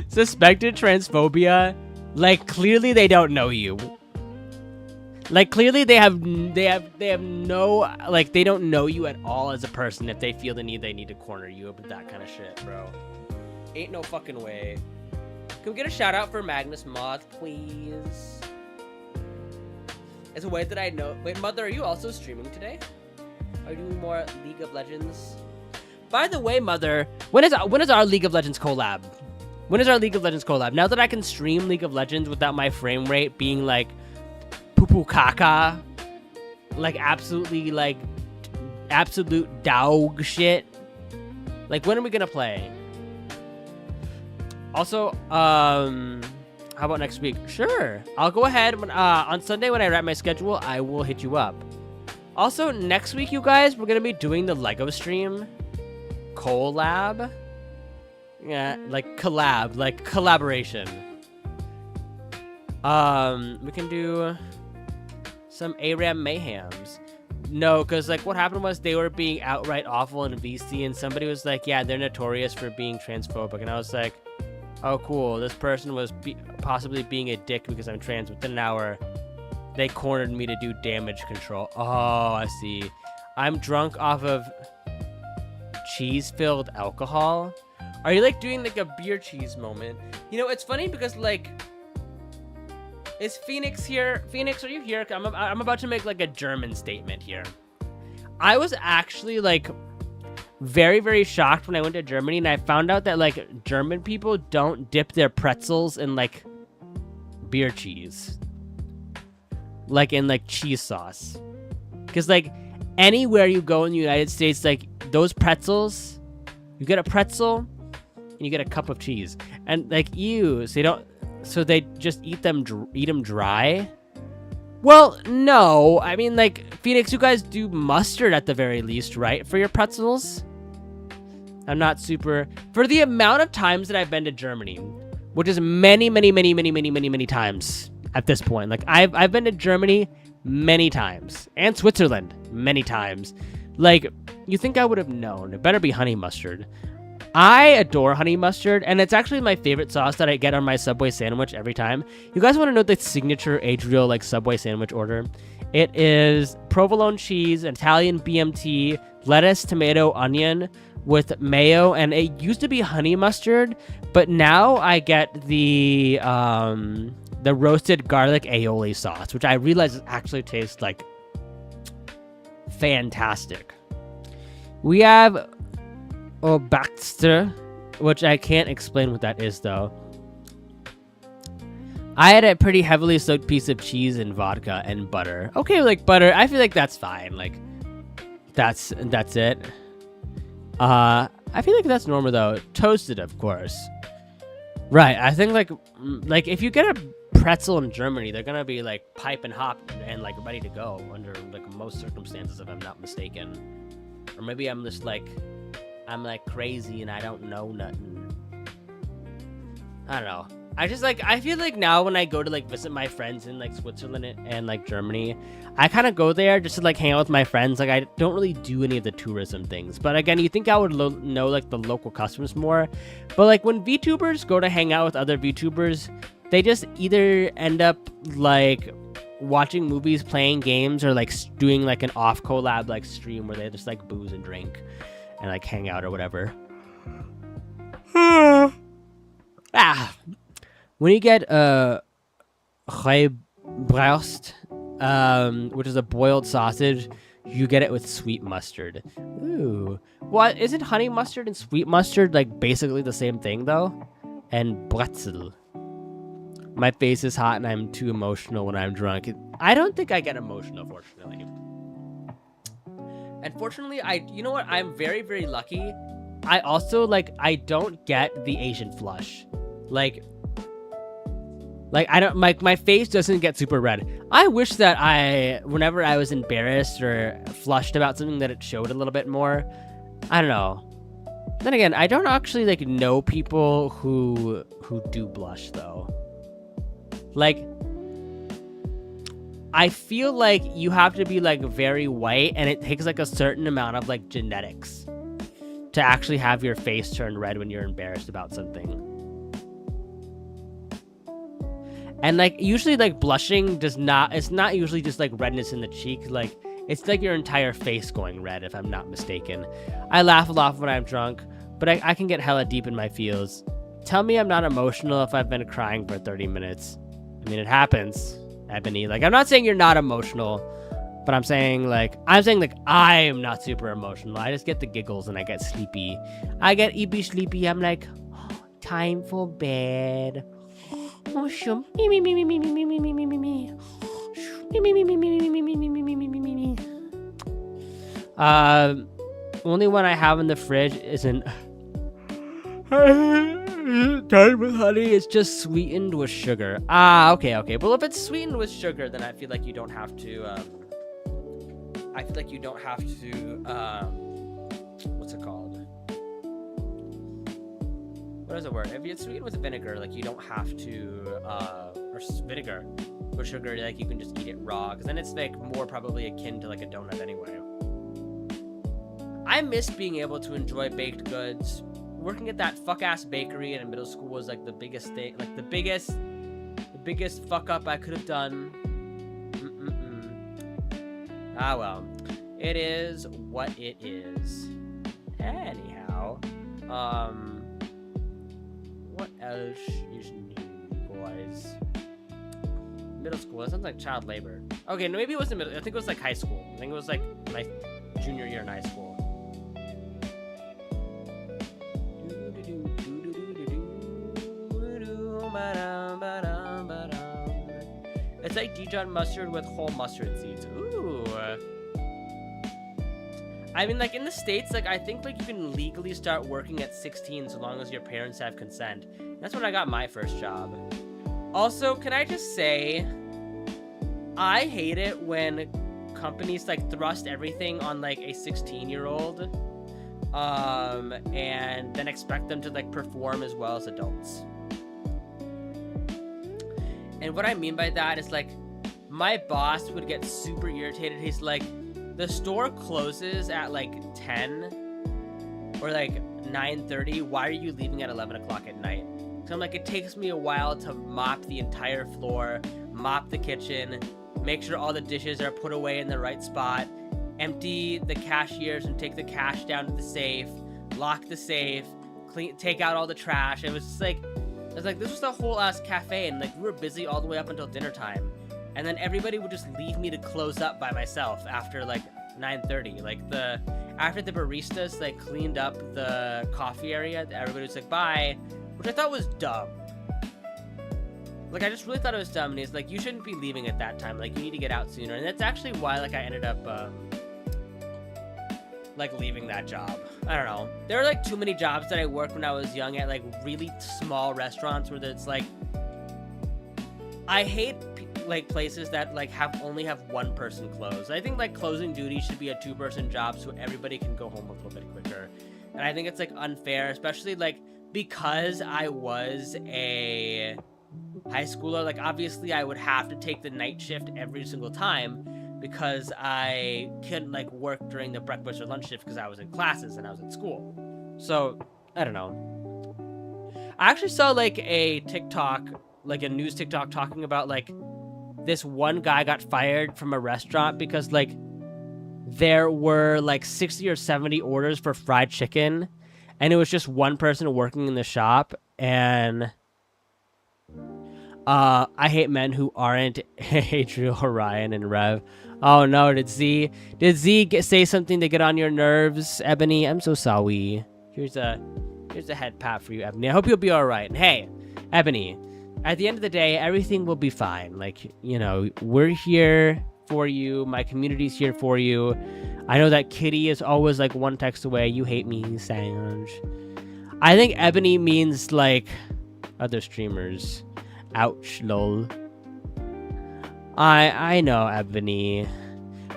suspected transphobia, like, clearly they don't know you. Like, clearly they have no... Like, they don't know you at all as a person if they feel the need they need to corner you about that kind of shit, bro. Ain't no fucking way. Can we get a shout out for Magnus Moth, please? It's a way that I know... Wait, Mother, are you also streaming today? Are you doing more League of Legends? By the way, Mother, when is our League of Legends collab? When is our League of Legends collab? Now that I can stream League of Legends without my frame rate being like poo-poo caca, like absolutely like absolute dog shit. Like, when are we gonna play? Also, how about next week? Sure, I'll go ahead when, on Sunday when I write my schedule, I will hit you up. Also, next week, you guys, we're gonna be doing the Lego stream collab. Yeah, like collab, like collaboration. We can do some ARAM mayhems. No, because like what happened was they were being outright awful in VC, and somebody was like, yeah, they're notorious for being transphobic, and I was like, oh cool, this person was possibly being a dick because I'm trans. Within an hour, they cornered me to do damage control. Oh, I see. I'm drunk off of cheese-filled alcohol. Are you like doing like a beer cheese moment? You know, it's funny because like, is Phoenix here? Phoenix, are you here? I'm about to make like a German statement here. I was actually like very, very shocked when I went to Germany and I found out that like German people don't dip their pretzels in like beer cheese. Like in like cheese sauce. Because like anywhere you go in the United States, like those pretzels, you get a pretzel and you get a cup of cheese. And like, ew, so they just eat them dry? Well, no. I mean, like, Phoenix, you guys do mustard at the very least, right? For your pretzels? I'm not super... For the amount of times that I've been to Germany, which is many, many, many, many, many, many, many times at this point. Like, I've been to Germany many times. And Switzerland many times. Like, you think I would have known. It better be honey mustard. I adore honey mustard, and it's actually my favorite sauce that I get on my Subway sandwich every time. You guys want to know the signature Adriel like Subway sandwich order? It is provolone cheese, Italian BMT, lettuce, tomato, onion with mayo, and it used to be honey mustard, but now I get the roasted garlic aioli sauce, which I realize actually tastes like fantastic. We have Baxter, which I can't explain what that is though. I had a pretty heavily soaked piece of cheese and vodka and butter. Okay, like butter, I feel like that's fine. Like that's it. I feel like that's normal though. Toasted, of course. Right, I think like if you get a pretzel in Germany, they're gonna be like pipe and hop and like ready to go under like most circumstances, if I'm not mistaken. Or maybe I'm just like I'm like crazy and I don't know nothing. I don't know. I feel like now when I go to like visit my friends in like Switzerland and like Germany, I kind of go there just to like hang out with my friends. Like I don't really do any of the tourism things. But again, you think I would know like the local customs more. But like when VTubers go to hang out with other VTubers, they just either end up like watching movies, playing games, or like doing like an off collab like stream where they just like booze and drink and like hang out or whatever. When you get Rijbrost, which is a boiled sausage, you get it with sweet mustard. Ooh. Well, isn't honey mustard and sweet mustard like basically the same thing though? And bretzel. My face is hot and I'm too emotional when I'm drunk. I don't think I get emotional, fortunately. And fortunately, you know what? I'm very, very lucky. I also, like, I don't get the Asian flush. Like I don't, my face doesn't get super red. I wish that whenever I was embarrassed or flushed about something, that it showed a little bit more. I don't know. Then again, I don't actually, like, know people who do blush, though. Like, I feel like you have to be like very white, and it takes like a certain amount of like genetics to actually have your face turn red when you're embarrassed about something. And like usually like blushing it's not usually just like redness in the cheek. Like it's like your entire face going red, if I'm not mistaken. I laugh a lot when I'm drunk, but I can get hella deep in my feels. Tell me I'm not emotional if I've been crying for 30 minutes. I mean, it happens. Ebony, like, I'm not saying you're not emotional, but I'm saying like I'm not super emotional. I just get the giggles and I get sleepy. I get sleepy. I'm like, oh, time for bed. Only one I have in the fridge isn't Tart with honey. It's just sweetened with sugar. Okay. Well, if it's sweetened with sugar, then I feel like you don't have to. What's it called? What is the word? If it's sweetened with vinegar, like you don't have to or vinegar with sugar, like you can just eat it raw, because then it's like more probably akin to like a donut anyway. I miss being able to enjoy baked goods. Working at that fuck-ass bakery in middle school was like the biggest thing, like the biggest fuck up I could have done. Ah well, it is what it is. Anyhow, what else is new, boys? Middle school, that sounds like child labor. Okay, no, maybe it wasn't middle, I think it was like high school. I think it was like my junior year in high school. It's like Dijon mustard with whole mustard seeds. Ooh. I mean, like in the States, like I think like you can legally start working at 16 so long as your parents have consent. That's when I got my first job. Also, can I just say, I hate it when companies like thrust everything on like a 16-year-old, and then expect them to like perform as well as adults. And what I mean by that is like, my boss would get super irritated. He's like, the store closes at like 10 or like 9:30. Why are you leaving at 11 o'clock at night? So I'm like, it takes me a while to mop the entire floor, mop the kitchen, make sure all the dishes are put away in the right spot, empty the cashiers and take the cash down to the safe, lock the safe, clean, take out all the trash. It was just like, this was the whole ass cafe, and like we were busy all the way up until dinner time, and then everybody would just leave me to close up by myself after like 9:30. Like after the baristas like cleaned up the coffee area, everybody was like bye, which I thought was dumb. Like I just really thought it was dumb, and he's like, you shouldn't be leaving at that time. Like you need to get out sooner, and that's actually why like I ended up like leaving that job. I don't know. There are like too many jobs that I worked when I was young at like really small restaurants where it's like, I hate like places that like only have one person close. I think like closing duty should be a 2-person job so everybody can go home a little bit quicker. And I think it's like unfair, especially like because I was a high schooler. Like obviously I would have to take the night shift every single time, because I couldn't like work during the breakfast or lunch shift because I was in classes and I was at school. So I don't know. I actually saw like a TikTok, like a news TikTok talking about like this one guy got fired from a restaurant because like there were like 60 or 70 orders for fried chicken, and it was just one person working in the shop. And I hate men who aren't Adriel, Orion, and Rev. Oh no, did Z say something to get on your nerves, Ebony? I'm so sorry. Here's a head pat for you, Ebony. I hope you'll be all right. And hey, Ebony, at the end of the day, everything will be fine. Like, you know, we're here for you. My community's here for you. I know that Kitty is always like one text away. You hate me, Sange. I think Ebony means like other streamers. Ouch, lol. I know, Ebony.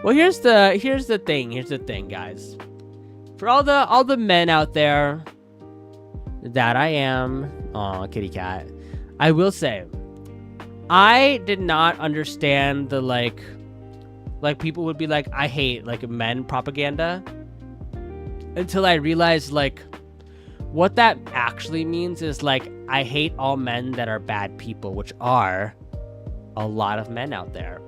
Well, here's the thing, guys. For all the men out there that I am, aw, kitty cat, I will say, I did not understand the like people would be like, I hate like men propaganda, until I realized like what that actually means is like, I hate all men that are bad people, which are a lot of men out there.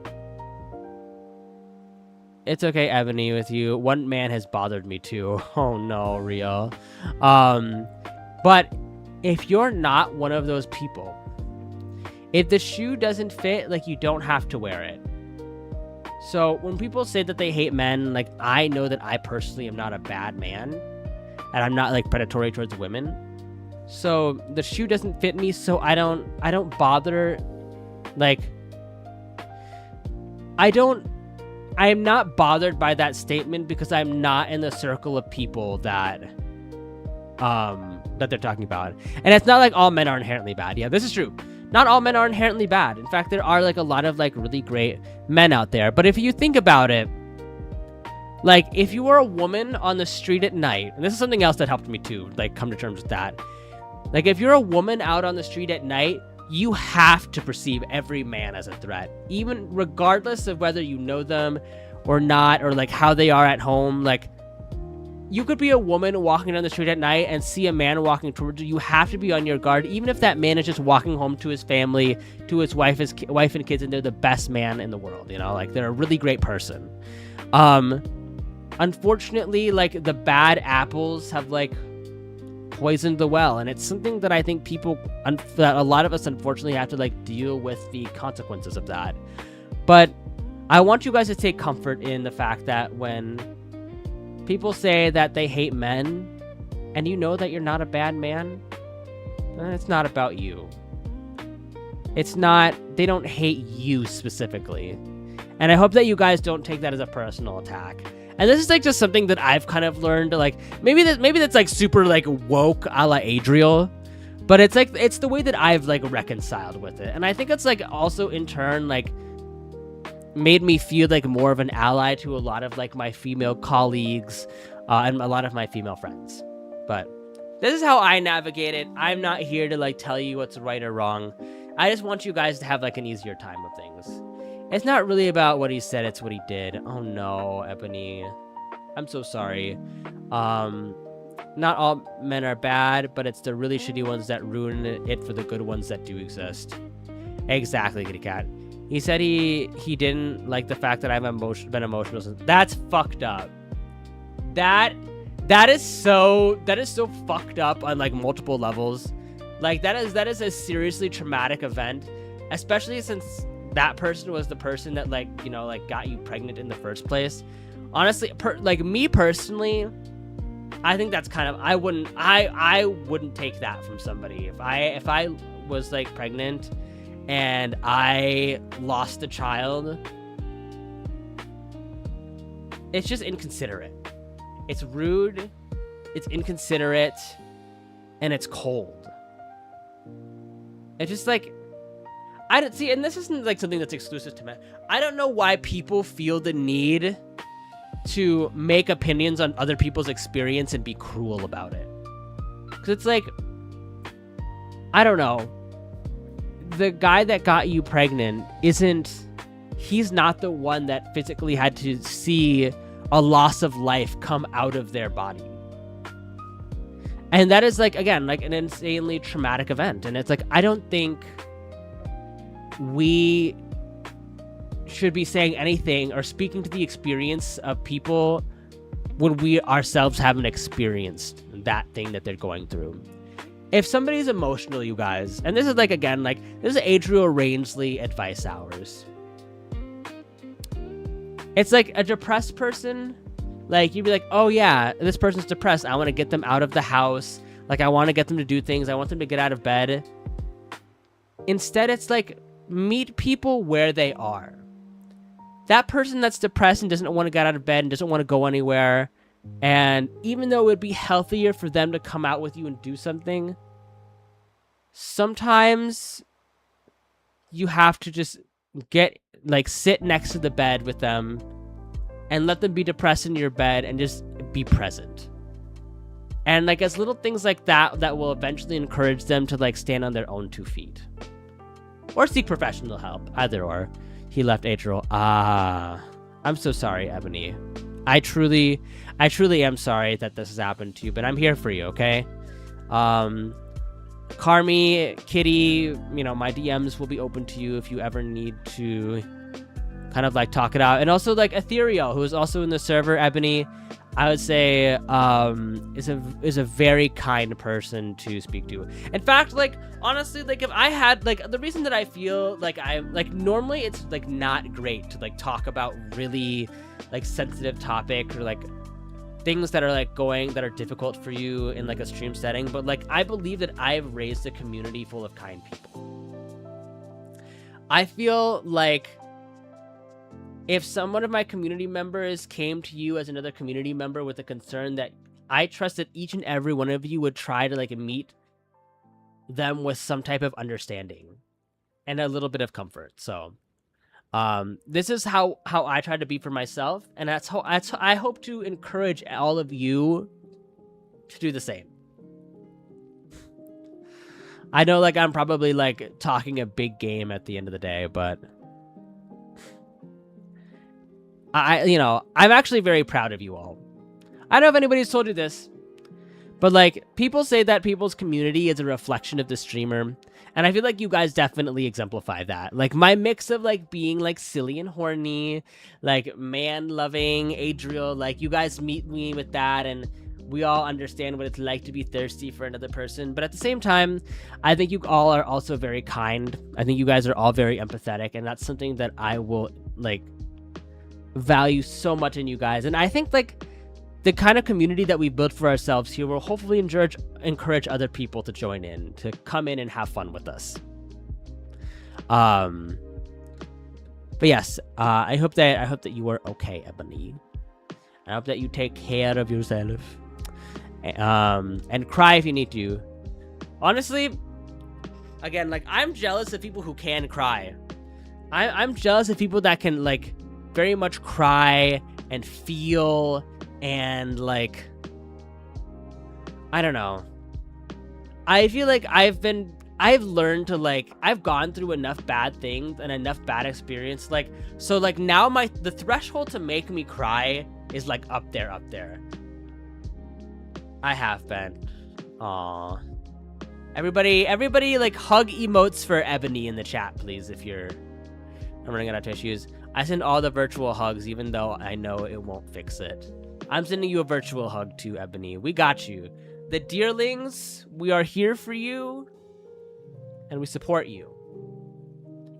It's okay, Ebony, with you. One man has bothered me too. Oh no, Rio. But if you're not one of those people, if the shoe doesn't fit, like, you don't have to wear it. So when people say that they hate men, like, I know that I personally am not a bad man, and I'm not like predatory towards women. So the shoe doesn't fit me, so I don't bother. Like, I am not bothered by that statement because I'm not in the circle of people that they're talking about. And it's not like all men are inherently bad. Yeah, this is true. Not all men are inherently bad. In fact, there are like a lot of like really great men out there. But if you think about it, like if you were a woman on the street at night, and this is something else that helped me too, like come to terms with that. Like if you're a woman out on the street at night, you have to perceive every man as a threat, even regardless of whether you know them or not, or like how they are at home. Like, you could be a woman walking down the street at night and see a man walking towards you. You have to be on your guard, even if that man is just walking home to his family, to his wife and kids, and they're the best man in the world, you know, like they're a really great person. Unfortunately, like, the bad apples have like poisoned the well, and it's something that I think that a lot of us unfortunately have to like deal with the consequences of that. But I want you guys to take comfort in the fact that when people say that they hate men, and you know that you're not a bad man, it's not about you. It's not, they don't hate you specifically. And I hope that you guys don't take that as a personal attack. And this is like just something that I've kind of learned, like, maybe that's like super like woke a la Adriel, but it's like, it's the way that I've like reconciled with it. And I think it's like also in turn like made me feel like more of an ally to a lot of like my female colleagues and a lot of my female friends. But this is how I navigate it. I'm not here to like tell you what's right or wrong. I just want you guys to have like an easier time with things. It's not really about what he said, it's what he did. Oh no, Ebony. I'm so sorry. Not all men are bad, but it's the really shitty ones that ruin it for the good ones that do exist. Exactly, Kitty Cat. He said he didn't like the fact that I've been emotional since. That's fucked up. That is so fucked up on like multiple levels. Like that is a seriously traumatic event, especially since that person was the person that like, you know, like got you pregnant in the first place. Honestly, like me personally, I think that's kind of, I wouldn't take that from somebody. If I was like pregnant and I lost a child, it's just inconsiderate. It's rude, it's inconsiderate, and it's cold. It's just like, I don't see, and this isn't like something that's exclusive to men. I don't know why people feel the need to make opinions on other people's experience and be cruel about it. Because it's like, I don't know. The guy that got you pregnant he's not the one that physically had to see a loss of life come out of their body. And that is like, again, like an insanely traumatic event. And it's like, I don't think we should be saying anything or speaking to the experience of people when we ourselves haven't experienced that thing that they're going through. If somebody's emotional, you guys, and this is like, again, like, this is Adriel Rangeley advice hours. It's like a depressed person, like, you'd be like, oh yeah, this person's depressed. I want to get them out of the house. Like, I want to get them to do things. I want them to get out of bed. Instead, it's like, meet people where they are. That person that's depressed and doesn't want to get out of bed and doesn't want to go anywhere, and even though it would be healthier for them to come out with you and do something, sometimes you have to just sit next to the bed with them and let them be depressed in your bed and just be present. And like, it's little things like that that will eventually encourage them to like stand on their own 2 feet. Or seek professional help. Either or. He left Adriel. I'm so sorry, Ebony. I truly am sorry that this has happened to you, but I'm here for you, okay? Carmi, Kitty, you know, my DMs will be open to you if you ever need to kind of like talk it out. And also like Ethereal, who is also in the server, Ebony, I would say is a very kind person to speak to. In fact, like, honestly, like, if I had, like, the reason that I feel like I'm, like, normally it's, like, not great to, like, talk about really, like, sensitive topic or, like, things that are, like, that are difficult for you in, like, a stream setting. But, like, I believe that I've raised a community full of kind people. I feel like if someone of my community members came to you as another community member with a concern, that I trust that each and every one of you would try to like meet them with some type of understanding and a little bit of comfort. So this is how I try to be for myself, and that's how I hope to encourage all of you to do the same. I know, like, I'm probably, like, talking a big game at the end of the day, but I'm actually very proud of you all. I don't know if anybody's told you this, but, like, people say that people's community is a reflection of the streamer, and I feel like you guys definitely exemplify that. Like, my mix of, like, being, like, silly and horny, like, man-loving, Adriel, like, you guys meet me with that, and we all understand what it's like to be thirsty for another person. But at the same time, I think you all are also very kind. I think you guys are all very empathetic, and that's something that I will, like, value so much in you guys. And I think, like, the kind of community that we built for ourselves here will hopefully encourage other people to join in, to come in and have fun with us. But yes, I hope that you are okay, Ebony. I hope that you take care of yourself. And cry if you need to. Honestly, again, like, I'm jealous of people who can cry. I'm jealous of people that can, like, very much cry and feel and, like, I don't know. I feel like I've learned to, like, I've gone through enough bad things and enough bad experience, like, so, like, now the threshold to make me cry is, like, up there. I have been. Aww. Everybody, like, hug emotes for Ebony in the chat, please, if you're... I'm running out of tissues. I send all the virtual hugs, even though I know it won't fix it. I'm sending you a virtual hug too, Ebony. We got you. The dearlings, we are here for you, and we support you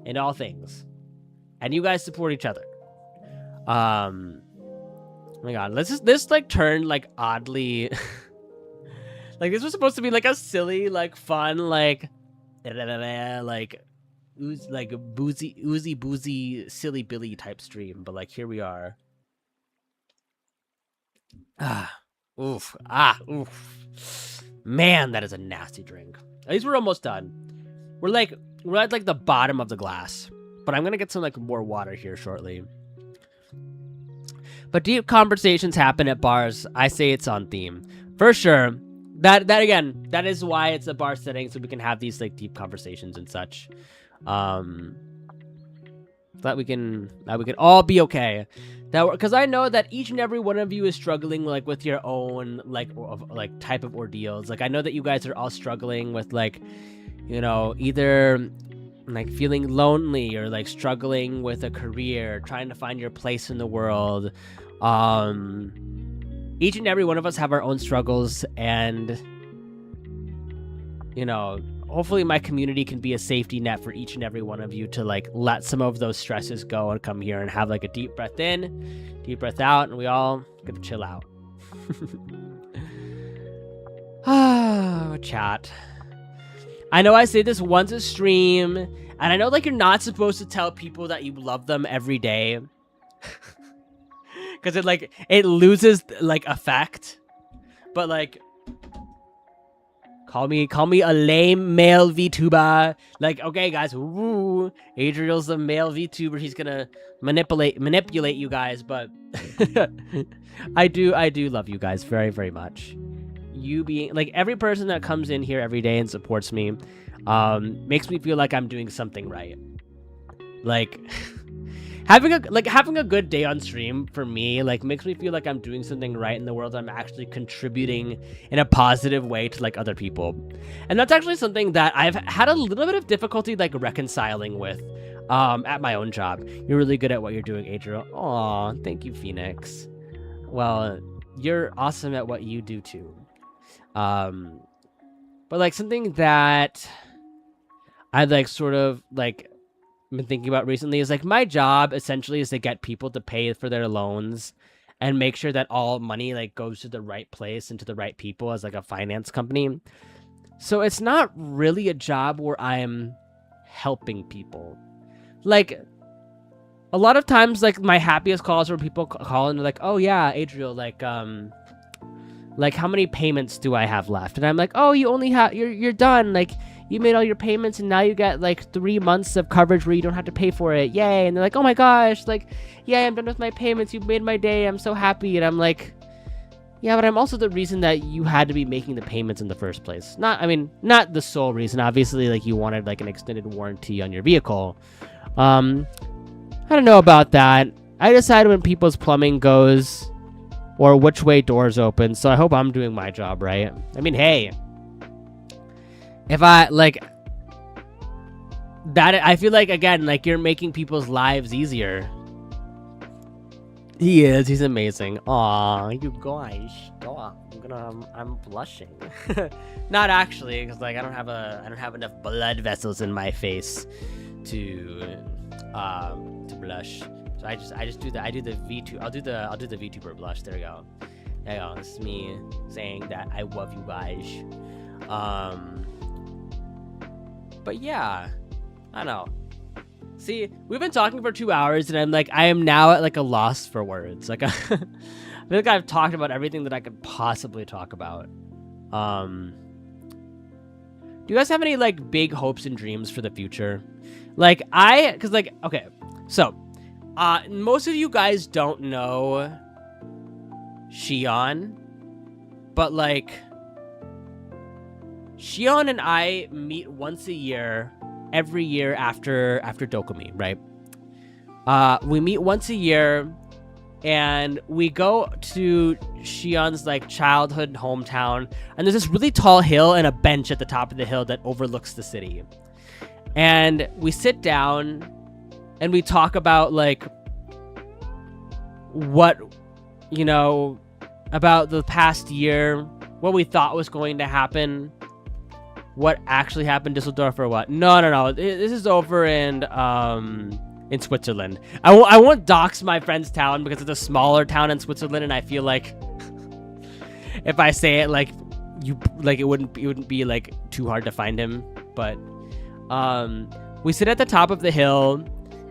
in all things. And you guys support each other. Oh my god, this like turned like oddly like this was supposed to be like a silly, like fun, like boozy silly Billy type stream, but like here we are. Oof. Man, that is a nasty drink. At least we're almost done. We're at like the bottom of the glass, but I'm gonna get some like more water here shortly. But deep conversations happen at bars. I say it's on theme. For sure. That again, that is why it's a bar setting, so we can have these like deep conversations and such. That we can all be okay. Because I know that each and every one of you is struggling like with your own like type of ordeals. Like I know that you guys are all struggling with like, you know, either like feeling lonely or like struggling with a career, trying to find your place in the world. Each and every one of us have our own struggles, and you know, hopefully my community can be a safety net for each and every one of you to like let some of those stresses go and come here and have like a deep breath in, deep breath out, and we all get to chill out. Chat. I know I say this once a stream, and I know like you're not supposed to tell people that you love them every day. Because it loses like effect. But like call me a lame male VTuber. Like, okay guys, woo, Adriel's a male VTuber, he's gonna manipulate you guys, but I do love you guys very, very much. You being like every person that comes in here every day and supports me makes me feel like I'm doing something right. Like having a good day on stream for me like makes me feel like I'm doing something right in the world. I'm actually contributing in a positive way to like other people, and that's actually something that I've had a little bit of difficulty like reconciling with at my own job. You're really good at what you're doing, Adriel. Aw, thank you, Phoenix. Well, you're awesome at what you do too. But like something that I like sort of like been thinking about recently is like my job essentially is to get people to pay for their loans and make sure that all money like goes to the right place and to the right people as like a finance company. So it's not really a job where I'm helping people. Like a lot of times like my happiest calls where people call and they're like, oh yeah, Adriel, like how many payments do I have left? And I'm like, oh, you only have, you're done. Like you made all your payments and now you get like 3 months of coverage where you don't have to pay for it. Yay. And they're like, oh my gosh, like, yay, I'm done with my payments. You've made my day. I'm so happy. And I'm like, Yeah, but I'm also the reason that you had to be making the payments in the first place. Not the sole reason. Obviously, like, you wanted, like, an extended warranty on your vehicle. I don't know about that. I decide when people's plumbing goes or which way doors open, so I hope I'm doing my job right. I mean, hey, if I, like, that, I feel like, again, like, you're making people's lives easier. He is. He's amazing. Aw, you guys, stop. I'm blushing. Not actually, because, like, I don't have enough blood vessels in my face to blush. So I just do I do the V2. I'll do the VTuber blush. There we go. There you go. This is me saying that I love you guys. But yeah, I don't know. See, we've been talking for 2 hours, and I am now at, like, a loss for words. Like, I feel like I've talked about everything that I could possibly talk about. Do you guys have any, like, big hopes and dreams for the future? Like, cause, like, okay, so, most of you guys don't know Shion, but, like, Shion and I meet once a year, every year after Dokumi, right? We meet once a year, and we go to Shion's, like, childhood hometown, and there's this really tall hill and a bench at the top of the hill that overlooks the city. And we sit down and we talk about, like, what, you know, about the past year, what we thought was going to happen, what actually happened, Düsseldorf or what? No. This is over in Switzerland. I won't dox my friend's town because it's a smaller town in Switzerland, and I feel like if I say it, like, it wouldn't be like too hard to find him. But we sit at the top of the hill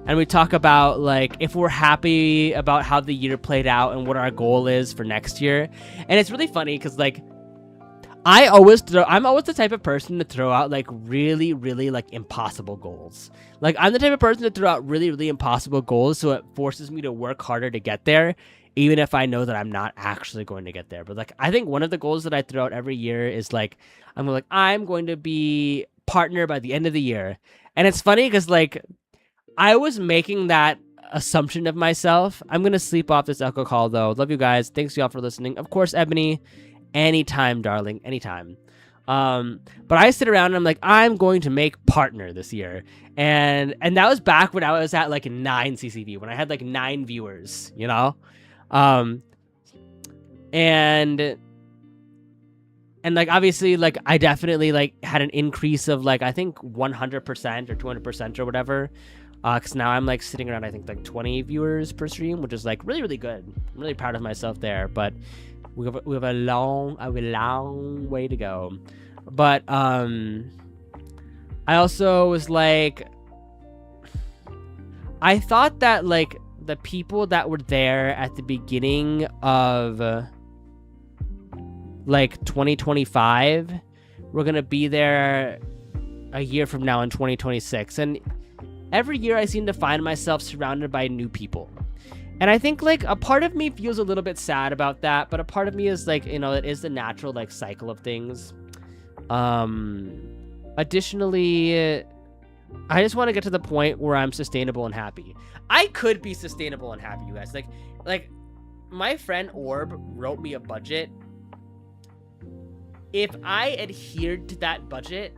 and we talk about, like, if we're happy about how the year played out and what our goal is for next year. And it's really funny because, like, I'm always the type of person to throw out, like, really, really, like, impossible goals. Like, I'm the type of person to throw out really, really impossible goals, so it forces me to work harder to get there, even if I know that I'm not actually going to get there. But, like, I think one of the goals that I throw out every year is, like, I'm going to be partner by the end of the year. And it's funny because, like, I was making that assumption of myself. I'm going to sleep off this echo call, though. Love you guys. Thanks, y'all, for listening. Of course, Ebony, anytime, darling, anytime. But I sit around and I'm like, I'm going to make partner this year. And that was back when I was at, like, 9 CCV, when I had, like, 9 viewers, you know? And like, obviously, like, I definitely, like, had an increase of, like, I think 100% or 200% or whatever. Because now I'm, like, sitting around, I think, like, 20 viewers per stream, which is, like, really, really good. I'm really proud of myself there. But we have a long way to go. But I also was like, I thought that, like, the people that were there at the beginning of, like, 2025 were gonna be there a year from now in 2026. And every year I seem to find myself surrounded by new people. And I think, like, a part of me feels a little bit sad about that, but a part of me is, like, you know, it is the natural, like, cycle of things. Additionally, I just want to get to the point where I'm sustainable and happy. I could be sustainable and happy, you guys. Like, my friend Orb wrote me a budget. If I adhered to that budget,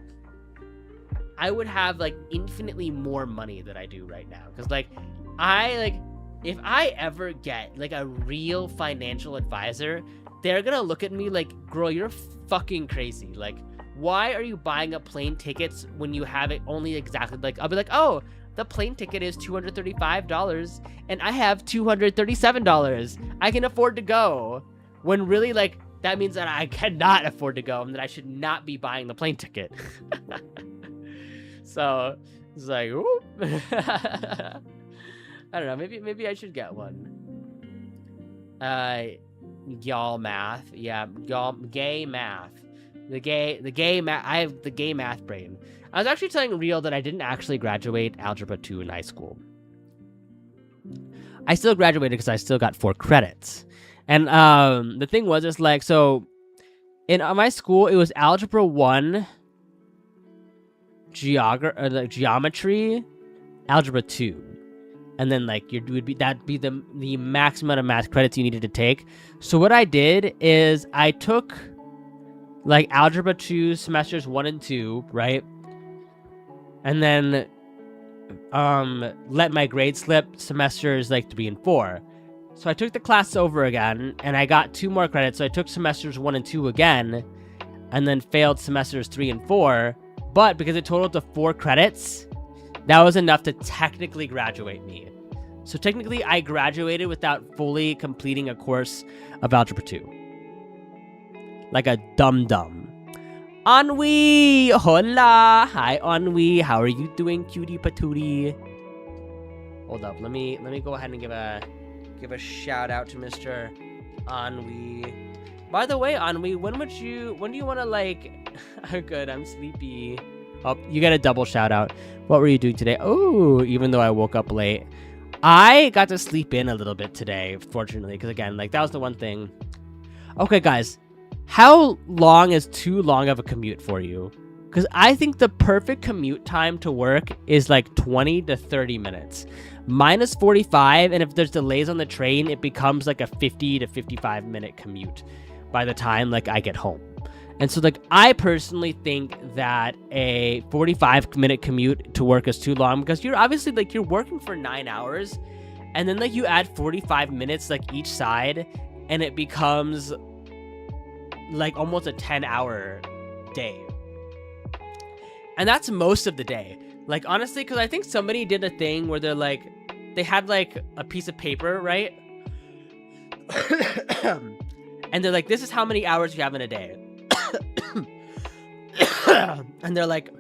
I would have, like, infinitely more money than I do right now. Because, like, if I ever get, like, a real financial advisor, they're gonna look at me like, girl, you're fucking crazy. Like, why are you buying up plane tickets when you have it only exactly, like, I'll be like, oh, the plane ticket is $235 and I have $237. I can afford to go. When really, like, that means that I cannot afford to go and that I should not be buying the plane ticket. So it's like, ooh. I don't know. Maybe I should get one. Y'all math. Yeah, y'all gay math. The gay math. I have the gay math brain. I was actually telling Real that I didn't actually graduate Algebra 2 in high school. I still graduated because I still got 4 credits. And the thing was, it's like, so in my school, it was Algebra 1, Geometry, Algebra 2. And then, like, that'd be the max amount of math credits you needed to take. So what I did is I took, like, Algebra 2 semesters 1 and 2, right? And then let my grade slip semesters, like, 3 and 4. So I took the class over again, and I got 2 more credits. So I took semesters 1 and 2 again, and then failed semesters 3 and 4. But because it totaled to 4 credits, that was enough to technically graduate me. So technically, I graduated without fully completing a course of Algebra 2. Like a dum-dum. Ennui! Hola! Hi, Ennui. How are you doing, cutie patootie? Hold up. Let me go ahead and give a shout out to Mr. Ennui. By the way, Ennui, when do you want to, like... Good, I'm sleepy. Oh, you got a double shout out. What were you doing today? Oh, even though I woke up late. I got to sleep in a little bit today, fortunately, because again, like, that was the one thing. Okay, guys, how long is too long of a commute for you? Because I think the perfect commute time to work is like 20 to 30 minutes. Mine is 45, and if there's delays on the train, it becomes like a 50 to 55 minute commute by the time, like, I get home. And so, like, I personally think that a 45-minute commute to work is too long because you're obviously, like, you're working for 9 hours, and then, like, you add 45 minutes, like, each side, and it becomes, like, almost a 10-hour day. And that's most of the day. Like, honestly, because I think somebody did a thing where they're, like, they had, like, a piece of paper, right? And they're like, this is how many hours you have in a day. And they're like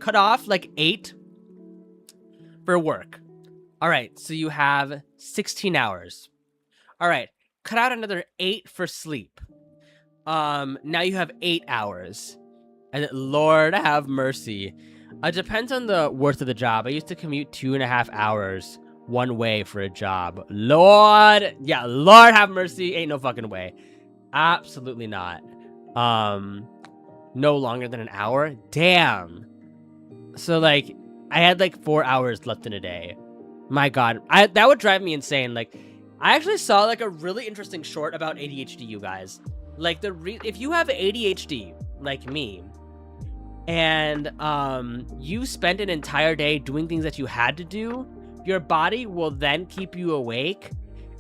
cut off like 8 for work. All right, so you have 16 hours. All right, cut out another 8 for sleep. Now you have 8 hours. And Lord have mercy. It depends on the worth of the job. I used to commute 2.5 hours one way for a job. Lord, yeah, Lord have mercy. Ain't no fucking way. Absolutely not. No longer than an hour. Damn. So, like, I had like 4 hours left in a day. My God, that would drive me insane. Like, I actually saw like a really interesting short about ADHD, you guys. Like, if you have ADHD, like me, and you spent an entire day doing things that you had to do, your body will then keep you awake.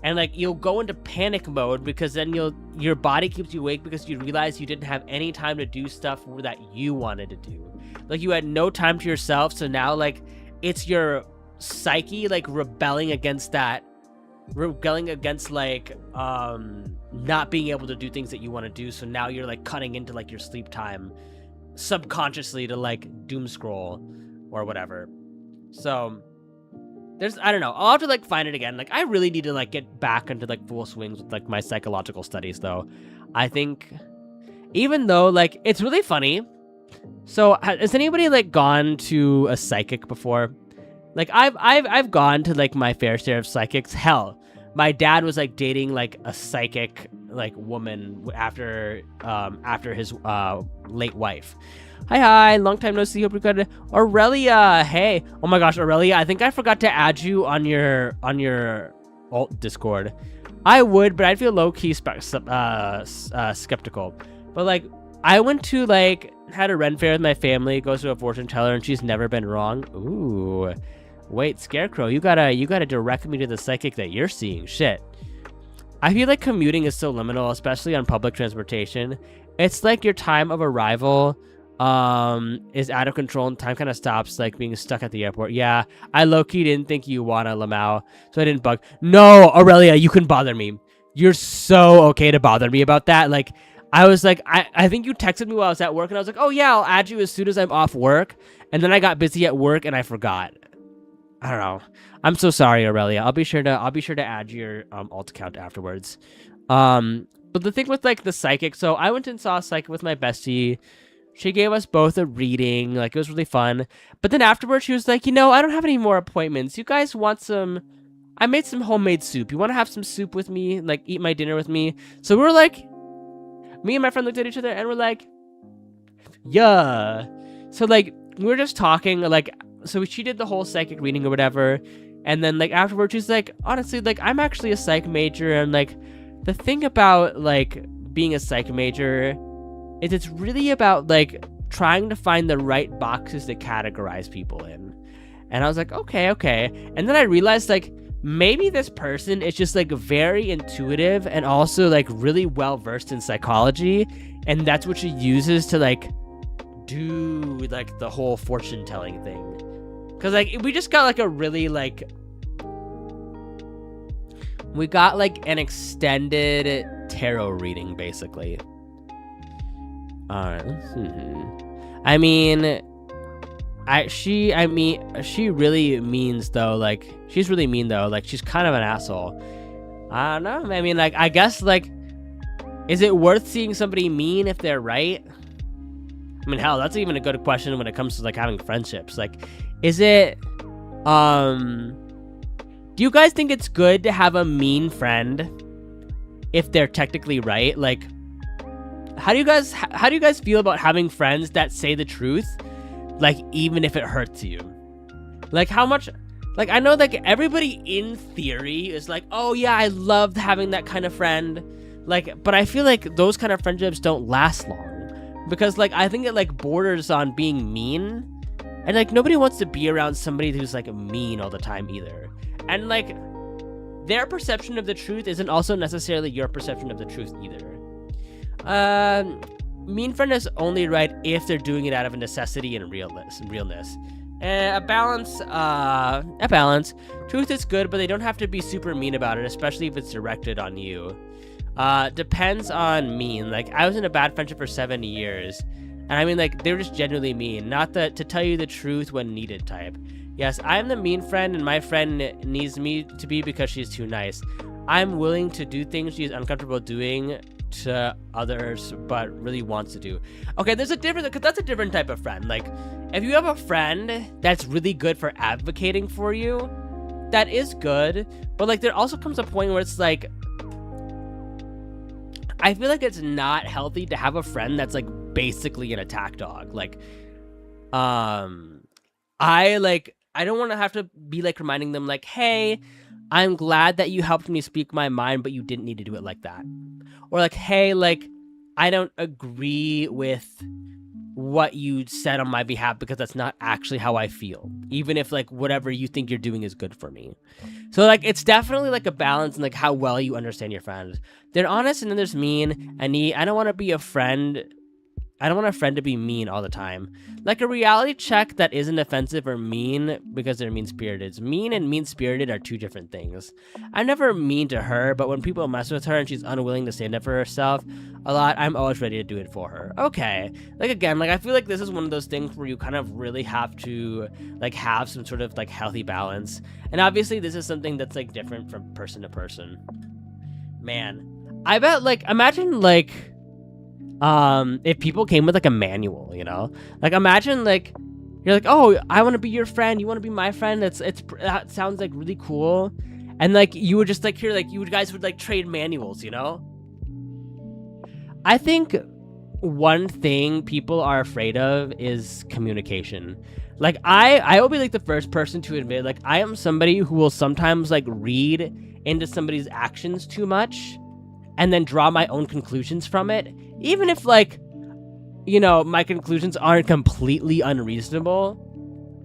And, like, you'll go into panic mode because then your body keeps you awake because you realize you didn't have any time to do stuff that you wanted to do. Like, you had no time to yourself, so now, like, it's your psyche, like, rebelling against, like, not being able to do things that you want to do, so now you're, like, cutting into, like, your sleep time subconsciously to, like, doom scroll or whatever. So... I don't know. I'll have to, like, find it again. Like, I really need to, like, get back into, like, full swings with, like, my psychological studies, though. I think, even though, like, it's really funny. So, has anybody, like, gone to a psychic before? Like, I've gone to, like, my fair share of psychics. Hell, my dad was, like, dating, like, a psychic, like, woman after his late wife. Hi, long time no see. Hope you're good. Aurelia, hey. Oh my gosh, Aurelia, I think I forgot to add you on your alt Discord. I would, but I'd feel low-key skeptical. But, like, I went to, like, had a Ren fair with my family, goes to a fortune teller, and she's never been wrong. Ooh. Wait, Scarecrow, you gotta direct me to the psychic that you're seeing. Shit. I feel like commuting is so liminal, especially on public transportation. It's like your time of arrival is out of control and time kind of stops, like being stuck at the airport. Yeah, I low-key didn't think you wanna Lamau, so I didn't bug. No, Aurelia, you can bother me. You're so okay to bother me about that. Like, I was like, I think you texted me while I was at work, and I was like, oh yeah, I'll add you as soon as I'm off work. And then I got busy at work and I forgot. I don't know. I'm so sorry, Aurelia. I'll be sure to add your alt account afterwards. But the thing with, like, the psychic, so I went and saw a psychic with my bestie. She gave us both a reading. Like, it was really fun. But then afterwards, she was like, you know, I don't have any more appointments. You guys want some I made some homemade soup. You want to have some soup with me? Like, eat my dinner with me? So we were like, me and my friend looked at each other and we're like, yeah. So, like, we were just talking, like, so she did the whole psychic reading or whatever. And then, like, afterwards, she's like, honestly, like, I'm actually a psych major. And, like, the thing about, like, being a psych major is it's really about, like, trying to find the right boxes to categorize people in. And I was like, okay. And then I realized, like, maybe this person is just, like, very intuitive and also, like, really well-versed in psychology. And that's what she uses to, like, do, like, the whole fortune-telling thing. Because, like, we just got, like, a really, like... We got, like, an extended tarot reading, basically. I mean, she really means, though, like, she's really mean, though. Like, she's kind of an asshole. I don't know. I mean, like, I guess, like, is it worth seeing somebody mean if they're right? I mean, hell, that's even a good question when it comes to, like, having friendships. Like, is it, do you guys think it's good to have a mean friend if they're technically right? Like, how do you guys feel about having friends that say the truth, like, even if it hurts you? Like, how much, like, I know, like, everybody in theory is like, oh yeah, I loved having that kind of friend, like, but I feel like those kind of friendships don't last long, because, like, I think it, like, borders on being mean, and, like, nobody wants to be around somebody who's, like, mean all the time either. And, like, their perception of the truth isn't also necessarily your perception of the truth either. Mean friend is only right if they're doing it out of a necessity and realness. A balance. Truth is good, but they don't have to be super mean about it, especially if it's directed on you. Depends on mean. Like, I was in a bad friendship for 7 years, and I mean, like, they were just genuinely mean, not the to tell you the truth when needed type. Yes, I'm the mean friend, and my friend needs me to be because she's too nice. I'm willing to do things she's uncomfortable doing to others, but really wants to do. Okay, there's a different, because that's a different type of friend. Like, if you have a friend that's really good for advocating for you, that is good. But, like, there also comes a point where it's like, I feel like it's not healthy to have a friend that's, like, basically an attack dog. Like, I don't want to have to be, like, reminding them, like, hey, I'm glad that you helped me speak my mind, but you didn't need to do it like that. Or, like, hey, like, I don't agree with what you said on my behalf because that's not actually how I feel, even if, like, whatever you think you're doing is good for me. So, like, it's definitely, like, a balance in, like, how well you understand your friends. They're honest and then there's mean. I don't want to be a friend. I don't want a friend to be mean all the time. Like, a reality check that isn't offensive or mean because they're mean-spirited. Mean and mean-spirited are two different things. I'm never mean to her, but when people mess with her and she's unwilling to stand up for herself a lot, I'm always ready to do it for her. Okay. Like, again, like, I feel like this is one of those things where you kind of really have to, like, have some sort of, like, healthy balance. And obviously, this is something that's, like, different from person to person. Man. I bet, like, imagine, like, if people came with, like, a manual, you know? Like, imagine, like, you're like, oh, I want to be your friend, you want to be my friend, that sounds, like, really cool. And, like, you would just, like, hear, like, you guys would, like, trade manuals, you know? I think one thing people are afraid of is communication. Like, I will be, like, the first person to admit, like, I am somebody who will sometimes, like, read into somebody's actions too much and then draw my own conclusions from it. Even if, like, you know, my conclusions aren't completely unreasonable,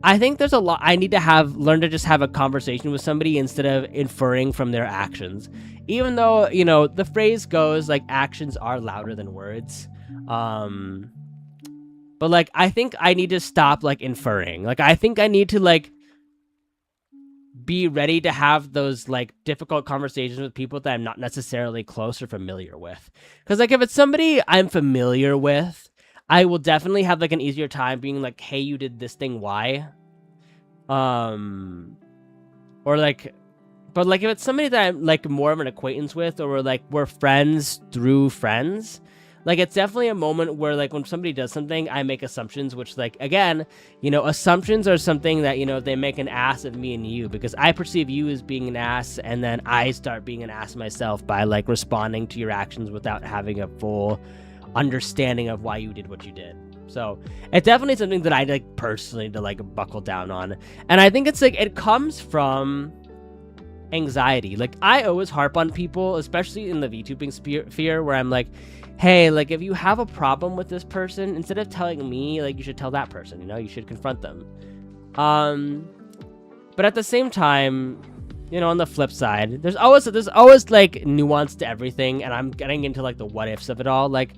I think there's a lot I need to learn to just have a conversation with somebody instead of inferring from their actions. Even though, you know, the phrase goes, like, actions are louder than words. But, like, I think I need to stop, like, inferring. Like, I think I need to, like, be ready to have those, like, difficult conversations with people that I'm not necessarily close or familiar with. Because, like, if it's somebody I'm familiar with, I will definitely have, like, an easier time being like, hey, you did this thing, why? Or, like, but, like, if it's somebody that I'm, like, more of an acquaintance with, or, like, we're friends through friends, Like, it's definitely a moment where, like, when somebody does something, I make assumptions, which, like, again, you know, assumptions are something that, you know, they make an ass of me and you, because I perceive you as being an ass, and then I start being an ass myself by, like, responding to your actions without having a full understanding of why you did what you did. So it's definitely something that I, like, personally to, like, buckle down on. And I think it's, like, it comes from anxiety. Like, I always harp on people, especially in the VTubing sphere, where I'm like, hey, like, if you have a problem with this person, instead of telling me, like, you should tell that person, you know, you should confront them. But at the same time, you know, on the flip side, there's always like nuance to everything, and I'm getting into, like, the what ifs of it all. Like,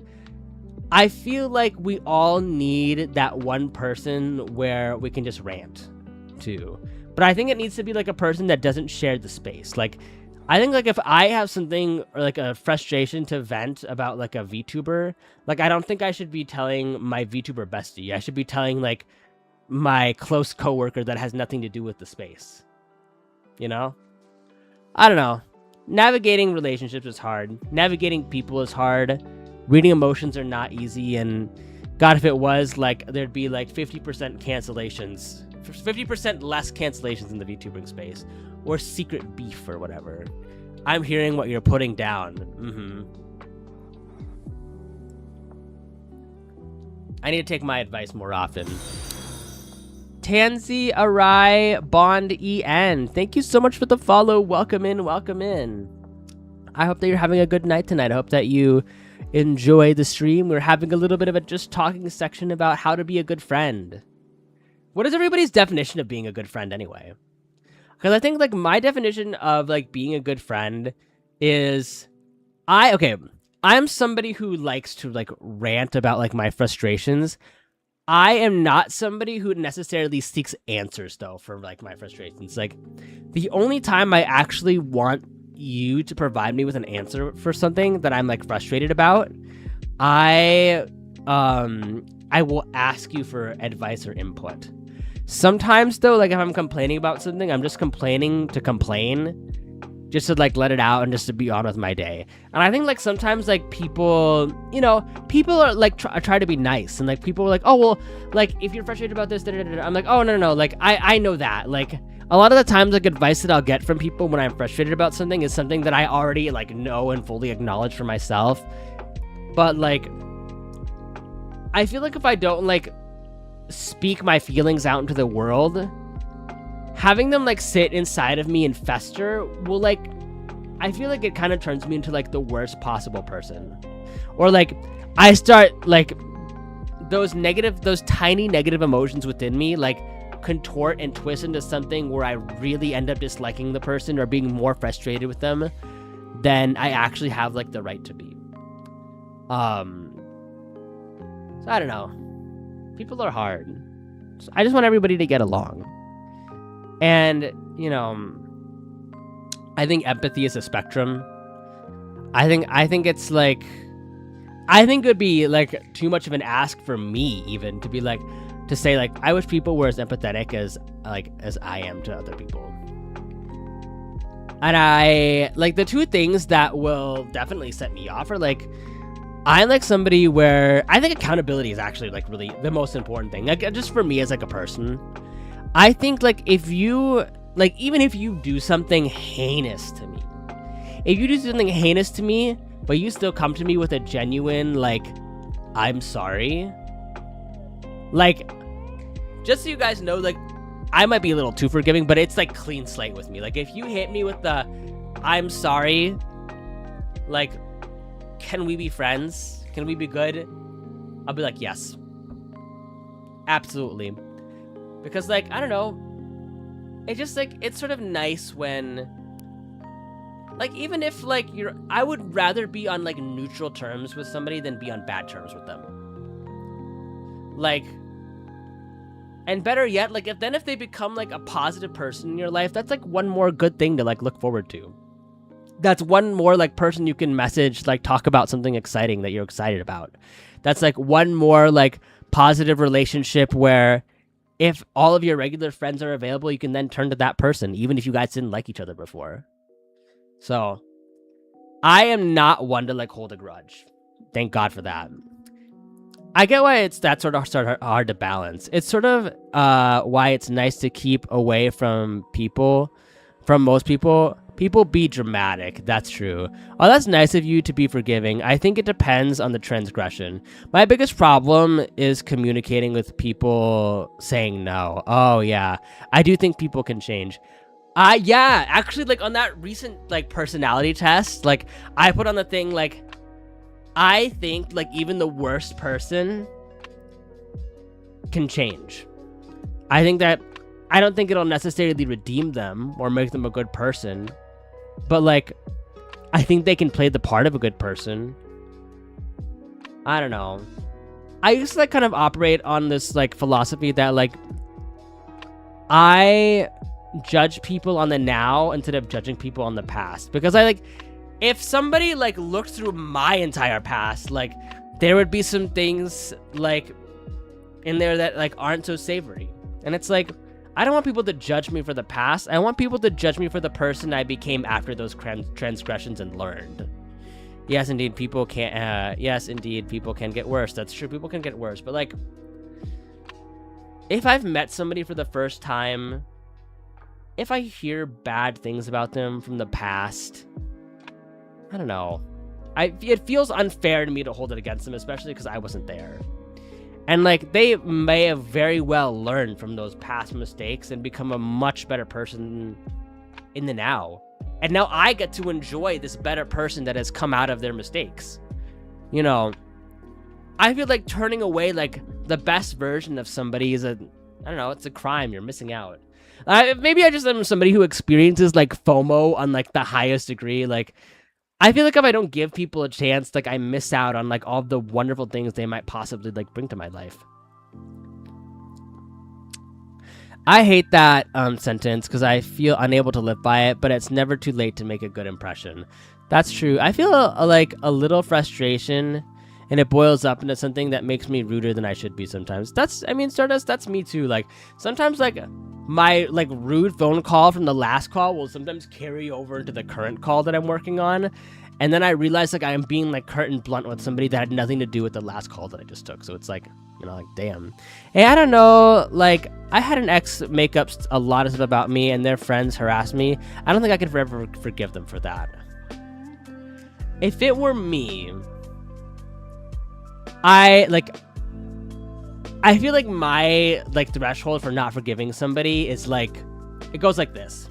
I feel like we all need that one person where we can just rant to, but I think it needs to be, like, a person that doesn't share the space. Like, I think, like, if I have something, or, like, a frustration to vent about, like, a VTuber, like, I don't think I should be telling my VTuber bestie. I should be telling, like, my close coworker that has nothing to do with the space. You know? I don't know. Navigating relationships is hard. Navigating people is hard. Reading emotions are not easy, and God, if it was, like, there'd be, like, 50% cancellations. 50% less cancellations in the VTubing space. Or secret beef or whatever. I'm hearing what you're putting down. I need to take my advice more often. Tansy Arai Bond EN. Thank you so much for the follow. Welcome in, welcome in. I hope that you're having a good night tonight. I hope that you enjoy the stream. We're having a little bit of a just talking section about how to be a good friend. What is everybody's definition of being a good friend anyway? Because I think, like, my definition of, like, being a good friend is I'm somebody who likes to, like, rant about, like, my frustrations. I am not somebody who necessarily seeks answers, though, for, like, my frustrations. Like, the only time I actually want you to provide me with an answer for something that I'm, like, frustrated about, I will ask you for advice or input. Sometimes, though, like, if I'm complaining about something, I'm just complaining to complain, just to, like, let it out and just to be on with my day. And I think, like, sometimes, like, people, you know, people are, like, try to be nice, and, like, people are like, oh, well, like, if you're frustrated about this, I'm like, oh, no, like, I know that. Like, a lot of the times, like, advice that I'll get from people when I'm frustrated about something is something that I already, like, know and fully acknowledge for myself. But, like, I feel like if I don't, like, speak my feelings out into the world, having them, like, sit inside of me and fester will, like, I feel like it kind of turns me into, like, the worst possible person. Or, like, I start, like, those tiny negative emotions within me, like, contort and twist into something where I really end up disliking the person or being more frustrated with them than I actually have, like, the right to be. So I don't know. People are hard. So I just want everybody to get along. And, you know, I think empathy is a spectrum. I think it's, like, I think it would be, like, too much of an ask for me even to be, like, to say, like, I wish people were as empathetic as I am to other people. And I, like, the two things that will definitely set me off are, like, I'm, like, somebody where I think accountability is actually, like, really the most important thing. Like, just for me as, like, a person, I think, like, if you, like, even if you do something heinous to me, but you still come to me with a genuine, like, I'm sorry, like, just so you guys know, like, I might be a little too forgiving, but it's, like, clean slate with me. Like, if you hit me with the I'm sorry, like, can we be friends? Can we be good? I'll be like, yes. Absolutely. Because, like, I don't know. It's just, like, it's sort of nice when, like, even if, like, I would rather be on, like, neutral terms with somebody than be on bad terms with them. Like, and better yet, like, if they become, like, a positive person in your life, that's, like, one more good thing to, like, look forward to. That's one more, like, person you can message, like, talk about something exciting that you're excited about. That's, like, one more, like, positive relationship where if all of your regular friends are available, you can then turn to that person, even if you guys didn't like each other before. So, I am not one to, like, hold a grudge. Thank God for that. I get why it's that sort of hard to balance. It's sort of why it's nice to keep away from people, from most people. People be dramatic, that's true. Oh, that's nice of you to be forgiving. I think it depends on the transgression. My biggest problem is communicating with people saying no. Oh, yeah. I do think people can change. Yeah, actually, like, on that recent, like, personality test, like, I put on the thing, like, I think, like, even the worst person can change. I don't think it'll necessarily redeem them or make them a good person, but, like, I think they can play the part of a good person. I don't know. I used to, like, kind of operate on this, like, philosophy that, like, I judge people on the now instead of judging people on the past. Because if somebody, like, looked through my entire past, like, there would be some things, like, in there that, like, aren't so savory. And it's like, I don't want people to judge me for the past. I want people to judge me for the person I became after those transgressions and learned. Yes, indeed, people can. Yes, indeed, people can get worse. That's true. People can get worse. But, like, if I've met somebody for the first time, if I hear bad things about them from the past, I don't know. It feels unfair to me to hold it against them, especially because I wasn't there. And, like, they may have very well learned from those past mistakes and become a much better person in the now. And now I get to enjoy this better person that has come out of their mistakes. You know, I feel like turning away, like, the best version of somebody is I don't know, it's a crime. You're missing out. Maybe I just am somebody who experiences, like, FOMO on, like, the highest degree. Like, I feel like if I don't give people a chance, like, I miss out on, like, all the wonderful things they might possibly, like, bring to my life. I hate that sentence because I feel unable to live by it, but it's never too late to make a good impression. That's true. I feel like a little frustration, and it boils up into something that makes me ruder than I should be sometimes. Stardust, that's me too. Like, sometimes, like, my, like, rude phone call from the last call will sometimes carry over into the current call that I'm working on. And then I realize, like, I am being, like, curt and blunt with somebody that had nothing to do with the last call that I just took. So it's like, you know, like, damn. Hey, I don't know, like, I had an ex make up a lot of stuff about me and their friends harass me. I don't think I could forever forgive them for that. If it were me, I feel like my, like, threshold for not forgiving somebody is, like, it goes like this.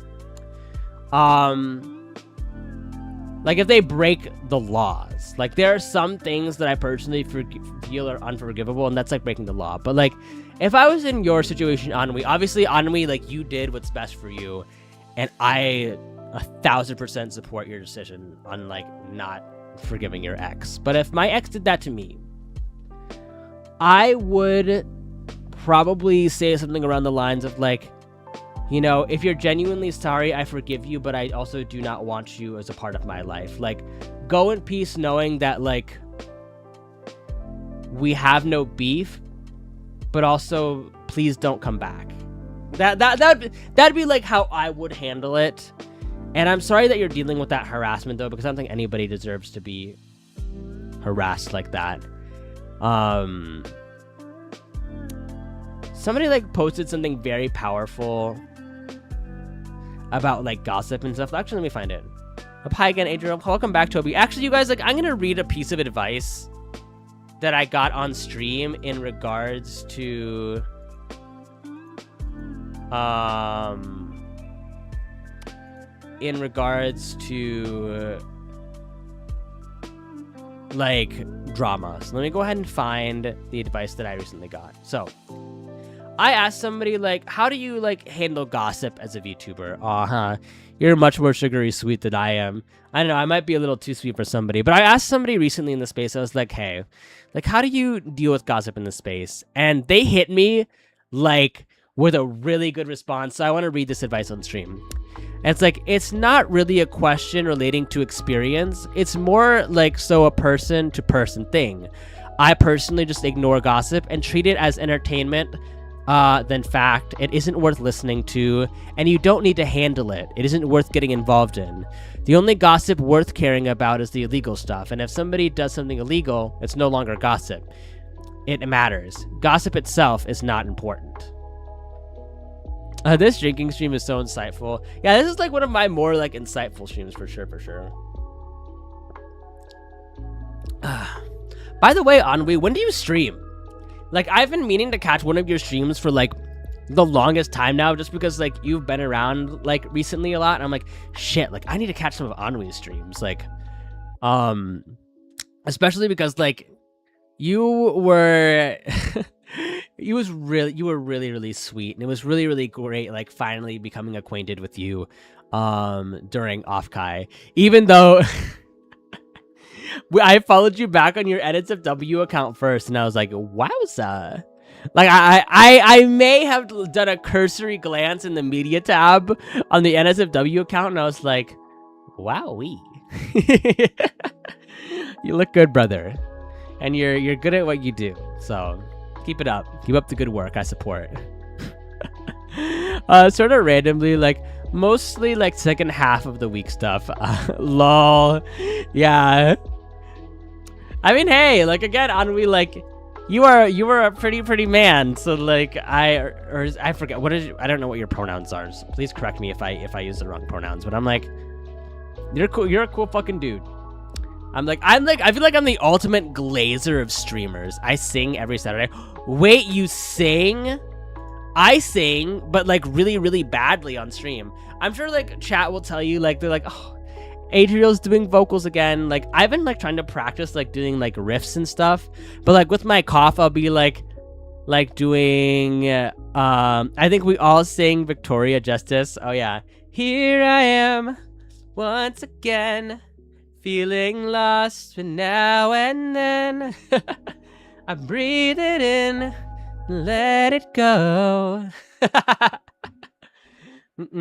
Like, if they break the laws, like, there are some things that I personally feel are unforgivable, and that's, like, breaking the law. But, like, if I was in your situation, Anwi, obviously, Anwi, like, you did what's best for you, and I 1,000% support your decision on, like, not forgiving your ex. But if my ex did that to me, I would probably say something around the lines of, like, you know, if you're genuinely sorry, I forgive you, but I also do not want you as a part of my life. Like, go in peace knowing that, like, we have no beef, but also please don't come back. That'd be, like, how I would handle it. And I'm sorry that you're dealing with that harassment, though, because I don't think anybody deserves to be harassed like that. Somebody, like, posted something very powerful about, like, gossip and stuff. Actually, let me find it. Hi again, Adrian. Welcome back, Toby. Actually, you guys, like, I'm gonna read a piece of advice that I got on stream in regards to like, drama. So let me go ahead and find the advice that I recently got. So I asked somebody, like, how do you, like, handle gossip as a VTuber? You're much more sugary sweet than I am. I don't know, I might be a little too sweet for somebody, but I asked somebody recently in the space, I was like, hey, like, how do you deal with gossip in the space? And they hit me, like, with a really good response. So I want to read this advice on stream. And it's like, it's not really a question relating to experience. It's more like a person-to-person thing. I personally just ignore gossip and treat it as entertainment than fact. It isn't worth listening to, and you don't need to handle it. It isn't worth getting involved in. The only gossip worth caring about is the illegal stuff, and if somebody does something illegal, it's no longer gossip. It matters. Gossip itself is not important. This drinking stream is so insightful. Yeah, this is like one of my more like insightful streams for sure, for sure. By the way, Anwi, when do you stream? Like, I've been meaning to catch one of your streams for like the longest time now, just because like you've been around like recently a lot, and I'm like, shit, like I need to catch some of Anwi's streams, like, especially because like you were you were really sweet, and it was really great like finally becoming acquainted with you during Offkai, even though I followed you back on your NSFW account first, and I was like, wowza. Like I may have done a cursory glance in the media tab on the NSFW account, and I was like, wowee. You look good, brother. And you're good at what you do. So keep it up. Keep up the good work. I support. Sort of randomly, like mostly like second half of the week stuff. Lol. Yeah. I mean, hey, like again, Anwi, like you are a pretty man. So like I forget I don't know what your pronouns are. So please correct me if I use the wrong pronouns. But I'm like, you're cool. You're a cool fucking dude. I feel like I'm the ultimate glazer of streamers. I sing every Saturday. Wait, you sing? I sing, but like really badly on stream. I'm sure like chat will tell you, like they're like, oh, Adriel's doing vocals again. Like I've been like trying to practice like doing like riffs and stuff, but like with my cough I'll be like doing I think we all sing Victoria Justice. Oh yeah. Here I am once again, feeling lost, but now and then I breathe it in, let it go. It's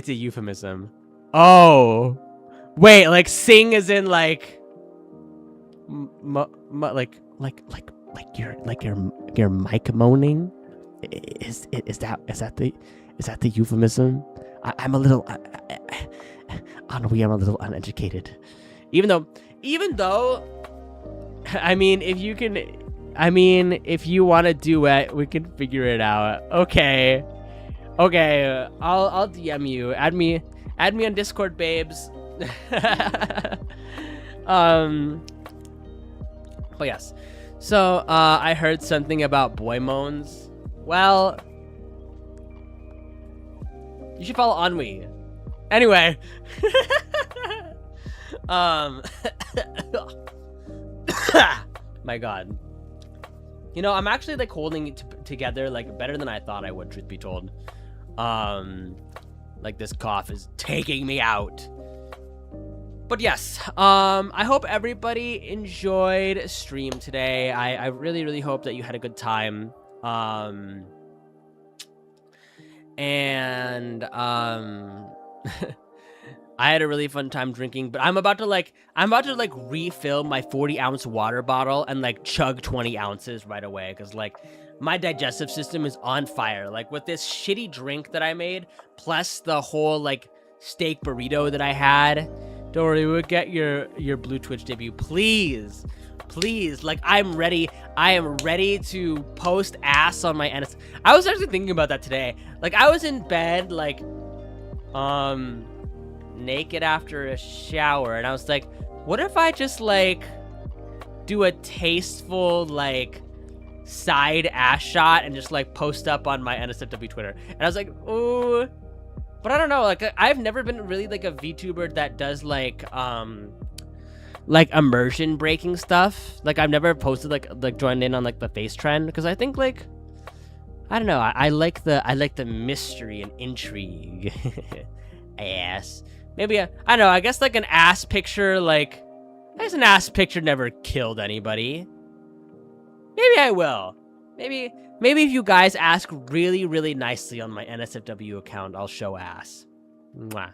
a euphemism. Oh, wait, like sing as in like, like you're mic moaning. Is that the euphemism? I'm a little I'm a little uneducated. Even though I mean, if you want to duet, we can figure it out. Okay, I'll DM you. Add me on Discord, babes. But yes, so I heard something about boy moans. Well, you should follow Anwi. Anyway. My god. You know, I'm actually like holding it together like better than I thought I would, truth be told. Like this cough is taking me out. But yes, I hope everybody enjoyed stream today. I really hope that you had a good time. I had a really fun time drinking, but I'm about to refill my 40-ounce water bottle and like chug 20 ounces right away, because like my digestive system is on fire. Like with this shitty drink that I made, plus the whole like steak burrito that I had. Dory, we'll get your Blue Twitch debut, please. Like I am ready to post ass on my NS. I was actually thinking about that today. Like I was in bed like naked after a shower, and I was like, what if I just like do a tasteful like side ass shot and just like post up on my NSFW Twitter? And I was like, oh, but I don't know, like I've never been really like a VTuber that does like immersion breaking stuff. Like I've never posted like joined in on like the face trend, because I think like I don't know, I like the mystery and intrigue. Ass. Maybe I don't know, I guess like an ass picture, like I guess an ass picture never killed anybody. Maybe I will. Maybe if you guys ask really nicely on my NSFW account, I'll show ass. Mwah.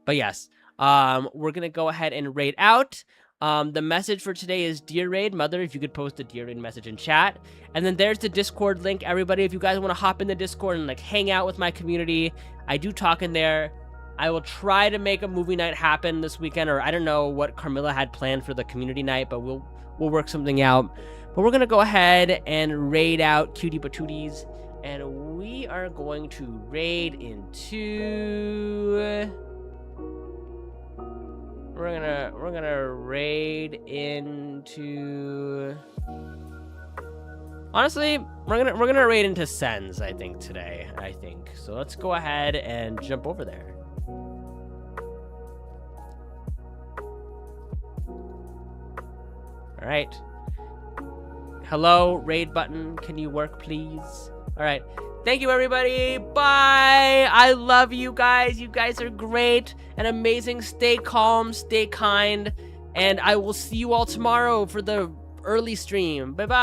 But yes, we're gonna go ahead and raid out. The message for today is Dear Raid Mother, if you could post a Dear Raid message in chat. And then there's the Discord link, everybody. If you guys want to hop in the Discord and like hang out with my community, I do talk in there. I will try to make a movie night happen this weekend, or I don't know what Carmilla had planned for the community night, but we'll work something out. But we're gonna go ahead and raid out Cutie Patooties, and we are going to raid into. We're gonna raid into. Honestly, we're gonna raid into Sens, I think, today. I think so. Let's go ahead and jump over there. All right. Hello, raid button. Can you work, please? All right. Thank you, everybody. Bye. I love you guys. You guys are great and amazing. Stay calm, stay kind, and I will see you all tomorrow for the early stream. Bye-bye.